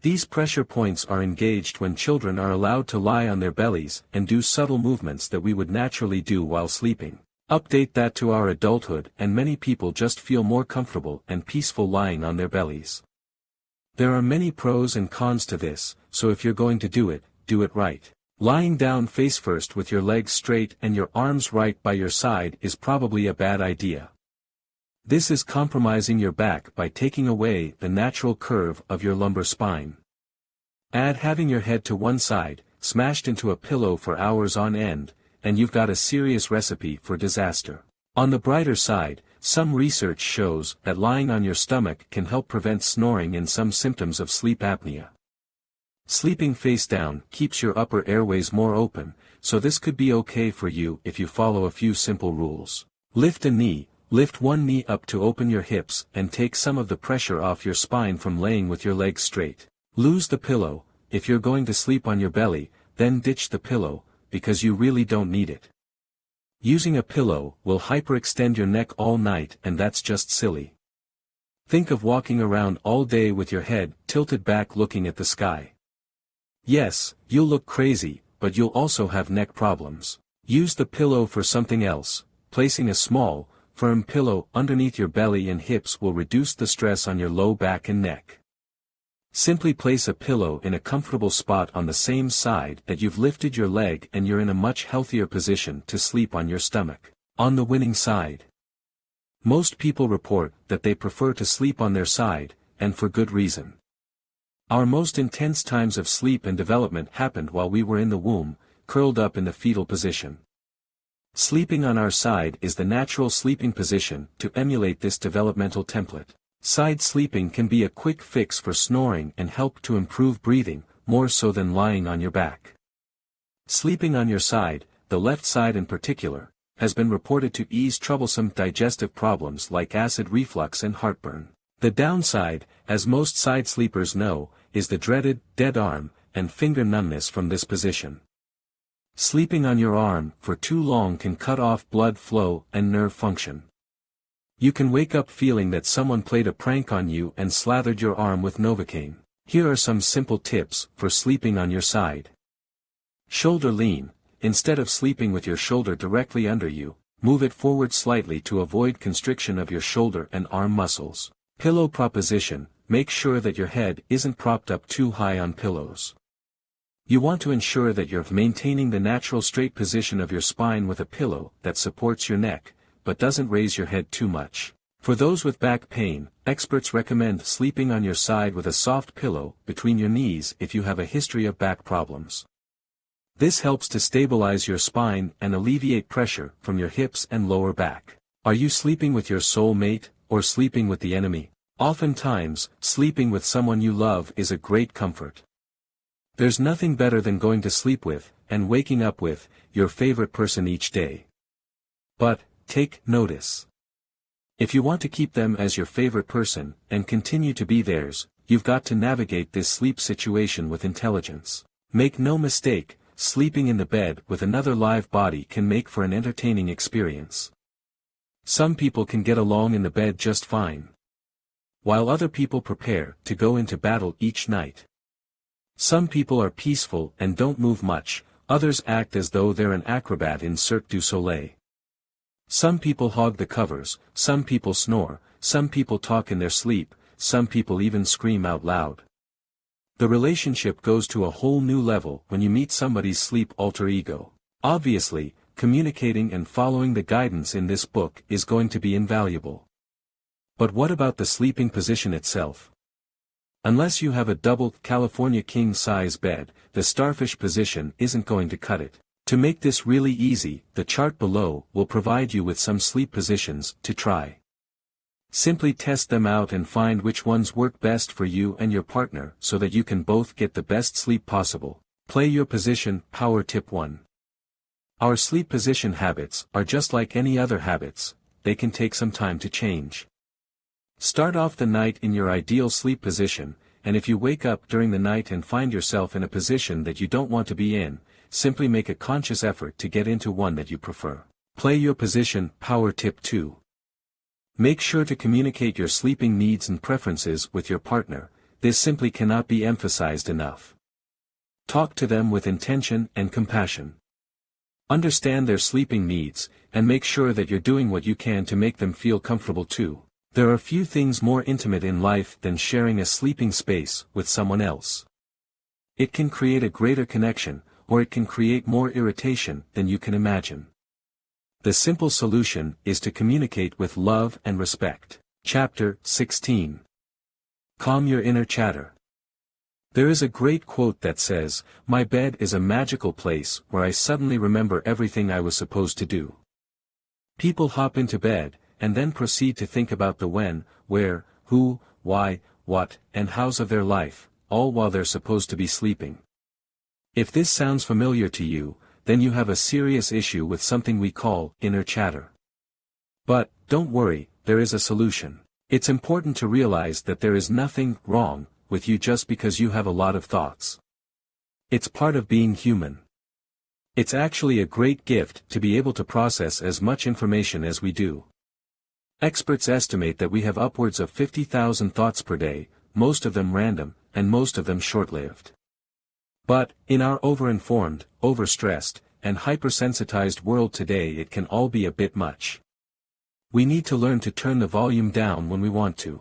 These pressure points are engaged when children are allowed to lie on their bellies and do subtle movements that we would naturally do while sleeping. Update that to our adulthood and many people just feel more comfortable and peaceful lying on their bellies. There are many pros and cons to this, so if you're going to do it right. Lying down face first with your legs straight and your arms right by your side is probably a bad idea. This is compromising your back by taking away the natural curve of your lumbar spine. Add having your head to one side, smashed into a pillow for hours on end, and you've got a serious recipe for disaster. On the brighter side, some research shows that lying on your stomach can help prevent snoring and some symptoms of sleep apnea. Sleeping face down keeps your upper airways more open, so this could be okay for you if you follow a few simple rules. Lift a knee, lift one knee up to open your hips and take some of the pressure off your spine from laying with your legs straight. Lose the pillow, if you're going to sleep on your belly, then ditch the pillow, because you really don't need it. Using a pillow will hyperextend your neck all night and that's just silly. Think of walking around all day with your head tilted back looking at the sky. Yes, you'll look crazy, but you'll also have neck problems. Use the pillow for something else. Placing a small, firm pillow underneath your belly and hips will reduce the stress on your low back and neck. Simply place a pillow in a comfortable spot on the same side that you've lifted your leg and you're in a much healthier position to sleep on your stomach. On the winning side. Most people report that they prefer to sleep on their side, and for good reason. Our most intense times of sleep and development happened while we were in the womb, curled up in the fetal position. Sleeping on our side is the natural sleeping position to emulate this developmental template. Side sleeping can be a quick fix for snoring and help to improve breathing, more so than lying on your back. Sleeping on your side, the left side in particular, has been reported to ease troublesome digestive problems like acid reflux and heartburn. The downside, as most side sleepers know, is the dreaded dead arm and finger numbness from this position. Sleeping on your arm for too long can cut off blood flow and nerve function. You can wake up feeling that someone played a prank on you and slathered your arm with Novocaine. Here are some simple tips for sleeping on your side. Shoulder lean. Instead of sleeping with your shoulder directly under you, move it forward slightly to avoid constriction of your shoulder and arm muscles. Pillow proposition. Make sure that your head isn't propped up too high on pillows. You want to ensure that you're maintaining the natural straight position of your spine with a pillow that supports your neck, but doesn't raise your head too much. For those with back pain, experts recommend sleeping on your side with a soft pillow between your knees if you have a history of back problems. This helps to stabilize your spine and alleviate pressure from your hips and lower back. Are you sleeping with your soul mate, or sleeping with the enemy? Oftentimes, sleeping with someone you love is a great comfort. There's nothing better than going to sleep with, and waking up with, your favorite person each day. But, take notice. If you want to keep them as your favorite person, and continue to be theirs, you've got to navigate this sleep situation with intelligence. Make no mistake, sleeping in the bed with another live body can make for an entertaining experience. Some people can get along in the bed just fine, while other people prepare to go into battle each night. Some people are peaceful and don't move much, others act as though they're an acrobat in Cirque du Soleil. Some people hog the covers, some people snore, some people talk in their sleep, some people even scream out loud. The relationship goes to a whole new level when you meet somebody's sleep alter ego. Obviously, communicating and following the guidance in this book is going to be invaluable. But what about the sleeping position itself? Unless you have a double California king-size bed, the starfish position isn't going to cut it. To make this really easy, the chart below will provide you with some sleep positions to try. Simply test them out and find which ones work best for you and your partner so that you can both get the best sleep possible. Play your position. Power tip 1. Our sleep position habits are just like any other habits, they can take some time to change. Start off the night in your ideal sleep position, and if you wake up during the night and find yourself in a position that you don't want to be in, simply make a conscious effort to get into one that you prefer. Play your position. Power tip 2. Make sure to communicate your sleeping needs and preferences with your partner, this simply cannot be emphasized enough. Talk to them with intention and compassion. Understand their sleeping needs, and make sure that you're doing what you can to make them feel comfortable too. There are few things more intimate in life than sharing a sleeping space with someone else. It can create a greater connection, or it can create more irritation than you can imagine. The simple solution is to communicate with love and respect. Chapter 16. Calm your inner chatter. There is a great quote that says, "My bed is a magical place where I suddenly remember everything I was supposed to do." People hop into bed, and then proceed to think about the when, where, who, why, what, and hows of their life, all while they're supposed to be sleeping. If this sounds familiar to you, then you have a serious issue with something we call inner chatter. But, don't worry, there is a solution. It's important to realize that there is nothing wrong with you just because you have a lot of thoughts. It's part of being human. It's actually a great gift to be able to process as much information as we do. Experts estimate that we have upwards of 50,000 thoughts per day, most of them random, and most of them short-lived. But, in our over-informed, overstressed, and hypersensitized world today it can all be a bit much. We need to learn to turn the volume down when we want to.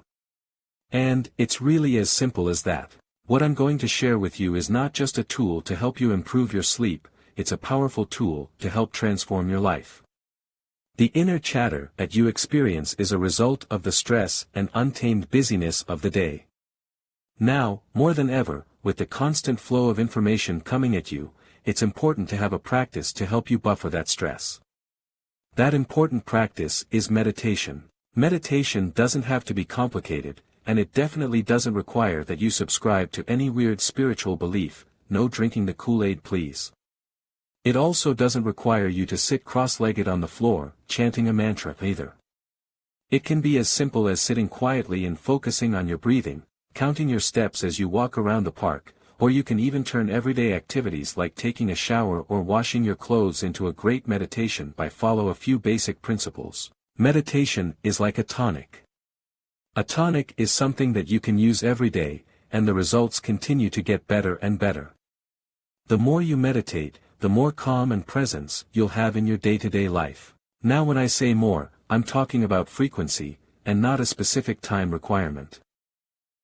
And, it's really as simple as that. What I'm going to share with you is not just a tool to help you improve your sleep, it's a powerful tool to help transform your life. The inner chatter that you experience is a result of the stress and untamed busyness of the day. Now, more than ever, with the constant flow of information coming at you, it's important to have a practice to help you buffer that stress. That important practice is meditation. Meditation doesn't have to be complicated, and it definitely doesn't require that you subscribe to any weird spiritual belief. No drinking the Kool-Aid, please. It also doesn't require you to sit cross-legged on the floor, chanting a mantra either. It can be as simple as sitting quietly and focusing on your breathing, counting your steps as you walk around the park, or you can even turn everyday activities like taking a shower or washing your clothes into a great meditation by follow a few basic principles. Meditation is like a tonic. A tonic is something that you can use every day, and the results continue to get better and better. The more you meditate, the more calm and presence you'll have in your day-to-day life. Now when I say more, I'm talking about frequency, and not a specific time requirement.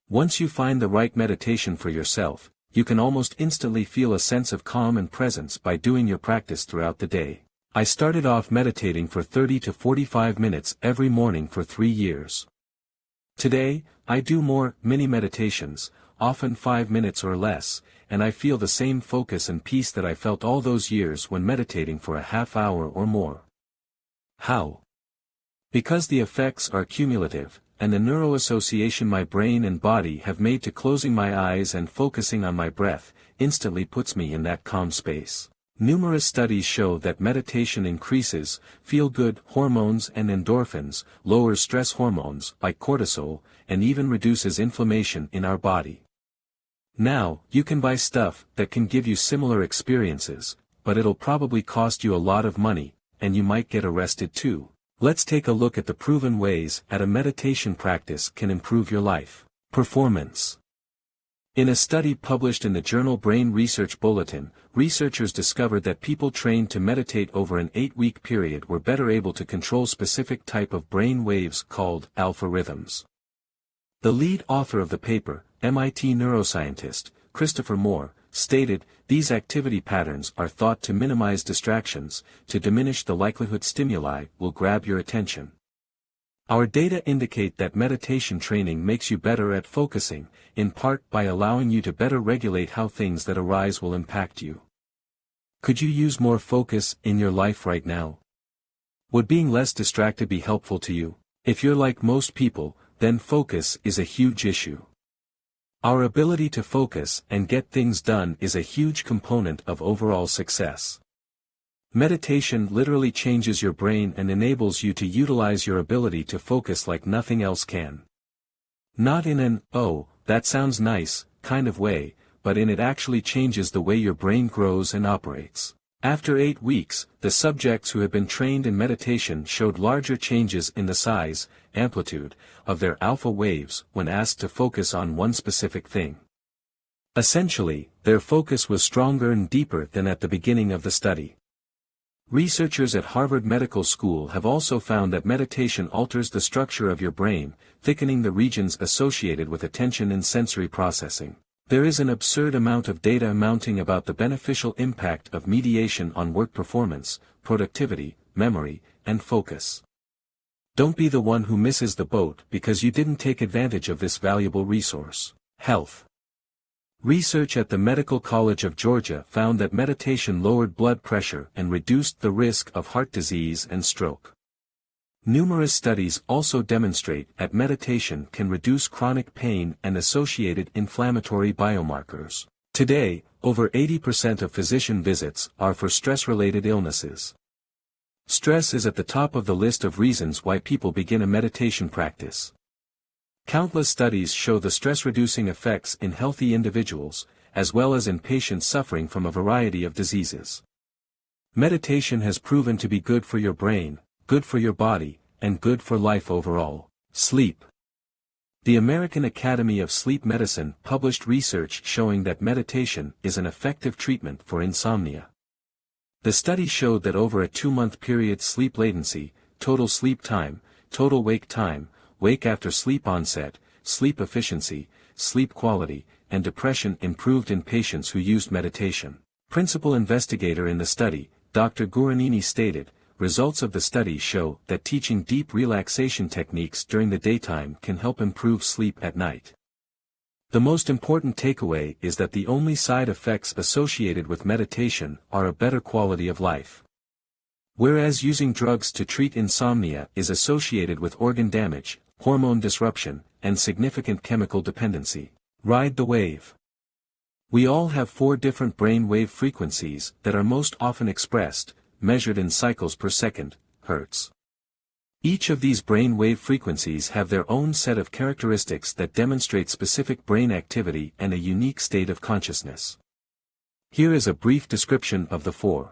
Once you find the right meditation for yourself, you can almost instantly feel a sense of calm and presence by doing your practice throughout the day. I started off meditating for 30 to 45 minutes every morning for 3 years. Today, I do more mini meditations, often 5 minutes or less, and I feel the same focus and peace that I felt all those years when meditating for a half hour or more. How? Because the effects are cumulative, and the neuroassociation my brain and body have made to closing my eyes and focusing on my breath, instantly puts me in that calm space. Numerous studies show that meditation increases feel-good hormones and endorphins, lowers stress hormones like cortisol, and even reduces inflammation in our body. Now, you can buy stuff that can give you similar experiences, but it'll probably cost you a lot of money, and you might get arrested too. Let's take a look at the proven ways that a meditation practice can improve your life. Performance. In a study published in the journal Brain Research Bulletin, researchers discovered that people trained to meditate over an 8-week period were better able to control specific type of brain waves called alpha rhythms. The lead author of the paper, MIT neuroscientist, Christopher Moore, stated, "These activity patterns are thought to minimize distractions, to diminish the likelihood stimuli will grab your attention. Our data indicate that meditation training makes you better at focusing, in part by allowing you to better regulate how things that arise will impact you." Could you use more focus in your life right now? Would being less distracted be helpful to you? If you're like most people, then focus is a huge issue. Our ability to focus and get things done is a huge component of overall success. Meditation literally changes your brain and enables you to utilize your ability to focus like nothing else can. Not in an, "oh, that sounds nice," kind of way, but in it actually changes the way your brain grows and operates. After 8 weeks, the subjects who had been trained in meditation showed larger changes in the size, amplitude, of their alpha waves when asked to focus on one specific thing. Essentially, their focus was stronger and deeper than at the beginning of the study. Researchers at Harvard Medical School have also found that meditation alters the structure of your brain, thickening the regions associated with attention and sensory processing. There is an absurd amount of data mounting about the beneficial impact of meditation on work performance, productivity, memory, and focus. Don't be the one who misses the boat because you didn't take advantage of this valuable resource. Health. Research at the Medical College of Georgia found that meditation lowered blood pressure and reduced the risk of heart disease and stroke. Numerous studies also demonstrate that meditation can reduce chronic pain and associated inflammatory biomarkers. Today, over 80% of physician visits are for stress-related illnesses. Stress is at the top of the list of reasons why people begin a meditation practice. Countless studies show the stress-reducing effects in healthy individuals, as well as in patients suffering from a variety of diseases. Meditation has proven to be good for your brain, good for your body, and good for life overall. Sleep. The American Academy of Sleep Medicine published research showing that meditation is an effective treatment for insomnia. The study showed that over a 2-month period sleep latency, total sleep time, total wake time, wake after sleep onset, sleep efficiency, sleep quality, and depression improved in patients who used meditation. Principal investigator in the study, Dr. Guaranini stated, "Results of the study show that teaching deep relaxation techniques during the daytime can help improve sleep at night." The most important takeaway is that the only side effects associated with meditation are a better quality of life. Whereas using drugs to treat insomnia is associated with organ damage, hormone disruption, and significant chemical dependency. Ride the wave. We all have 4 different brain wave frequencies that are most often expressed, measured in cycles per second, hertz. Each of these brain wave frequencies have their own set of characteristics that demonstrate specific brain activity and a unique state of consciousness. Here is a brief description of the 4.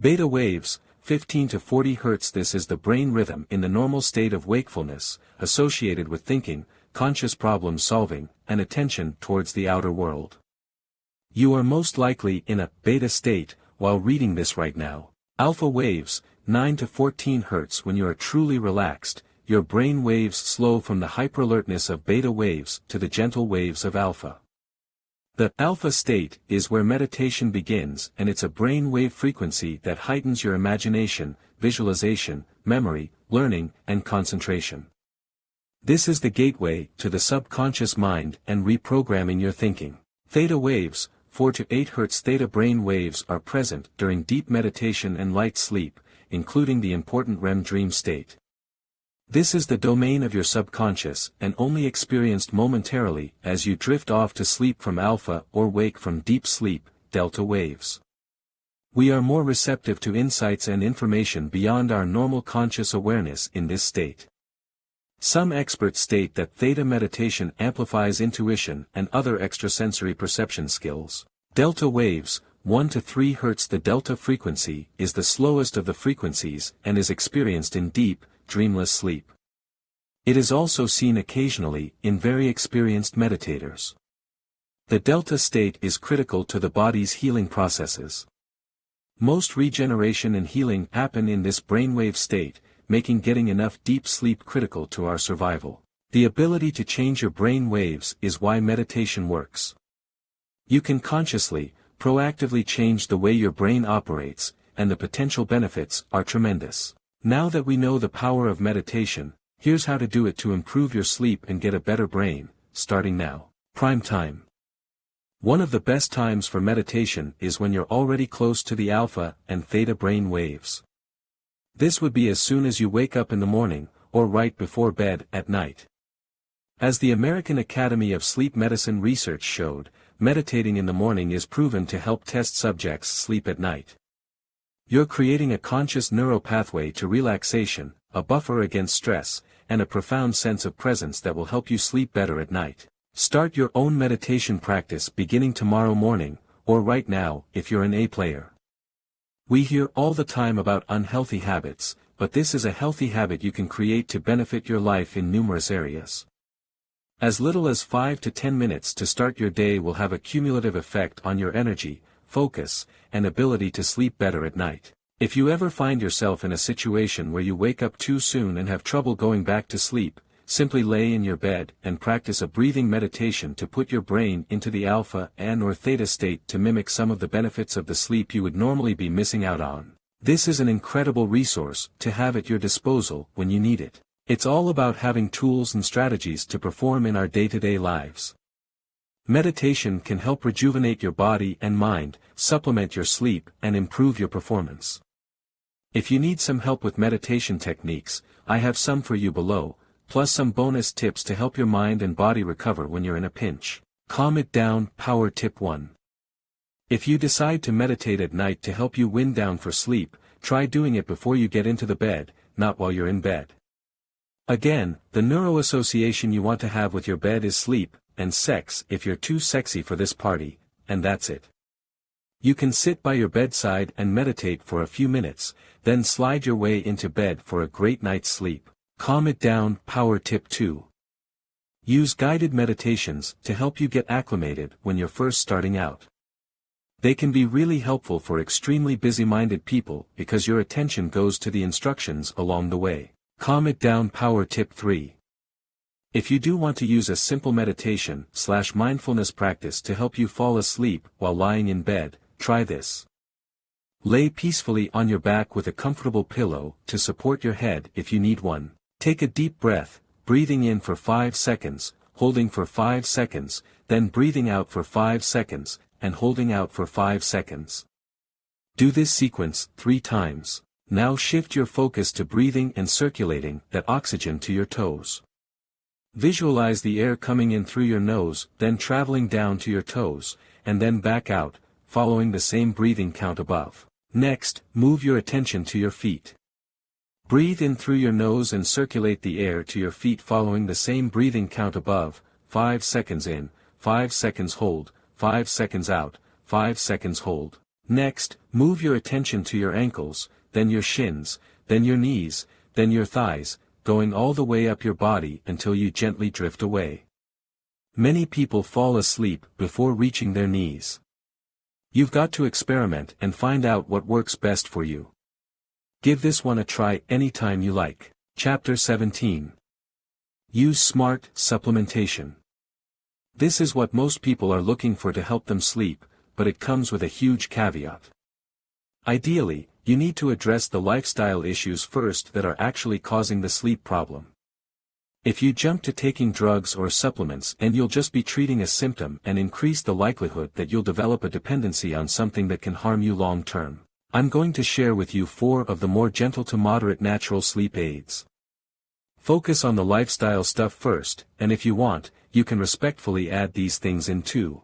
Beta waves, 15 to 40 Hz. This is the brain rhythm in the normal state of wakefulness, associated with thinking, conscious problem solving, and attention towards the outer world. You are most likely in a beta state while reading this right now. Alpha waves, 9 to 14 Hz. When you are truly relaxed, your brain waves slow from the hyperalertness of beta waves to the gentle waves of alpha. The alpha state is where meditation begins, and it's a brain wave frequency that heightens your imagination, visualization, memory, learning, and concentration. This is the gateway to the subconscious mind and reprogramming your thinking. Theta waves, 4 to 8 Hz. Theta brain waves are present during deep meditation and light sleep, including the important REM dream state. This is the domain of your subconscious and only experienced momentarily as you drift off to sleep from alpha or wake from deep sleep, delta waves. We are more receptive to insights and information beyond our normal conscious awareness in this state. Some experts state that theta meditation amplifies intuition and other extrasensory perception skills. Delta waves, 1 to 3 Hz. The delta frequency is the slowest of the frequencies and is experienced in deep, dreamless sleep. It is also seen occasionally in very experienced meditators. The delta state is critical to the body's healing processes. Most regeneration and healing happen in this brainwave state, making getting enough deep sleep critical to our survival. The ability to change your brain waves is why meditation works. You can consciously, proactively change the way your brain operates, and the potential benefits are tremendous. Now that we know the power of meditation, here's how to do it to improve your sleep and get a better brain, starting now. Prime time. One of the best times for meditation is when you're already close to the alpha and theta brain waves. This would be as soon as you wake up in the morning, or right before bed at night. As the American Academy of Sleep Medicine research showed, meditating in the morning is proven to help test subjects sleep at night. You're creating a conscious neural pathway to relaxation, a buffer against stress, and a profound sense of presence that will help you sleep better at night. Start your own meditation practice beginning tomorrow morning, or right now if you're an A player. We hear all the time about unhealthy habits, but this is a healthy habit you can create to benefit your life in numerous areas. As little as 5 to 10 minutes to start your day will have a cumulative effect on your energy, focus, and ability to sleep better at night. If you ever find yourself in a situation where you wake up too soon and have trouble going back to sleep, simply lay in your bed and practice a breathing meditation to put your brain into the alpha and or theta state to mimic some of the benefits of the sleep you would normally be missing out on. This is an incredible resource to have at your disposal when you need it. It's all about having tools and strategies to perform in our day-to-day lives. Meditation can help rejuvenate your body and mind, supplement your sleep, and improve your performance. If you need some help with meditation techniques, I have some for you below, plus some bonus tips to help your mind and body recover when you're in a pinch. Calm it down. Power Tip 1. If you decide to meditate at night to help you wind down for sleep, try doing it before you get into the bed, not while you're in bed. Again, the neuroassociation you want to have with your bed is sleep, and sex if you're too sexy for this party, and that's it. You can sit by your bedside and meditate for a few minutes, then slide your way into bed for a great night's sleep. Calm it down. Power Tip 2. Use guided meditations to help you get acclimated when you're first starting out. They can be really helpful for extremely busy-minded people because your attention goes to the instructions along the way. Calm it down. Power Tip 3. If you do want to use a simple meditation/mindfulness practice to help you fall asleep while lying in bed, try this. Lay peacefully on your back with a comfortable pillow to support your head if you need one. Take a deep breath, breathing in for 5 seconds, holding for 5 seconds, then breathing out for 5 seconds, and holding out for 5 seconds. Do this sequence 3 times. Now shift your focus to breathing and circulating that oxygen to your toes. Visualize the air coming in through your nose, then traveling down to your toes, and then back out, following the same breathing count above. Next, move your attention to your feet. Breathe in through your nose and circulate the air to your feet following the same breathing count above, 5 seconds in, 5 seconds hold, 5 seconds out, 5 seconds hold. Next, move your attention to your ankles, then your shins, then your knees, then your thighs, going all the way up your body until you gently drift away. Many people fall asleep before reaching their knees. You've got to experiment and find out what works best for you. Give this one a try anytime you like. Chapter 17. Use smart supplementation. This is what most people are looking for to help them sleep, but it comes with a huge caveat. Ideally, you need to address the lifestyle issues first that are actually causing the sleep problem. If you jump to taking drugs or supplements, and you'll just be treating a symptom and increase the likelihood that you'll develop a dependency on something that can harm you long term. I'm going to share with you 4 of the more gentle to moderate natural sleep aids. Focus on the lifestyle stuff first, and if you want, you can respectfully add these things in too.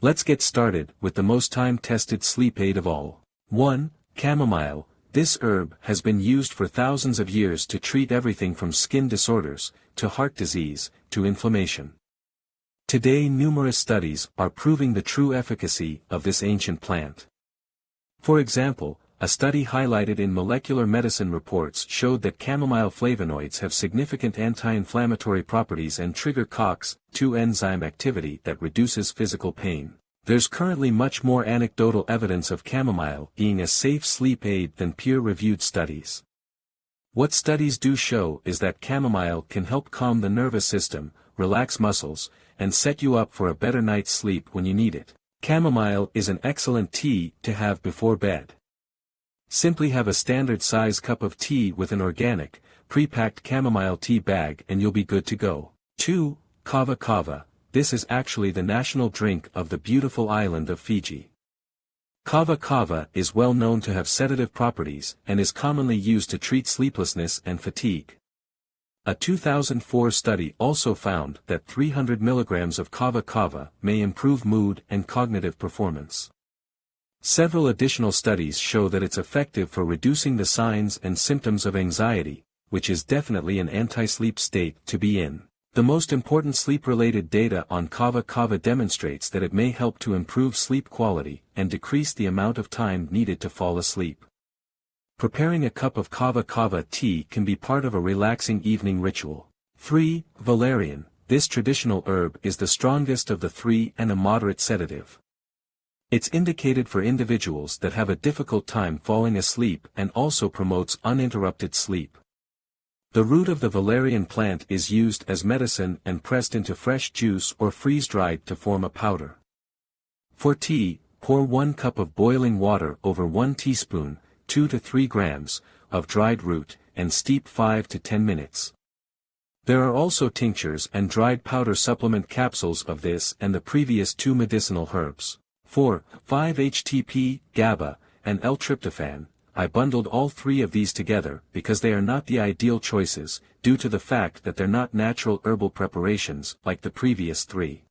Let's get started with the most time-tested sleep aid of all. 1. Chamomile. This herb has been used for thousands of years to treat everything from skin disorders, to heart disease, to inflammation. Today numerous studies are proving the true efficacy of this ancient plant. For example, a study highlighted in Molecular Medicine reports showed that chamomile flavonoids have significant anti-inflammatory properties and trigger COX-2 enzyme activity that reduces physical pain. There's currently much more anecdotal evidence of chamomile being a safe sleep aid than peer-reviewed studies. What studies do show is that chamomile can help calm the nervous system, relax muscles, and set you up for a better night's sleep when you need it. Chamomile is an excellent tea to have before bed. Simply have a standard size cup of tea with an organic, pre-packed chamomile tea bag and you'll be good to go. 2. Kava Kava. This is actually the national drink of the beautiful island of Fiji. Kava Kava is well known to have sedative properties and is commonly used to treat sleeplessness and fatigue. A 2004 study also found that 300 milligrams of Kava Kava may improve mood and cognitive performance. Several additional studies show that it's effective for reducing the signs and symptoms of anxiety, which is definitely an anti-sleep state to be in. The most important sleep-related data on Kava Kava demonstrates that it may help to improve sleep quality and decrease the amount of time needed to fall asleep. Preparing a cup of Kava Kava tea can be part of a relaxing evening ritual. 3. Valerian. This traditional herb is the strongest of the 3 and a moderate sedative. It's indicated for individuals that have a difficult time falling asleep and also promotes uninterrupted sleep. The root of the valerian plant is used as medicine and pressed into fresh juice or freeze-dried to form a powder. For tea, pour 1 cup of boiling water over 1 teaspoon, 2 to 3 grams, of dried root, and steep 5 to 10 minutes. There are also tinctures and dried powder supplement capsules of this and the previous 2 medicinal herbs. 4. 5-HTP, GABA, and L-tryptophan. I bundled all 3 of these together because they are not the ideal choices, due to the fact that they're not natural herbal preparations like the previous 3.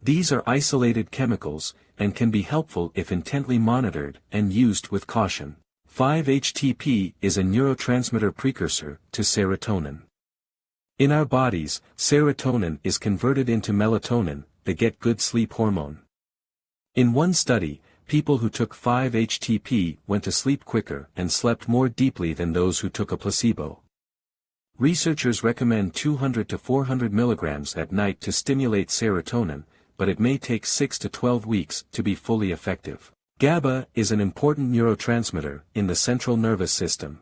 These are isolated chemicals, and can be helpful if intently monitored and used with caution. 5-HTP is a neurotransmitter precursor to serotonin. In our bodies, serotonin is converted into melatonin, the get-good sleep hormone. In one study, people who took 5-HTP went to sleep quicker and slept more deeply than those who took a placebo. Researchers recommend 200 to 400 milligrams at night to stimulate serotonin, but it may take 6 to 12 weeks to be fully effective. GABA is an important neurotransmitter in the central nervous system.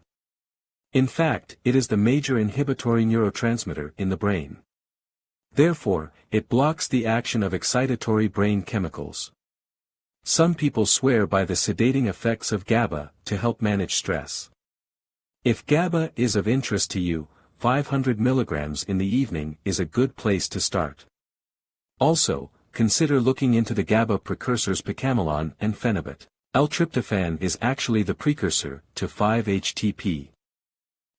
In fact, it is the major inhibitory neurotransmitter in the brain. Therefore, it blocks the action of excitatory brain chemicals. Some people swear by the sedating effects of GABA to help manage stress. If GABA is of interest to you, 500 milligrams in the evening is a good place to start. Also, consider looking into the GABA precursors picamelon and phenibut. L-tryptophan is actually the precursor to 5-HTP.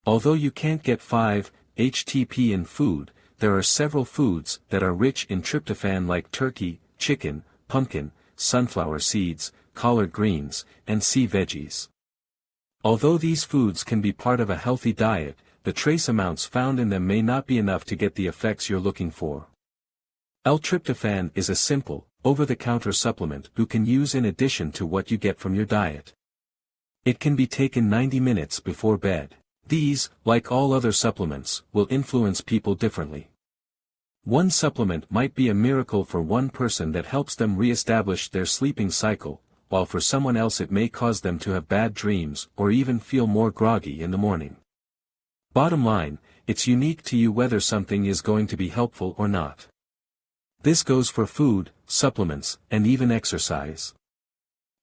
Although you can't get 5-HTP in food, there are several foods that are rich in tryptophan like turkey, chicken, pumpkin, sunflower seeds, collard greens, and sea veggies. Although these foods can be part of a healthy diet, the trace amounts found in them may not be enough to get the effects you're looking for. L-tryptophan is a simple, over-the-counter supplement you can use in addition to what you get from your diet. It can be taken 90 minutes before bed. These, like all other supplements, will influence people differently. One supplement might be a miracle for one person that helps them re-establish their sleeping cycle, while for someone else it may cause them to have bad dreams or even feel more groggy in the morning. Bottom line, it's unique to you whether something is going to be helpful or not. This goes for food, supplements, and even exercise.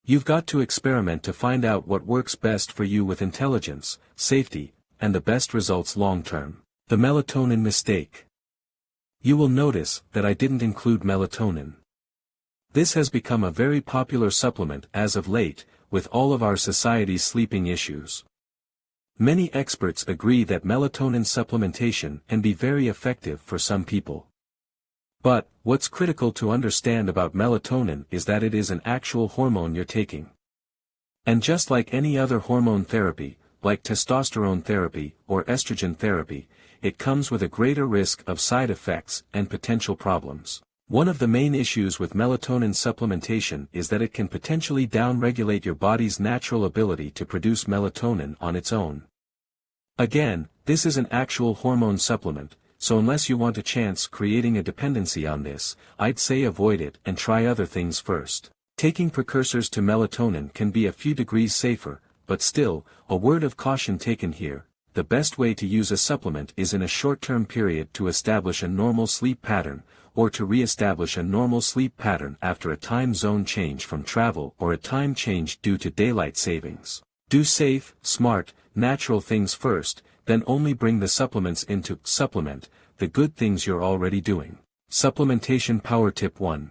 You've got to experiment to find out what works best for you with intelligence, safety, and the best results long-term. The melatonin mistake. You will notice that I didn't include melatonin. This has become a very popular supplement as of late, with all of our society's sleeping issues. Many experts agree that melatonin supplementation can be very effective for some people. But, what's critical to understand about melatonin is that it is an actual hormone you're taking. And just like any other hormone therapy, like testosterone therapy or estrogen therapy, it comes with a greater risk of side effects and potential problems. One of the main issues with melatonin supplementation is that it can potentially downregulate your body's natural ability to produce melatonin on its own. Again, this is an actual hormone supplement, so unless you want a chance creating a dependency on this, I'd say avoid it and try other things first. Taking precursors to melatonin can be a few degrees safer, but still, a word of caution taken here. The best way to use a supplement is in a short-term period to establish a normal sleep pattern, or to re-establish a normal sleep pattern after a time zone change from travel or a time change due to daylight savings. Do safe, smart, natural things first, then only bring the supplements in to supplement the good things you're already doing. Supplementation Power Tip 1.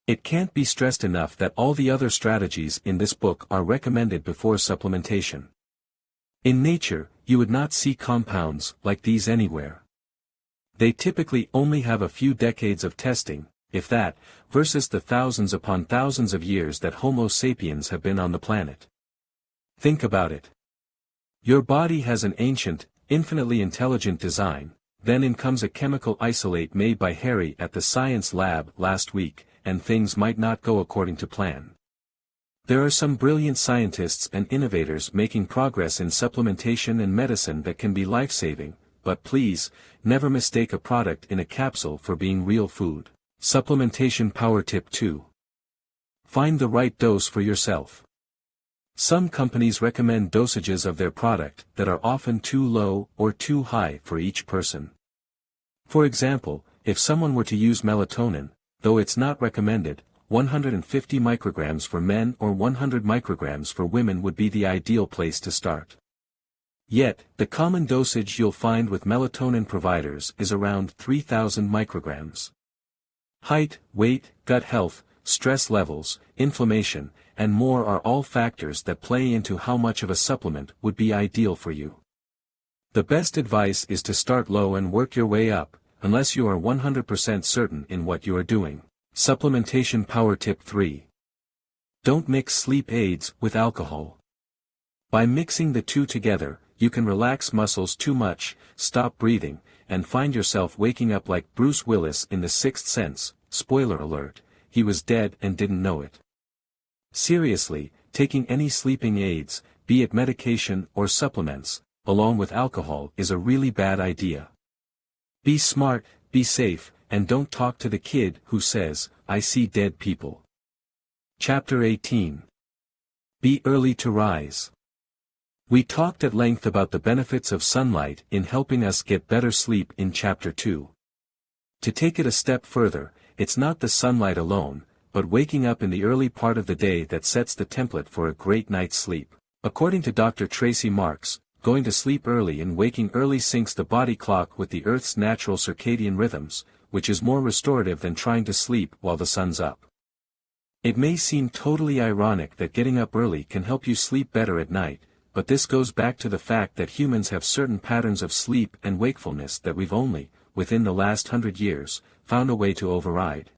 It can't be stressed enough that all the other strategies in this book are recommended before supplementation. In nature, you would not see compounds like these anywhere. They typically only have a few decades of testing, if that, versus the thousands upon thousands of years that Homo sapiens have been on the planet. Think about it. Your body has an ancient, infinitely intelligent design, then in comes a chemical isolate made by Harry at the science lab last week, and things might not go according to plan. There are some brilliant scientists and innovators making progress in supplementation and medicine that can be life-saving, but please, never mistake a product in a capsule for being real food. Supplementation Power Tip 2. Find the right dose for yourself. Some companies recommend dosages of their product that are often too low or too high for each person. For example, if someone were to use melatonin, though it's not recommended, 150 micrograms for men or 100 micrograms for women would be the ideal place to start. Yet, the common dosage you'll find with melatonin providers is around 3,000 micrograms. Height, weight, gut health, stress levels, inflammation, and more are all factors that play into how much of a supplement would be ideal for you. The best advice is to start low and work your way up, unless you are 100% certain in what you are doing. Supplementation Power Tip 3. Don't mix sleep aids with alcohol. By mixing the two together, you can relax muscles too much, stop breathing, and find yourself waking up like Bruce Willis in The Sixth Sense. Spoiler alert, he was dead and didn't know it. Seriously, taking any sleeping aids, be it medication or supplements, along with alcohol is a really bad idea. Be smart, be safe, and don't talk to the kid who says, "I see dead people." Chapter 18. Be early to rise. We talked at length about the benefits of sunlight in helping us get better sleep in Chapter 2. To take it a step further, it's not the sunlight alone, but waking up in the early part of the day that sets the template for a great night's sleep. According to Dr. Tracy Marks, going to sleep early and waking early syncs the body clock with the Earth's natural circadian rhythms, which is more restorative than trying to sleep while the sun's up. It may seem totally ironic that getting up early can help you sleep better at night, but this goes back to the fact that humans have certain patterns of sleep and wakefulness that we've only, within the last 100 years, found a way to override.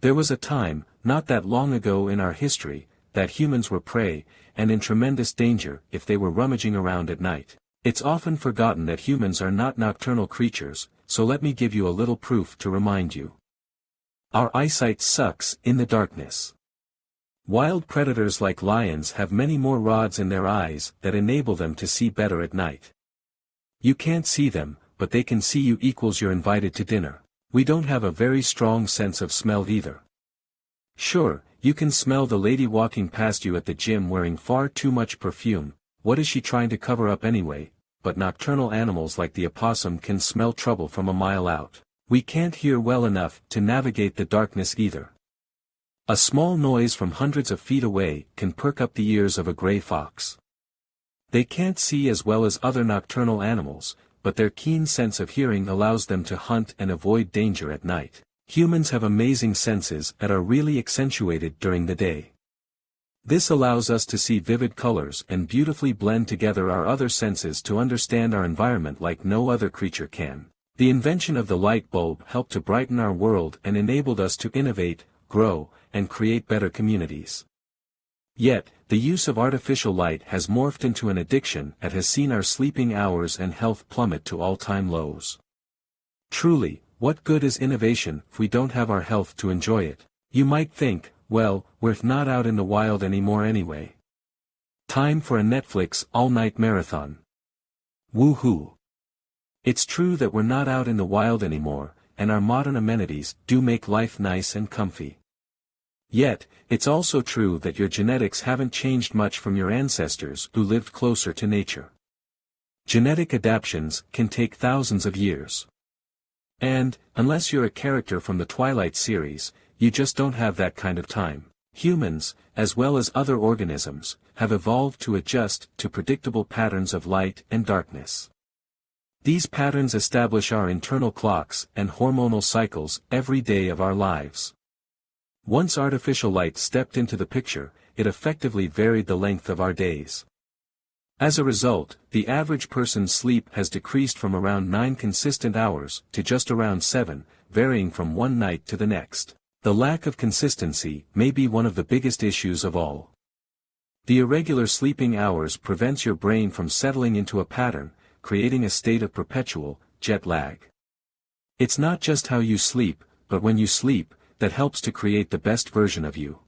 There was a time, not that long ago in our history, that humans were prey, and in tremendous danger if they were rummaging around at night. It's often forgotten that humans are not nocturnal creatures, so let me give you a little proof to remind you. Our eyesight sucks in the darkness. Wild predators like lions have many more rods in their eyes that enable them to see better at night. You can't see them, but they can see you equals you're invited to dinner. We don't have a very strong sense of smell either. Sure, you can smell the lady walking past you at the gym wearing far too much perfume. What is she trying to cover up anyway? But nocturnal animals like the opossum can smell trouble from a mile out. We can't hear well enough to navigate the darkness either. A small noise from hundreds of feet away can perk up the ears of a gray fox. They can't see as well as other nocturnal animals, but their keen sense of hearing allows them to hunt and avoid danger at night. Humans have amazing senses that are really accentuated during the day. This allows us to see vivid colors and beautifully blend together our other senses to understand our environment like no other creature can. The invention of the light bulb helped to brighten our world and enabled us to innovate, grow, and create better communities. Yet, the use of artificial light has morphed into an addiction that has seen our sleeping hours and health plummet to all-time lows. Truly, what good is innovation if we don't have our health to enjoy it? You might think, well, we're not out in the wild anymore anyway. Time for a Netflix all-night marathon. Woohoo! It's true that we're not out in the wild anymore, and our modern amenities do make life nice and comfy. Yet, it's also true that your genetics haven't changed much from your ancestors who lived closer to nature. Genetic adaptations can take thousands of years. And, unless you're a character from the Twilight series, you just don't have that kind of time. Humans, as well as other organisms, have evolved to adjust to predictable patterns of light and darkness. These patterns establish our internal clocks and hormonal cycles every day of our lives. Once artificial light stepped into the picture, it effectively varied the length of our days. As a result, the average person's sleep has decreased from around 9 consistent hours to just around 7, varying from one night to the next. The lack of consistency may be one of the biggest issues of all. The irregular sleeping hours prevents your brain from settling into a pattern, creating a state of perpetual jet lag. It's not just how you sleep, but when you sleep, that helps to create the best version of you.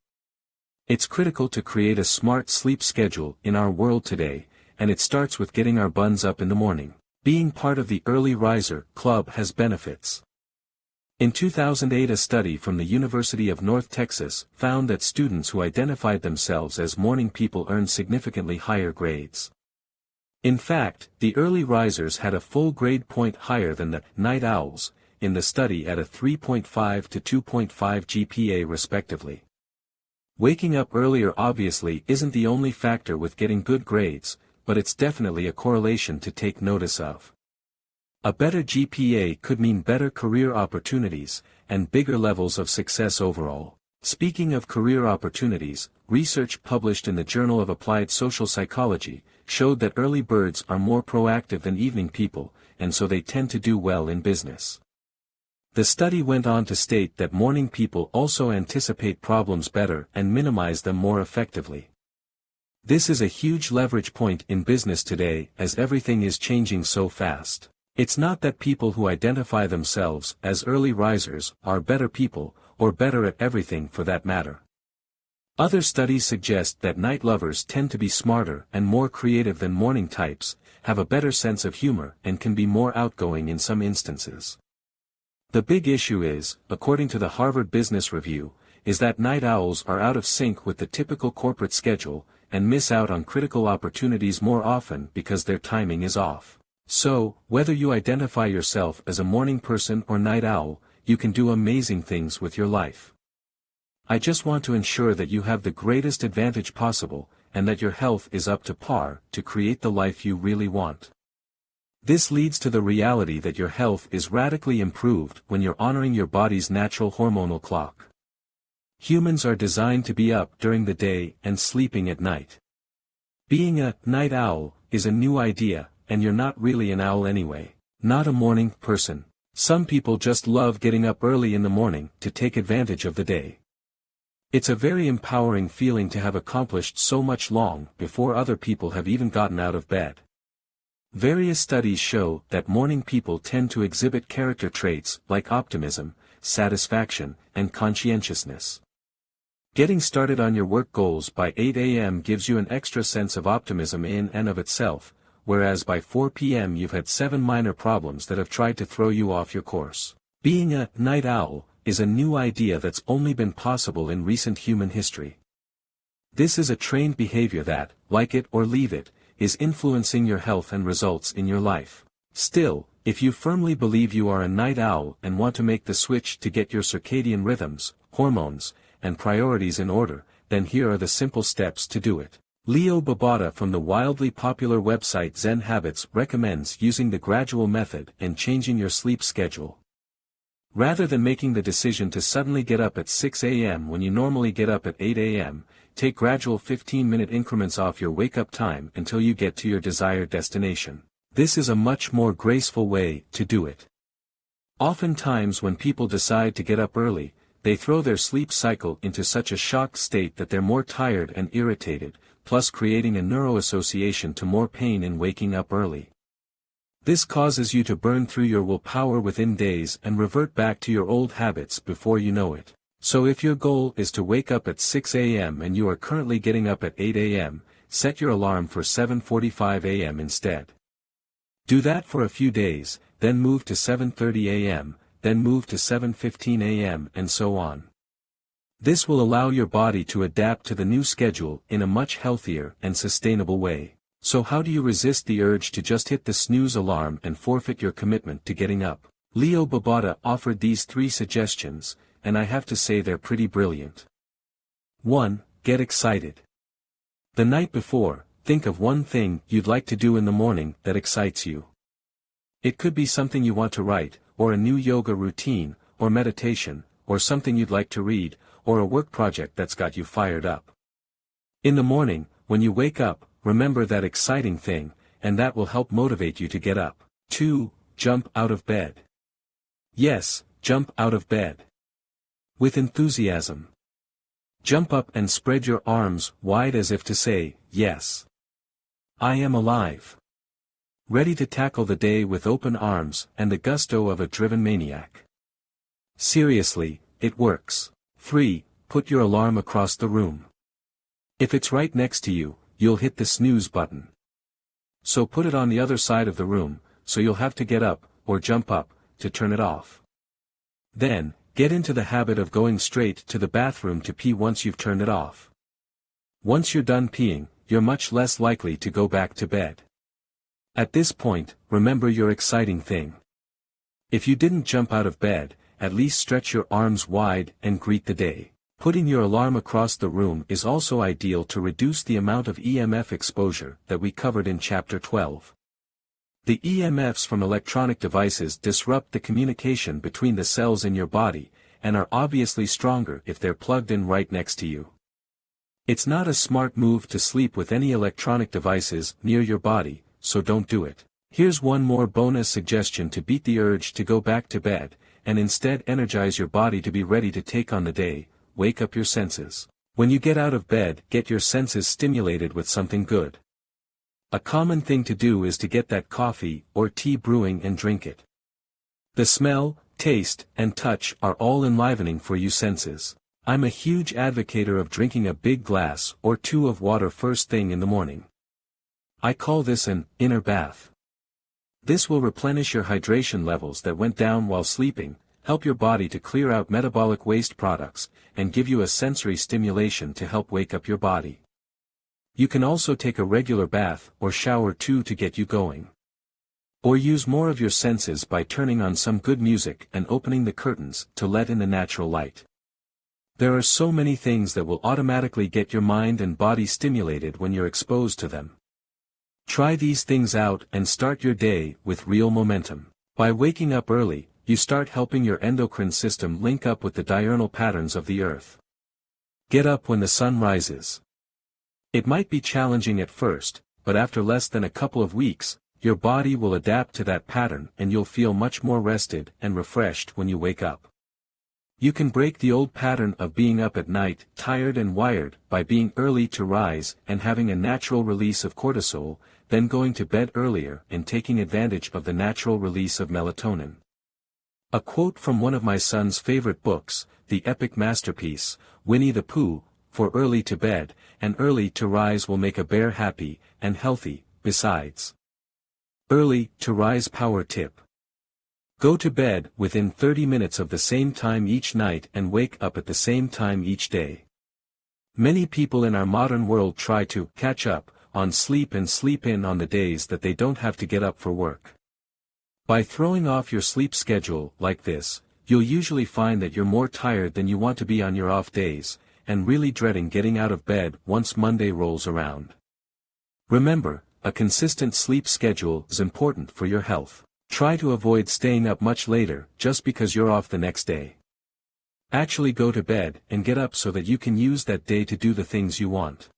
It's critical to create a smart sleep schedule in our world today, and it starts with getting our buns up in the morning. Being part of the Early Riser Club has benefits. In 2008, a study from the University of North Texas found that students who identified themselves as morning people earned significantly higher grades. In fact, the early risers had a full grade point higher than the night owls in the study at a 3.5 to 2.5 GPA respectively. Waking up earlier obviously isn't the only factor with getting good grades, but it's definitely a correlation to take notice of. A better GPA could mean better career opportunities and bigger levels of success overall. Speaking of career opportunities, research published in the Journal of Applied Social Psychology showed that early birds are more proactive than evening people, and so they tend to do well in business. The study went on to state that morning people also anticipate problems better and minimize them more effectively. This is a huge leverage point in business today as everything is changing so fast. It's not that people who identify themselves as early risers are better people, or better at everything for that matter. Other studies suggest that night lovers tend to be smarter and more creative than morning types, have a better sense of humor and can be more outgoing in some instances. The big issue is, according to the Harvard Business Review, is that night owls are out of sync with the typical corporate schedule, and miss out on critical opportunities more often because their timing is off. So, whether you identify yourself as a morning person or night owl, you can do amazing things with your life. I just want to ensure that you have the greatest advantage possible, and that your health is up to par to create the life you really want. This leads to the reality that your health is radically improved when you're honoring your body's natural hormonal clock. Humans are designed to be up during the day and sleeping at night. Being a night owl is a new idea, and you're not really an owl anyway. Not a morning person. Some people just love getting up early in the morning to take advantage of the day. It's a very empowering feeling to have accomplished so much long before other people have even gotten out of bed. Various studies show that morning people tend to exhibit character traits like optimism, satisfaction, and conscientiousness. Getting started on your work goals by 8 a.m. gives you an extra sense of optimism in and of itself, whereas by 4 p.m. you've had 7 minor problems that have tried to throw you off your course. Being a night owl is a new idea that's only been possible in recent human history. This is a trained behavior that, like it or leave it, is influencing your health and results in your life. Still, if you firmly believe you are a night owl and want to make the switch to get your circadian rhythms, hormones, and priorities in order, then here are the simple steps to do it. Leo Babauta from the wildly popular website Zen Habits recommends using the gradual method and changing your sleep schedule. Rather than making the decision to suddenly get up at 6 a.m. when you normally get up at 8 a.m., take gradual 15-minute increments off your wake-up time until you get to your desired destination. This is a much more graceful way to do it. Oftentimes when people decide to get up early, they throw their sleep cycle into such a shocked state that they're more tired and irritated, plus creating a neuroassociation to more pain in waking up early. This causes you to burn through your willpower within days and revert back to your old habits before you know it. So if your goal is to wake up at 6 a.m. and you are currently getting up at 8 a.m., set your alarm for 7:45 a.m. instead. Do that for a few days, then move to 7:30 a.m., then move to 7:15 a.m. and so on. This will allow your body to adapt to the new schedule in a much healthier and sustainable way. So how do you resist the urge to just hit the snooze alarm and forfeit your commitment to getting up? Leo Babauta offered these 3 suggestions, and I have to say they're pretty brilliant. 1. Get excited. The night before, think of one thing you'd like to do in the morning that excites you. It could be something you want to write, or a new yoga routine, or meditation, or something you'd like to read, or a work project that's got you fired up. In the morning, when you wake up, remember that exciting thing, and that will help motivate you to get up. 2. Jump out of bed. Yes, jump out of bed. With enthusiasm. Jump up and spread your arms wide as if to say, yes. I am alive. Ready to tackle the day with open arms and the gusto of a driven maniac. Seriously, it works. 3. Put your alarm across the room. If it's right next to you, you'll hit the snooze button. So put it on the other side of the room, so you'll have to get up, or jump up, to turn it off. Then, get into the habit of going straight to the bathroom to pee once you've turned it off. Once you're done peeing, you're much less likely to go back to bed. At this point, remember your exciting thing. If you didn't jump out of bed, at least stretch your arms wide and greet the day. Putting your alarm across the room is also ideal to reduce the amount of EMF exposure that we covered in Chapter 12. The EMFs from electronic devices disrupt the communication between the cells in your body, and are obviously stronger if they're plugged in right next to you. It's not a smart move to sleep with any electronic devices near your body, so don't do it. Here's one more bonus suggestion to beat the urge to go back to bed, and instead energize your body to be ready to take on the day. Wake up your senses. When you get out of bed, get your senses stimulated with something good. A common thing to do is to get that coffee or tea brewing and drink it. The smell, taste, and touch are all enlivening for you senses. I'm a huge advocate of drinking a big glass or 2 of water first thing in the morning. I call this an inner bath. This will replenish your hydration levels that went down while sleeping, help your body to clear out metabolic waste products, and give you a sensory stimulation to help wake up your body. You can also take a regular bath or shower too to get you going. Or use more of your senses by turning on some good music and opening the curtains to let in the natural light. There are so many things that will automatically get your mind and body stimulated when you're exposed to them. Try these things out and start your day with real momentum. By waking up early, you start helping your endocrine system link up with the diurnal patterns of the earth. Get up when the sun rises. It might be challenging at first, but after less than a couple of weeks, your body will adapt to that pattern and you'll feel much more rested and refreshed when you wake up. You can break the old pattern of being up at night, tired and wired, by being early to rise and having a natural release of cortisol, then going to bed earlier and taking advantage of the natural release of melatonin. A quote from one of my son's favorite books, the epic masterpiece, Winnie the Pooh, "For early to bed, and early to rise will make a bear happy, and healthy, besides." Early to rise power tip. Go to bed within 30 minutes of the same time each night and wake up at the same time each day. Many people in our modern world try to catch up on sleep and sleep in on the days that they don't have to get up for work. By throwing off your sleep schedule like this, you'll usually find that you're more tired than you want to be on your off days, and really dreading getting out of bed once Monday rolls around. Remember, a consistent sleep schedule is important for your health. Try to avoid staying up much later just because you're off the next day. Actually go to bed and get up so that you can use that day to do the things you want.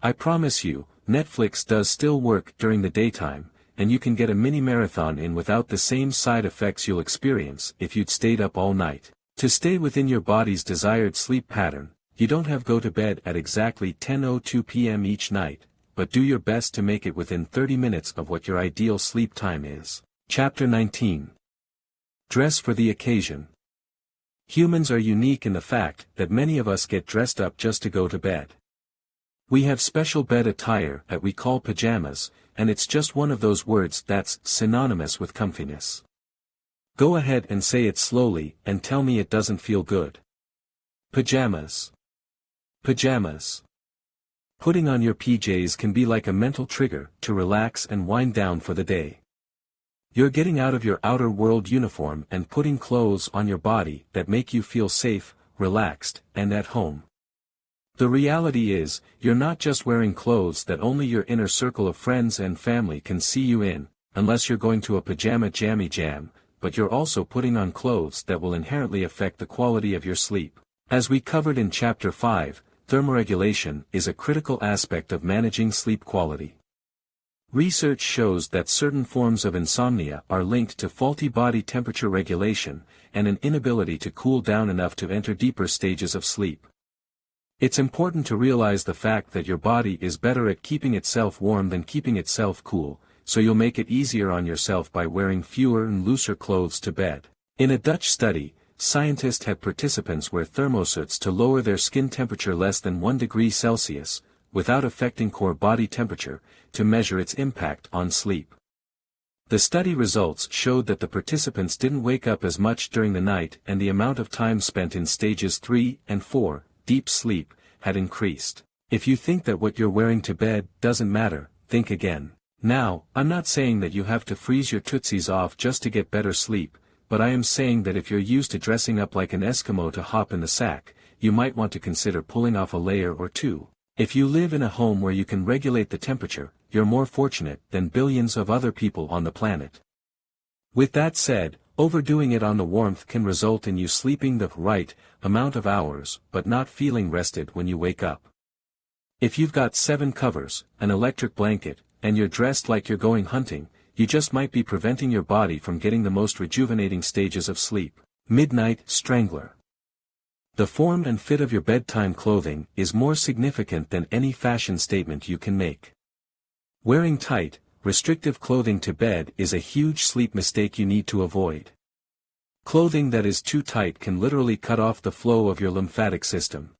I promise you, Netflix does still work during the daytime, and you can get a mini marathon in without the same side effects you'll experience if you'd stayed up all night. To stay within your body's desired sleep pattern, you don't have to go to bed at exactly 10:02 p.m. each night, but do your best to make it within 30 minutes of what your ideal sleep time is. Chapter 19. Dress for the occasion. Humans are unique in the fact that many of us get dressed up just to go to bed. We have special bed attire that we call pajamas, and it's just one of those words that's synonymous with comfiness. Go ahead and say it slowly and tell me it doesn't feel good. Pajamas. Pajamas. Putting on your PJs can be like a mental trigger to relax and wind down for the day. You're getting out of your outer world uniform and putting clothes on your body that make you feel safe, relaxed, and at home. The reality is, you're not just wearing clothes that only your inner circle of friends and family can see you in, unless you're going to a pajama jammy jam, but you're also putting on clothes that will inherently affect the quality of your sleep. As we covered in Chapter 5, thermoregulation is a critical aspect of managing sleep quality. Research shows that certain forms of insomnia are linked to faulty body temperature regulation, and an inability to cool down enough to enter deeper stages of sleep. It's important to realize the fact that your body is better at keeping itself warm than keeping itself cool, so you'll make it easier on yourself by wearing fewer and looser clothes to bed. In a Dutch study, scientists had participants wear thermosuits to lower their skin temperature less than 1 degree Celsius, without affecting core body temperature, to measure its impact on sleep. The study results showed that the participants didn't wake up as much during the night and the amount of time spent in stages 3 and 4, deep sleep, had increased. If you think that what you're wearing to bed doesn't matter, think again. Now, I'm not saying that you have to freeze your tootsies off just to get better sleep, but I am saying that if you're used to dressing up like an Eskimo to hop in the sack, you might want to consider pulling off a layer or two. If you live in a home where you can regulate the temperature, you're more fortunate than billions of other people on the planet. With that said, overdoing it on the warmth can result in you sleeping the right amount of hours but not feeling rested when you wake up. If you've got 7 covers, an electric blanket, and you're dressed like you're going hunting, you just might be preventing your body from getting the most rejuvenating stages of sleep. Midnight Strangler. The form and fit of your bedtime clothing is more significant than any fashion statement you can make. Wearing tight, restrictive clothing to bed is a huge sleep mistake you need to avoid. Clothing that is too tight can literally cut off the flow of your lymphatic system.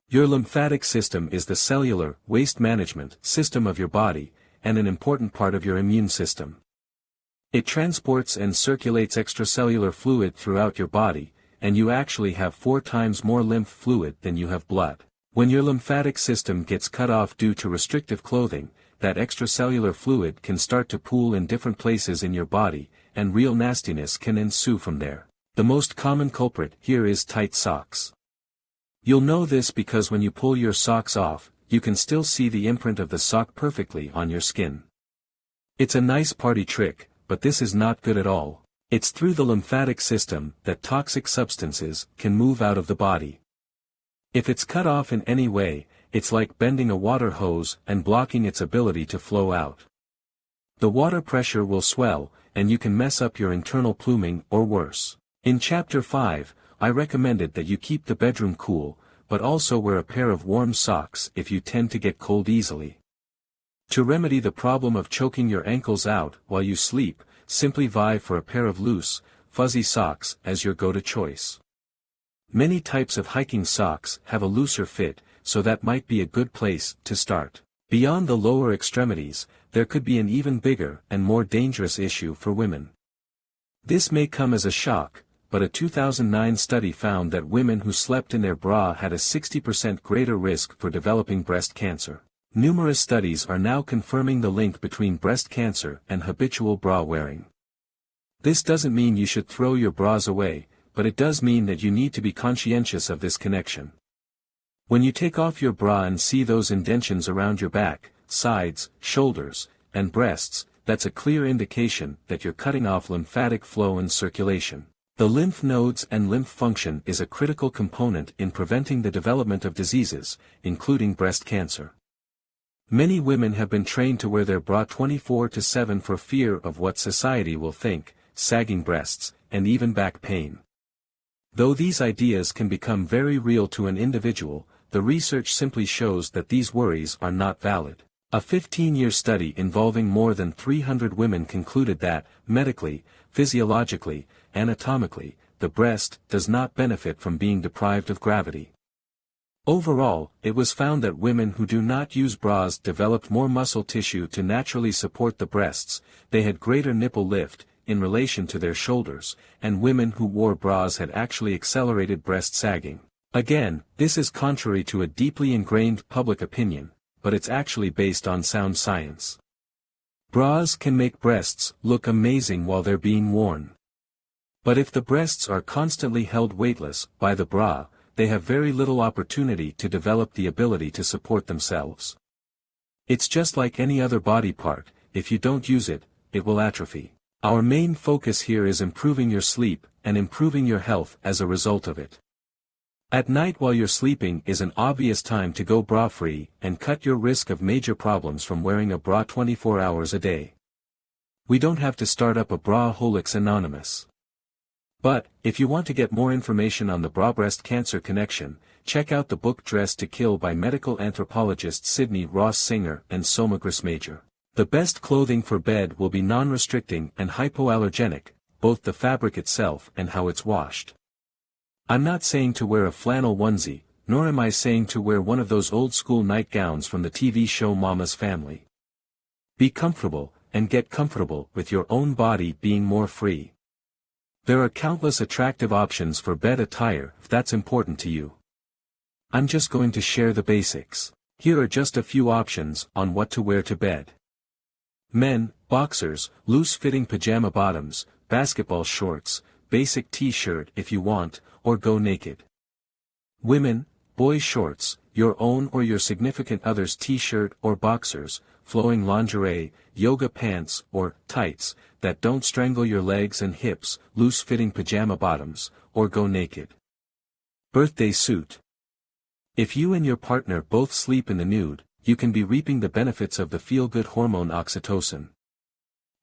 Your lymphatic system is the cellular, waste management system of your body, and an important part of your immune system. It transports and circulates extracellular fluid throughout your body, and you actually have 4 times more lymph fluid than you have blood. When your lymphatic system gets cut off due to restrictive clothing, that extracellular fluid can start to pool in different places in your body, and real nastiness can ensue from there. The most common culprit here is tight socks. You'll know this because when you pull your socks off, you can still see the imprint of the sock perfectly on your skin. It's a nice party trick, but this is not good at all. It's through the lymphatic system that toxic substances can move out of the body. If it's cut off in any way, it's like bending a water hose and blocking its ability to flow out. The water pressure will swell, and you can mess up your internal plumbing or worse. In Chapter 5, I recommended that you keep the bedroom cool, but also wear a pair of warm socks if you tend to get cold easily. To remedy the problem of choking your ankles out while you sleep, simply vie for a pair of loose, fuzzy socks as your go-to choice. Many types of hiking socks have a looser fit, so that might be a good place to start. Beyond the lower extremities, there could be an even bigger and more dangerous issue for women. This may come as a shock, but a 2009 study found that women who slept in their bra had a 60% greater risk for developing breast cancer. Numerous studies are now confirming the link between breast cancer and habitual bra wearing. This doesn't mean you should throw your bras away, but it does mean that you need to be conscientious of this connection. When you take off your bra and see those indentions around your back, sides, shoulders, and breasts, that's a clear indication that you're cutting off lymphatic flow and circulation. The lymph nodes and lymph function is a critical component in preventing the development of diseases, including breast cancer. Many women have been trained to wear their bra 24/7 for fear of what society will think, sagging breasts, and even back pain. Though these ideas can become very real to an individual, the research simply shows that these worries are not valid. A 15-year study involving more than 300 women concluded that, medically, physiologically, anatomically, the breast does not benefit from being deprived of gravity. Overall, it was found that women who do not use bras developed more muscle tissue to naturally support the breasts, they had greater nipple lift, in relation to their shoulders, and women who wore bras had actually accelerated breast sagging. Again, this is contrary to a deeply ingrained public opinion, but it's actually based on sound science. Bras can make breasts look amazing while they're being worn. But if the breasts are constantly held weightless by the bra, they have very little opportunity to develop the ability to support themselves. It's just like any other body part, if you don't use it, it will atrophy. Our main focus here is improving your sleep, and improving your health as a result of it. At night while you're sleeping is an obvious time to go bra-free, and cut your risk of major problems from wearing a bra 24 hours a day. We don't have to start up a Bra-holics Anonymous. But, if you want to get more information on the bra-breast cancer connection, check out the book Dress to Kill by medical anthropologists Sidney Ross Singer and Soma Grismajor. The best clothing for bed will be non-restricting and hypoallergenic, both the fabric itself and how it's washed. I'm not saying to wear a flannel onesie, nor am I saying to wear one of those old-school nightgowns from the TV show Mama's Family. Be comfortable, and get comfortable with your own body being more free. There are countless attractive options for bed attire if that's important to you. I'm just going to share the basics. Here are just a few options on what to wear to bed. Men, boxers, loose-fitting pajama bottoms, basketball shorts, basic t-shirt if you want, or go naked. Women, boy shorts, your own or your significant other's t-shirt or boxers, flowing lingerie, yoga pants or tights that don't strangle your legs and hips, loose-fitting pajama bottoms, or go naked. Birthday suit. If you and your partner both sleep in the nude, you can be reaping the benefits of the feel-good hormone oxytocin.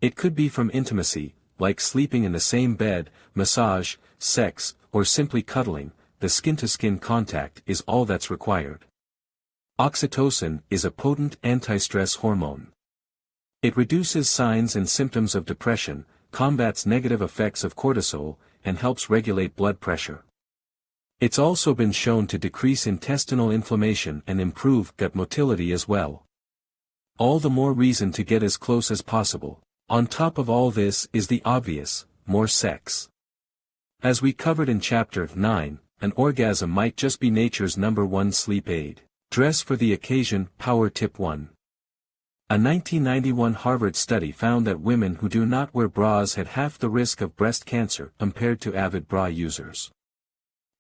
It could be from intimacy, like sleeping in the same bed, massage, sex, or simply cuddling. The skin-to-skin contact is all that's required. Oxytocin is a potent anti-stress hormone. It reduces signs and symptoms of depression, combats negative effects of cortisol, and helps regulate blood pressure. It's also been shown to decrease intestinal inflammation and improve gut motility as well. All the more reason to get as close as possible. On top of all this is the obvious, more sex. As we covered in Chapter 9, an orgasm might just be nature's #1 sleep aid. Dress for the occasion. Power Tip 1. A 1991 Harvard study found that women who do not wear bras had half the risk of breast cancer compared to avid bra users.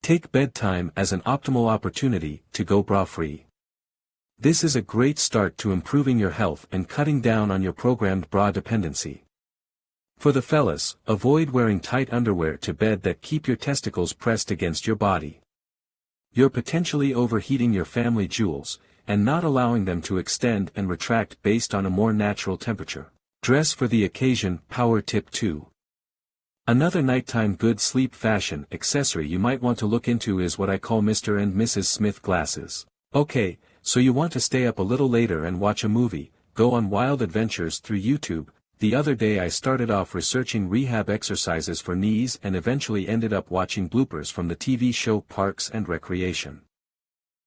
Take bedtime as an optimal opportunity to go bra-free. This is a great start to improving your health and cutting down on your programmed bra dependency. For the fellas, avoid wearing tight underwear to bed that keep your testicles pressed against your body. You're potentially overheating your family jewels, and not allowing them to extend and retract based on a more natural temperature. Dress for the occasion. Power tip 2. Another nighttime good sleep fashion accessory you might want to look into is what I call Mr. and Mrs. Smith glasses. Okay, so you want to stay up a little later and watch a movie, go on wild adventures through YouTube. The other day I started off researching rehab exercises for knees and eventually ended up watching bloopers from the TV show Parks and Recreation.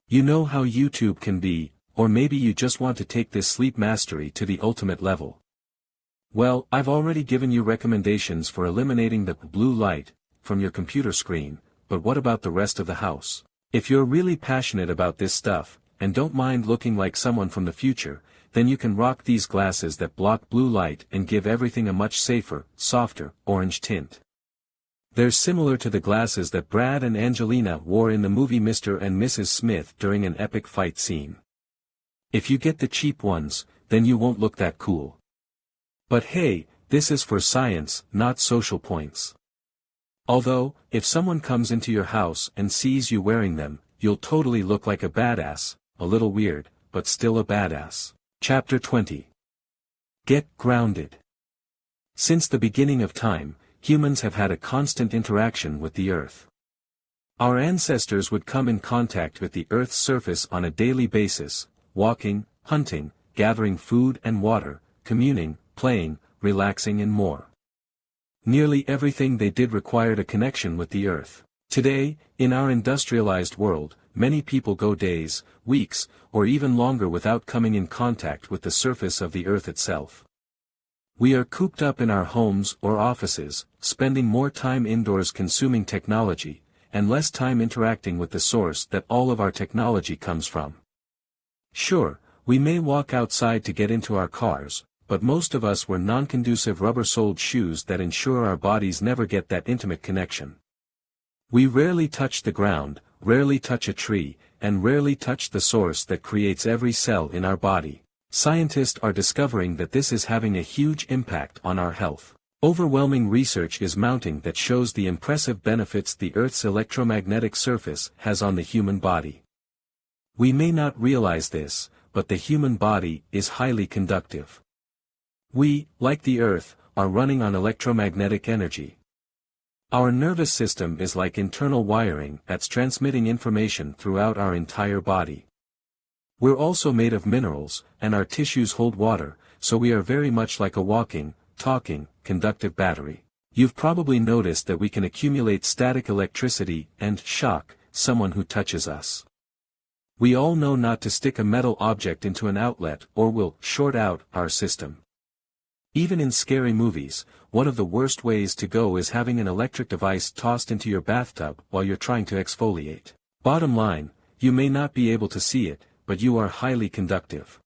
You know how YouTube can be, or maybe you just want to take this sleep mastery to the ultimate level. Well, I've already given you recommendations for eliminating the blue light from your computer screen, but what about the rest of the house? If you're really passionate about this stuff, and don't mind looking like someone from the future, then you can rock these glasses that block blue light and give everything a much safer, softer, orange tint. They're similar to the glasses that Brad and Angelina wore in the movie Mr. and Mrs. Smith during an epic fight scene. If you get the cheap ones, then you won't look that cool. But hey, this is for science, not social points. Although, if someone comes into your house and sees you wearing them, you'll totally look like a badass, a little weird, but still a badass. Chapter 20. Get grounded. Since the beginning of time, humans have had a constant interaction with the earth. Our ancestors would come in contact with the earth's surface on a daily basis, walking, hunting, gathering food and water, communing, playing, relaxing and more. Nearly everything they did required a connection with the earth. Today, in our industrialized world, many people go days, weeks, or even longer without coming in contact with the surface of the earth itself. We are cooped up in our homes or offices, spending more time indoors consuming technology, and less time interacting with the source that all of our technology comes from. Sure, we may walk outside to get into our cars, but most of us wear non-conducive rubber-soled shoes that ensure our bodies never get that intimate connection. We rarely touch the ground, rarely touch a tree, and rarely touch the source that creates every cell in our body. Scientists are discovering that this is having a huge impact on our health. Overwhelming research is mounting that shows the impressive benefits the Earth's electromagnetic surface has on the human body. We may not realize this, but the human body is highly conductive. We, like the Earth, are running on electromagnetic energy. Our nervous system is like internal wiring that's transmitting information throughout our entire body. We're also made of minerals, and our tissues hold water, so we are very much like a walking, talking, conductive battery. You've probably noticed that we can accumulate static electricity and shock someone who touches us. We all know not to stick a metal object into an outlet or we'll short out our system. Even in scary movies, one of the worst ways to go is having an electric device tossed into your bathtub while you're trying to exfoliate. Bottom line, you may not be able to see it, but you are highly conductive.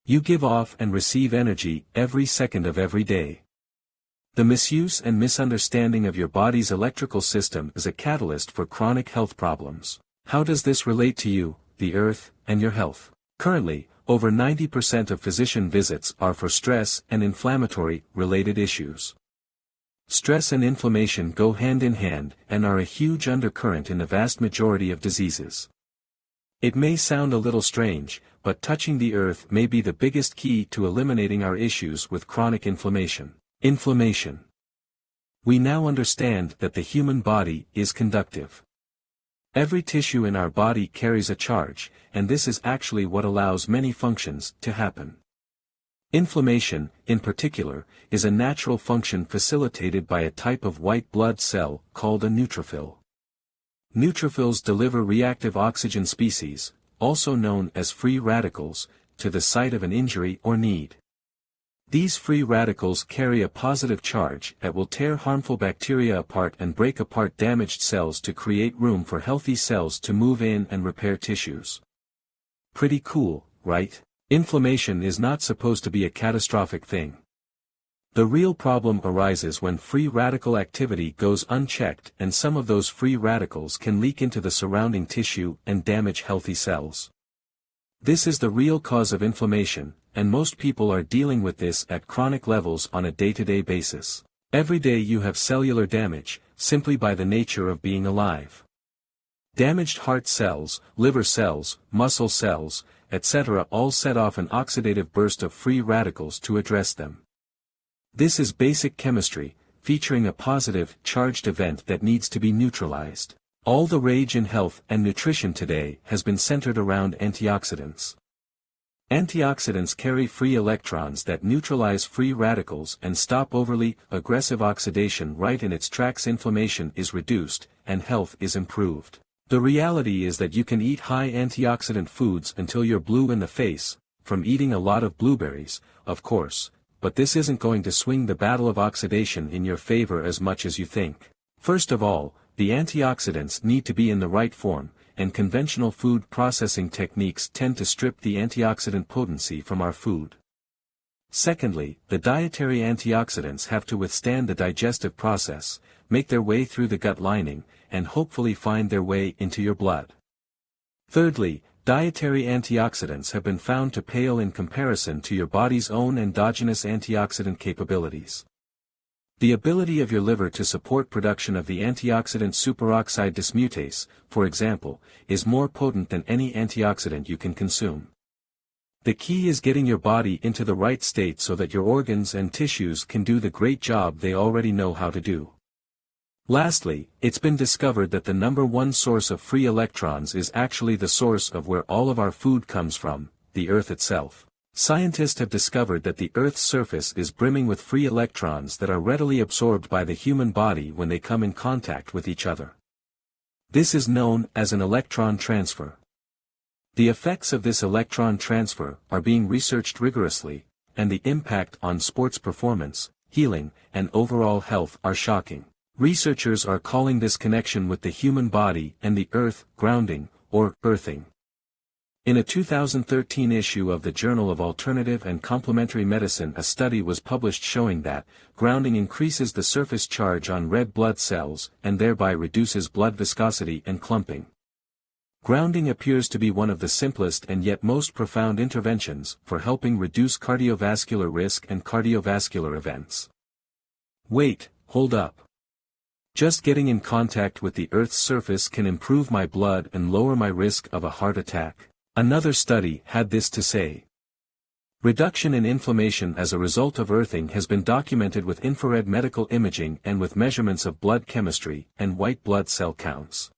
You give off and receive energy every second of every day. The misuse and misunderstanding of your body's electrical system is a catalyst for chronic health problems. How does this relate to you, the earth, and your health? Currently, over 90% of physician visits are for stress and inflammatory-related issues. Stress and inflammation go hand in hand and are a huge undercurrent in the vast majority of diseases. It may sound a little strange, but touching the earth may be the biggest key to eliminating our issues with chronic inflammation. Inflammation. We now understand that the human body is conductive. Every tissue in our body carries a charge, and this is actually what allows many functions to happen. Inflammation, in particular, is a natural function facilitated by a type of white blood cell called a neutrophil. Neutrophils deliver reactive oxygen species, also known as free radicals, to the site of an injury or need. These free radicals carry a positive charge that will tear harmful bacteria apart and break apart damaged cells to create room for healthy cells to move in and repair tissues. Pretty cool, right? Inflammation is not supposed to be a catastrophic thing. The real problem arises when free radical activity goes unchecked and some of those free radicals can leak into the surrounding tissue and damage healthy cells. This is the real cause of inflammation, and most people are dealing with this at chronic levels on a day-to-day basis. Every day you have cellular damage, simply by the nature of being alive. Damaged heart cells, liver cells, muscle cells, etc. all set off an oxidative burst of free radicals to address them. This is basic chemistry, featuring a positive, charged event that needs to be neutralized. All the rage in health and nutrition today has been centered around antioxidants. Antioxidants carry free electrons that neutralize free radicals and stop overly aggressive oxidation right in its tracks. Inflammation is reduced, and health is improved. The reality is that you can eat high antioxidant foods until you're blue in the face, from eating a lot of blueberries, of course, but this isn't going to swing the battle of oxidation in your favor as much as you think. First of all, the antioxidants need to be in the right form, and conventional food processing techniques tend to strip the antioxidant potency from our food. Secondly, the dietary antioxidants have to withstand the digestive process, make their way through the gut lining, and hopefully find their way into your blood. Thirdly, dietary antioxidants have been found to pale in comparison to your body's own endogenous antioxidant capabilities. The ability of your liver to support production of the antioxidant superoxide dismutase, for example, is more potent than any antioxidant you can consume. The key is getting your body into the right state so that your organs and tissues can do the great job they already know how to do. Lastly, it's been discovered that the number one source of free electrons is actually the source of where all of our food comes from, the Earth itself. Scientists have discovered that the Earth's surface is brimming with free electrons that are readily absorbed by the human body when they come in contact with each other. This is known as an electron transfer. The effects of this electron transfer are being researched rigorously, and the impact on sports performance, healing, and overall health are shocking. Researchers are calling this connection with the human body and the earth grounding, or earthing. In a 2013 issue of the Journal of Alternative and Complementary Medicine, a study was published showing that grounding increases the surface charge on red blood cells and thereby reduces blood viscosity and clumping. Grounding appears to be one of the simplest and yet most profound interventions for helping reduce cardiovascular risk and cardiovascular events. Wait, hold up. Just getting in contact with the Earth's surface can improve my blood and lower my risk of a heart attack. Another study had this to say. Reduction in inflammation as a result of earthing has been documented with infrared medical imaging and with measurements of blood chemistry and white blood cell counts.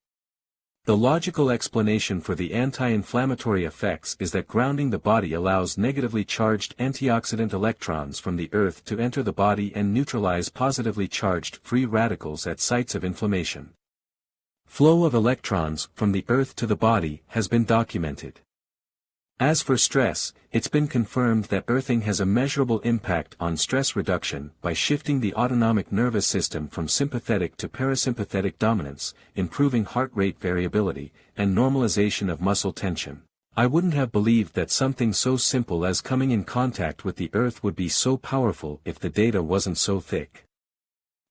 The logical explanation for the anti-inflammatory effects is that grounding the body allows negatively charged antioxidant electrons from the earth to enter the body and neutralize positively charged free radicals at sites of inflammation. Flow of electrons from the earth to the body has been documented. As for stress, it's been confirmed that earthing has a measurable impact on stress reduction by shifting the autonomic nervous system from sympathetic to parasympathetic dominance, improving heart rate variability, and normalization of muscle tension. I wouldn't have believed that something so simple as coming in contact with the earth would be so powerful if the data wasn't so thick.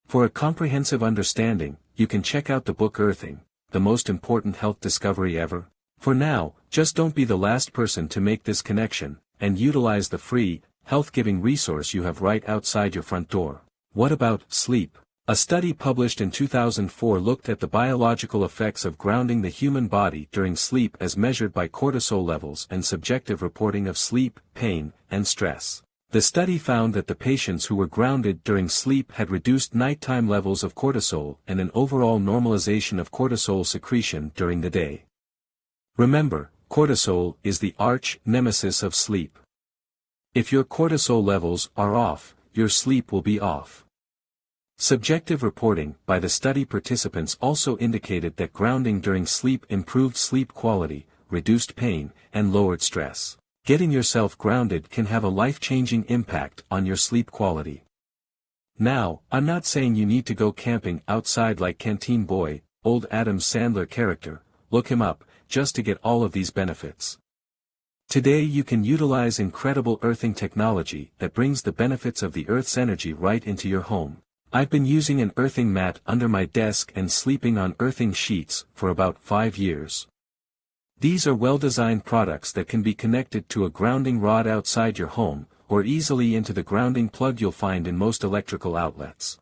For a comprehensive understanding, you can check out the book Earthing, the most important health discovery ever. For now, just don't be the last person to make this connection, and utilize the free, health-giving resource you have right outside your front door. What about sleep? A study published in 2004 looked at the biological effects of grounding the human body during sleep as measured by cortisol levels and subjective reporting of sleep, pain, and stress. The study found that the patients who were grounded during sleep had reduced nighttime levels of cortisol and an overall normalization of cortisol secretion during the day. Remember, cortisol is the arch nemesis of sleep. If your cortisol levels are off, your sleep will be off. Subjective reporting by the study participants also indicated that grounding during sleep improved sleep quality, reduced pain, and lowered stress. Getting yourself grounded can have a life-changing impact on your sleep quality. Now, I'm not saying you need to go camping outside like Canteen Boy, old Adam Sandler character, look him up, just to get all of these benefits. Today you can utilize incredible earthing technology that brings the benefits of the Earth's energy right into your home. I've been using an earthing mat under my desk and sleeping on earthing sheets for about 5 years. These are well-designed products that can be connected to a grounding rod outside your home, or easily into the grounding plug you'll find in most electrical outlets.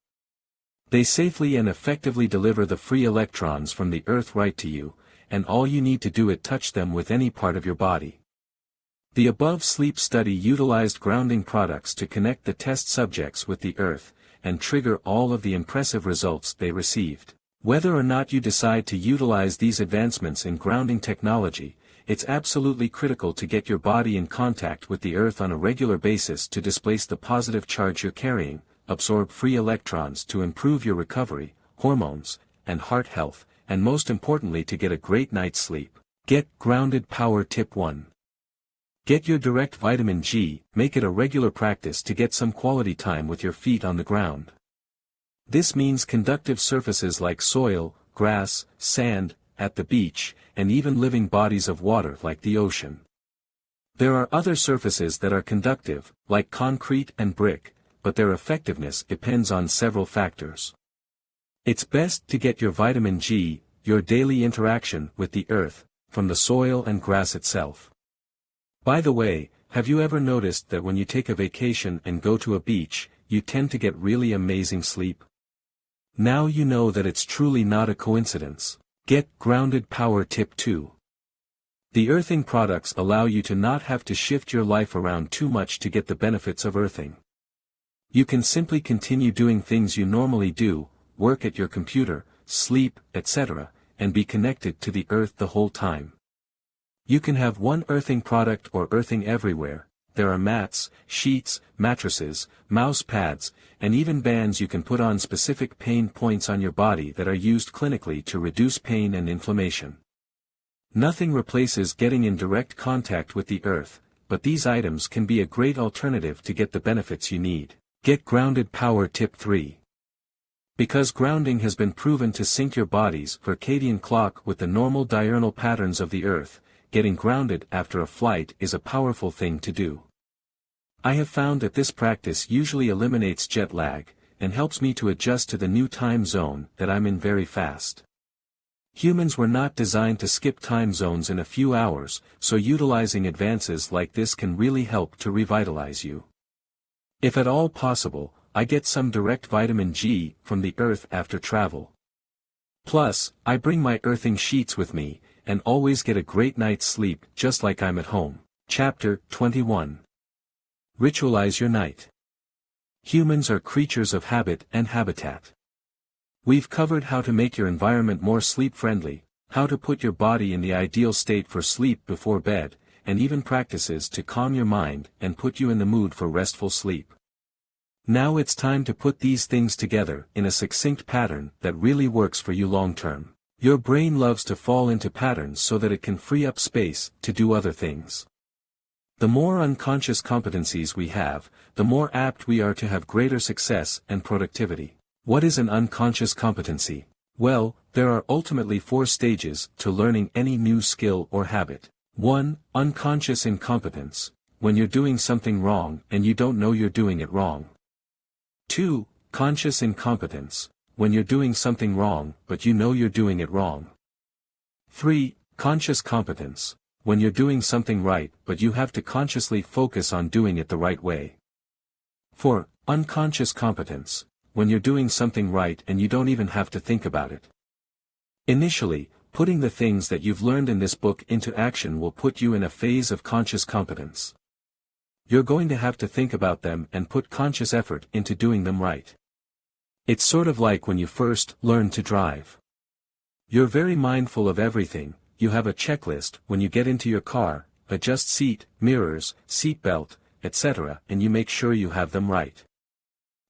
They safely and effectively deliver the free electrons from the earth right to you, and all you need to do is touch them with any part of your body. The above sleep study utilized grounding products to connect the test subjects with the earth, and trigger all of the impressive results they received. Whether or not you decide to utilize these advancements in grounding technology, it's absolutely critical to get your body in contact with the earth on a regular basis to displace the positive charge you're carrying, absorb free electrons to improve your recovery, hormones, and heart health, and most importantly to get a great night's sleep. Get grounded power. Tip 1. Get your direct vitamin G. Make it a regular practice to get some quality time with your feet on the ground. This means conductive surfaces like soil, grass, sand, at the beach, and even living bodies of water like the ocean. There are other surfaces that are conductive, like concrete and brick, but their effectiveness depends on several factors. It's best to get your vitamin G, your daily interaction with the earth, from the soil and grass itself. By the way, have you ever noticed that when you take a vacation and go to a beach, you tend to get really amazing sleep? Now you know that it's truly not a coincidence. Get grounded power. Tip 2. The earthing products allow you to not have to shift your life around too much to get the benefits of earthing. You can simply continue doing things you normally do, work at your computer, sleep, etc., and be connected to the earth the whole time. You can have one earthing product or earthing everywhere. There are mats, sheets, mattresses, mouse pads, and even bands you can put on specific pain points on your body that are used clinically to reduce pain and inflammation. Nothing replaces getting in direct contact with the earth, but these items can be a great alternative to get the benefits you need. Get grounded power. Tip 3. Because grounding has been proven to sync your body's circadian clock with the normal diurnal patterns of the earth, getting grounded after a flight is a powerful thing to do. I have found that this practice usually eliminates jet lag, and helps me to adjust to the new time zone that I'm in very fast. Humans were not designed to skip time zones in a few hours, so utilizing advances like this can really help to revitalize you. If at all possible, I get some direct vitamin G from the earth after travel. Plus, I bring my earthing sheets with me, and always get a great night's sleep just like I'm at home. Chapter 21. Ritualize your night. Humans are creatures of habit and habitat. We've covered how to make your environment more sleep-friendly, how to put your body in the ideal state for sleep before bed, and even practices to calm your mind and put you in the mood for restful sleep. Now it's time to put these things together in a succinct pattern that really works for you long-term. Your brain loves to fall into patterns so that it can free up space to do other things. The more unconscious competencies we have, the more apt we are to have greater success and productivity. What is an unconscious competency? Well, there are ultimately 4 stages to learning any new skill or habit. 1. Unconscious incompetence, when you're doing something wrong and you don't know you're doing it wrong. 2. Conscious incompetence, when you're doing something wrong but you know you're doing it wrong. 3. Conscious competence, when you're doing something right but you have to consciously focus on doing it the right way. 4. Unconscious competence, when you're doing something right and you don't even have to think about it. Initially, putting the things that you've learned in this book into action will put you in a phase of conscious competence. You're going to have to think about them and put conscious effort into doing them right. It's sort of like when you first learn to drive. You're very mindful of everything. You have a checklist when you get into your car, adjust seat, mirrors, seat belt, etc., and you make sure you have them right.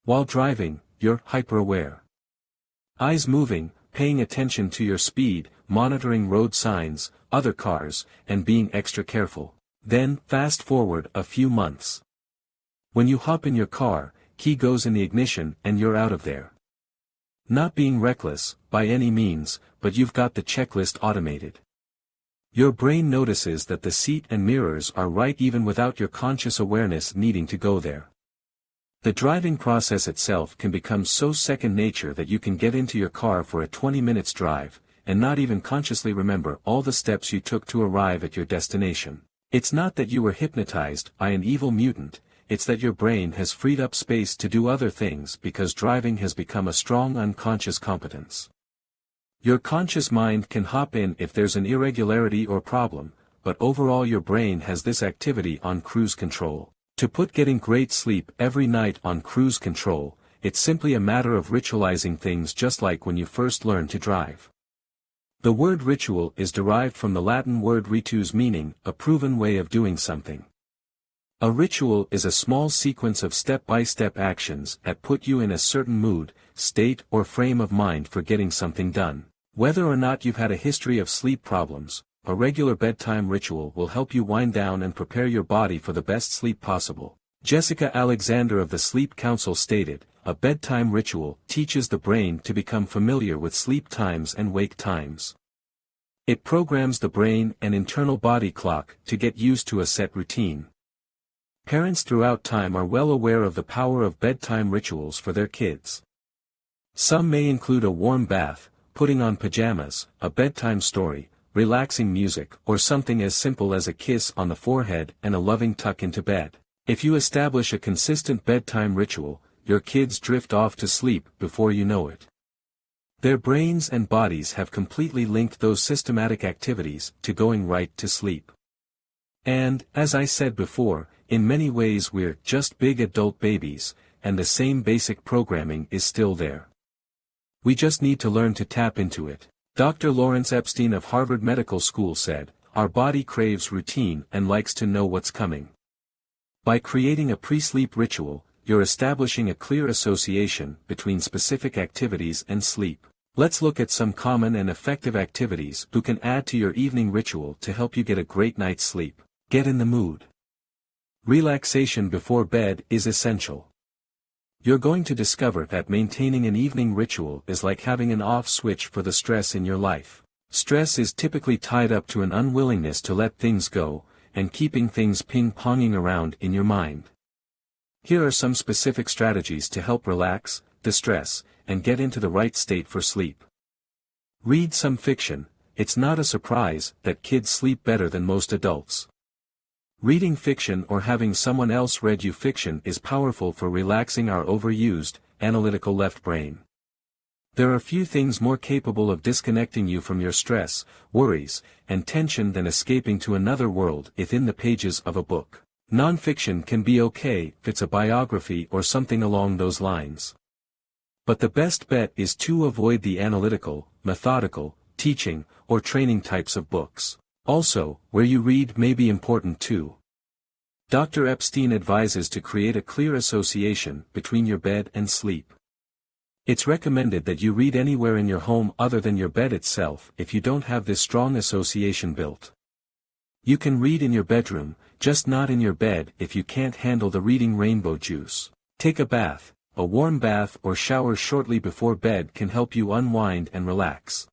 While driving, you're hyper-aware. Eyes moving, paying attention to your speed, monitoring road signs, other cars, and being extra careful. Then, fast forward a few months. When you hop in your car, key goes in the ignition and you're out of there. Not being reckless, by any means, but you've got the checklist automated. Your brain notices that the seat and mirrors are right even without your conscious awareness needing to go there. The driving process itself can become so second nature that you can get into your car for a 20 minutes drive, and not even consciously remember all the steps you took to arrive at your destination. It's not that you were hypnotized by an evil mutant, it's that your brain has freed up space to do other things because driving has become a strong unconscious competence. Your conscious mind can hop in if there's an irregularity or problem, but overall your brain has this activity on cruise control. To put getting great sleep every night on cruise control, it's simply a matter of ritualizing things, just like when you first learn to drive. The word ritual is derived from the Latin word ritus, meaning a proven way of doing something. A ritual is a small sequence of step-by-step actions that put you in a certain mood, state or frame of mind for getting something done. Whether or not you've had a history of sleep problems, a regular bedtime ritual will help you wind down and prepare your body for the best sleep possible. Jessica Alexander of the Sleep Council stated, "A bedtime ritual teaches the brain to become familiar with sleep times and wake times. It programs the brain and internal body clock to get used to a set routine." Parents throughout time are well aware of the power of bedtime rituals for their kids. Some may include a warm bath, putting on pajamas, a bedtime story, relaxing music, or something as simple as a kiss on the forehead and a loving tuck into bed. If you establish a consistent bedtime ritual, your kids drift off to sleep before you know it. Their brains and bodies have completely linked those systematic activities to going right to sleep. And, as I said before, in many ways we're just big adult babies, and the same basic programming is still there. We just need to learn to tap into it. Dr. Lawrence Epstein of Harvard Medical School said, "Our body craves routine and likes to know what's coming." By creating a pre-sleep ritual, you're establishing a clear association between specific activities and sleep. Let's look at some common and effective activities you can add to your evening ritual to help you get a great night's sleep. Get in the mood. Relaxation before bed is essential. You're going to discover that maintaining an evening ritual is like having an off switch for the stress in your life. Stress is typically tied up to an unwillingness to let things go, and keeping things ping-ponging around in your mind. Here are some specific strategies to help relax, distress, and get into the right state for sleep. Read some fiction. It's not a surprise that kids sleep better than most adults. Reading fiction or having someone else read you fiction is powerful for relaxing our overused, analytical left brain. There are few things more capable of disconnecting you from your stress, worries, and tension than escaping to another world within the pages of a book. Non-fiction can be okay if it's a biography or something along those lines. But the best bet is to avoid the analytical, methodical, teaching, or training types of books. Also, where you read may be important too. Dr. Epstein advises to create a clear association between your bed and sleep. It's recommended that you read anywhere in your home other than your bed itself if you don't have this strong association built. You can read in your bedroom, just not in your bed if you can't handle the reading rainbow juice. Take a bath. A warm bath or shower shortly before bed can help you unwind and relax.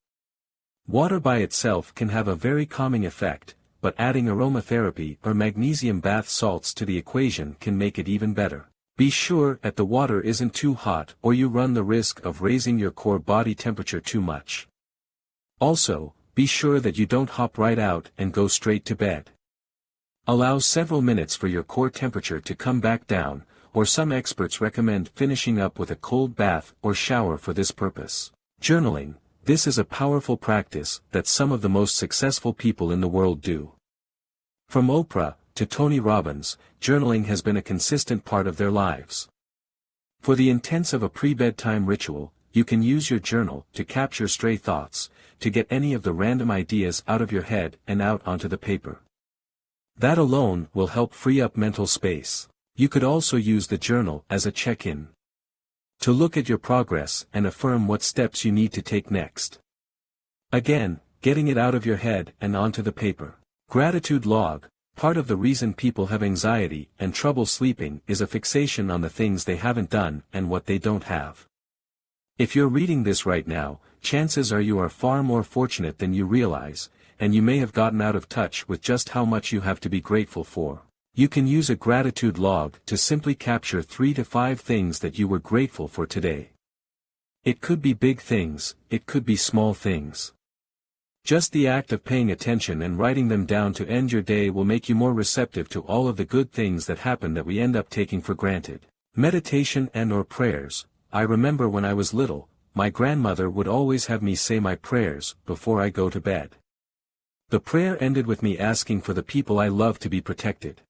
Water by itself can have a very calming effect, but adding aromatherapy or magnesium bath salts to the equation can make it even better. Be sure that the water isn't too hot or you run the risk of raising your core body temperature too much. Also, be sure that you don't hop right out and go straight to bed. Allow several minutes for your core temperature to come back down, or some experts recommend finishing up with a cold bath or shower for this purpose. Journaling. This is a powerful practice that some of the most successful people in the world do. From Oprah to Tony Robbins, journaling has been a consistent part of their lives. For the intents of a pre-bedtime ritual, you can use your journal to capture stray thoughts, to get any of the random ideas out of your head and out onto the paper. That alone will help free up mental space. You could also use the journal as a check-in, to look at your progress and affirm what steps you need to take next. Again, getting it out of your head and onto the paper. Gratitude log. Part of the reason people have anxiety and trouble sleeping is a fixation on the things they haven't done and what they don't have. If you're reading this right now, chances are you are far more fortunate than you realize, and you may have gotten out of touch with just how much you have to be grateful for. You can use a gratitude log to simply capture 3 to 5 things that you were grateful for today. It could be big things, it could be small things. Just the act of paying attention and writing them down to end your day will make you more receptive to all of the good things that happen that we end up taking for granted. Meditation and/or prayers. I remember when I was little, my grandmother would always have me say my prayers before I go to bed. The prayer ended with me asking for the people I love to be protected.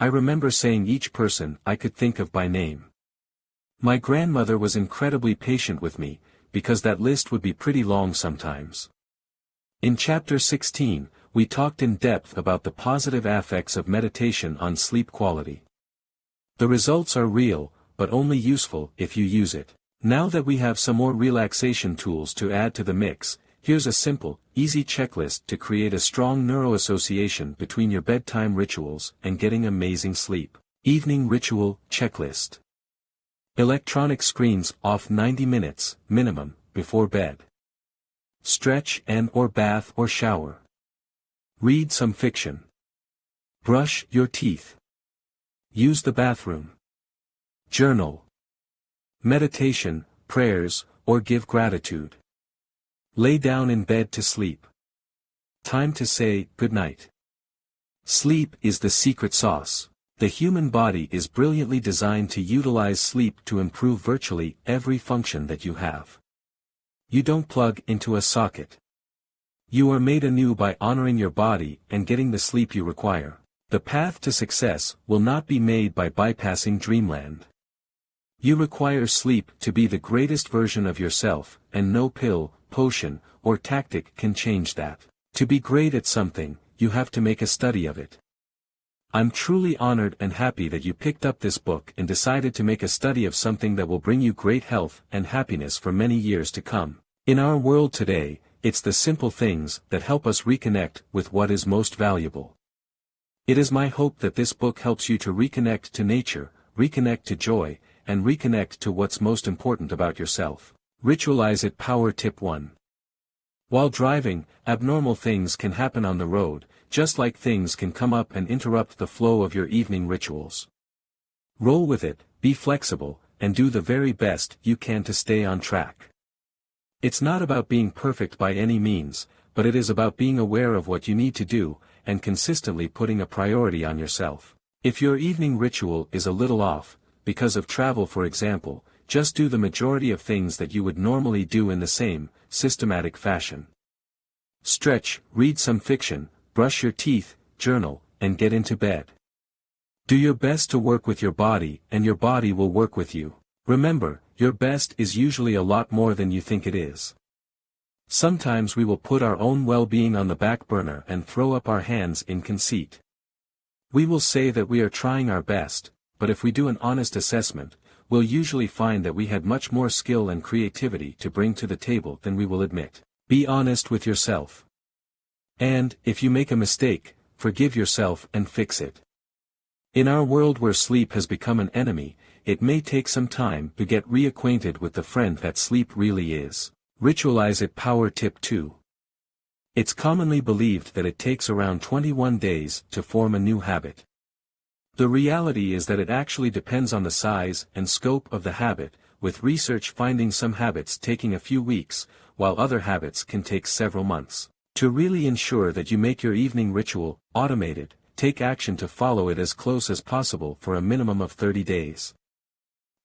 I remember saying each person I could think of by name. My grandmother was incredibly patient with me, because that list would be pretty long sometimes. In Chapter 16, we talked in depth about the positive effects of meditation on sleep quality. The results are real, but only useful if you use it. Now that we have some more relaxation tools to add to the mix, here's a simple, easy checklist to create a strong neuroassociation between your bedtime rituals and getting amazing sleep. Evening Ritual Checklist. Electronic screens off 90 minutes, minimum, before bed. Stretch and/or bath or shower. Read some fiction. Brush your teeth. Use the bathroom. Journal. Meditation, prayers, or give gratitude. Lay down in bed to sleep. Time to say goodnight. Sleep is the secret sauce. The human body is brilliantly designed to utilize sleep to improve virtually every function that you have. You don't plug into a socket. You are made anew by honoring your body and getting the sleep you require. The path to success will not be made by bypassing dreamland. You require sleep to be the greatest version of yourself, and no pill, potion, or tactic can change that. To be great at something, you have to make a study of it. I'm truly honored and happy that you picked up this book and decided to make a study of something that will bring you great health and happiness for many years to come. In our world today, it's the simple things that help us reconnect with what is most valuable. It is my hope that this book helps you to reconnect to nature, reconnect to joy, and reconnect to what's most important about yourself. Ritualize it. Power Tip 1. While driving, abnormal things can happen on the road, just like things can come up and interrupt the flow of your evening rituals. Roll with it, be flexible, and do the very best you can to stay on track. It's not about being perfect by any means, but it is about being aware of what you need to do, and consistently putting a priority on yourself. If your evening ritual is a little off, because of travel for example, just do the majority of things that you would normally do in the same, systematic fashion. Stretch, read some fiction, brush your teeth, journal, and get into bed. Do your best to work with your body, and your body will work with you. Remember, your best is usually a lot more than you think it is. Sometimes we will put our own well-being on the back burner and throw up our hands in conceit. We will say that we are trying our best, but if we do an honest assessment, we'll usually find that we had much more skill and creativity to bring to the table than we will admit. Be honest with yourself. And, if you make a mistake, forgive yourself and fix it. In our world where sleep has become an enemy, it may take some time to get reacquainted with the friend that sleep really is. Ritualize it. Power Tip 2. It's commonly believed that it takes around 21 days to form a new habit. The reality is that it actually depends on the size and scope of the habit, with research finding some habits taking a few weeks, while other habits can take several months. To really ensure that you make your evening ritual automated, take action to follow it as close as possible for a minimum of 30 days.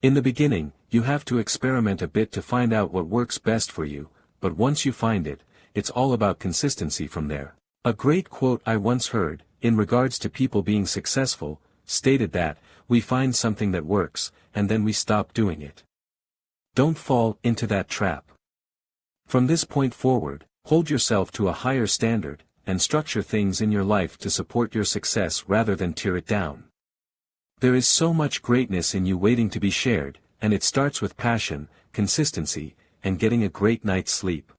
In the beginning, you have to experiment a bit to find out what works best for you, but once you find it, it's all about consistency from there. A great quote I once heard, in regards to people being successful, stated that, "We find something that works, and then we stop doing it." Don't fall into that trap. From this point forward, hold yourself to a higher standard, and structure things in your life to support your success rather than tear it down. There is so much greatness in you waiting to be shared, and it starts with passion, consistency, and getting a great night's sleep.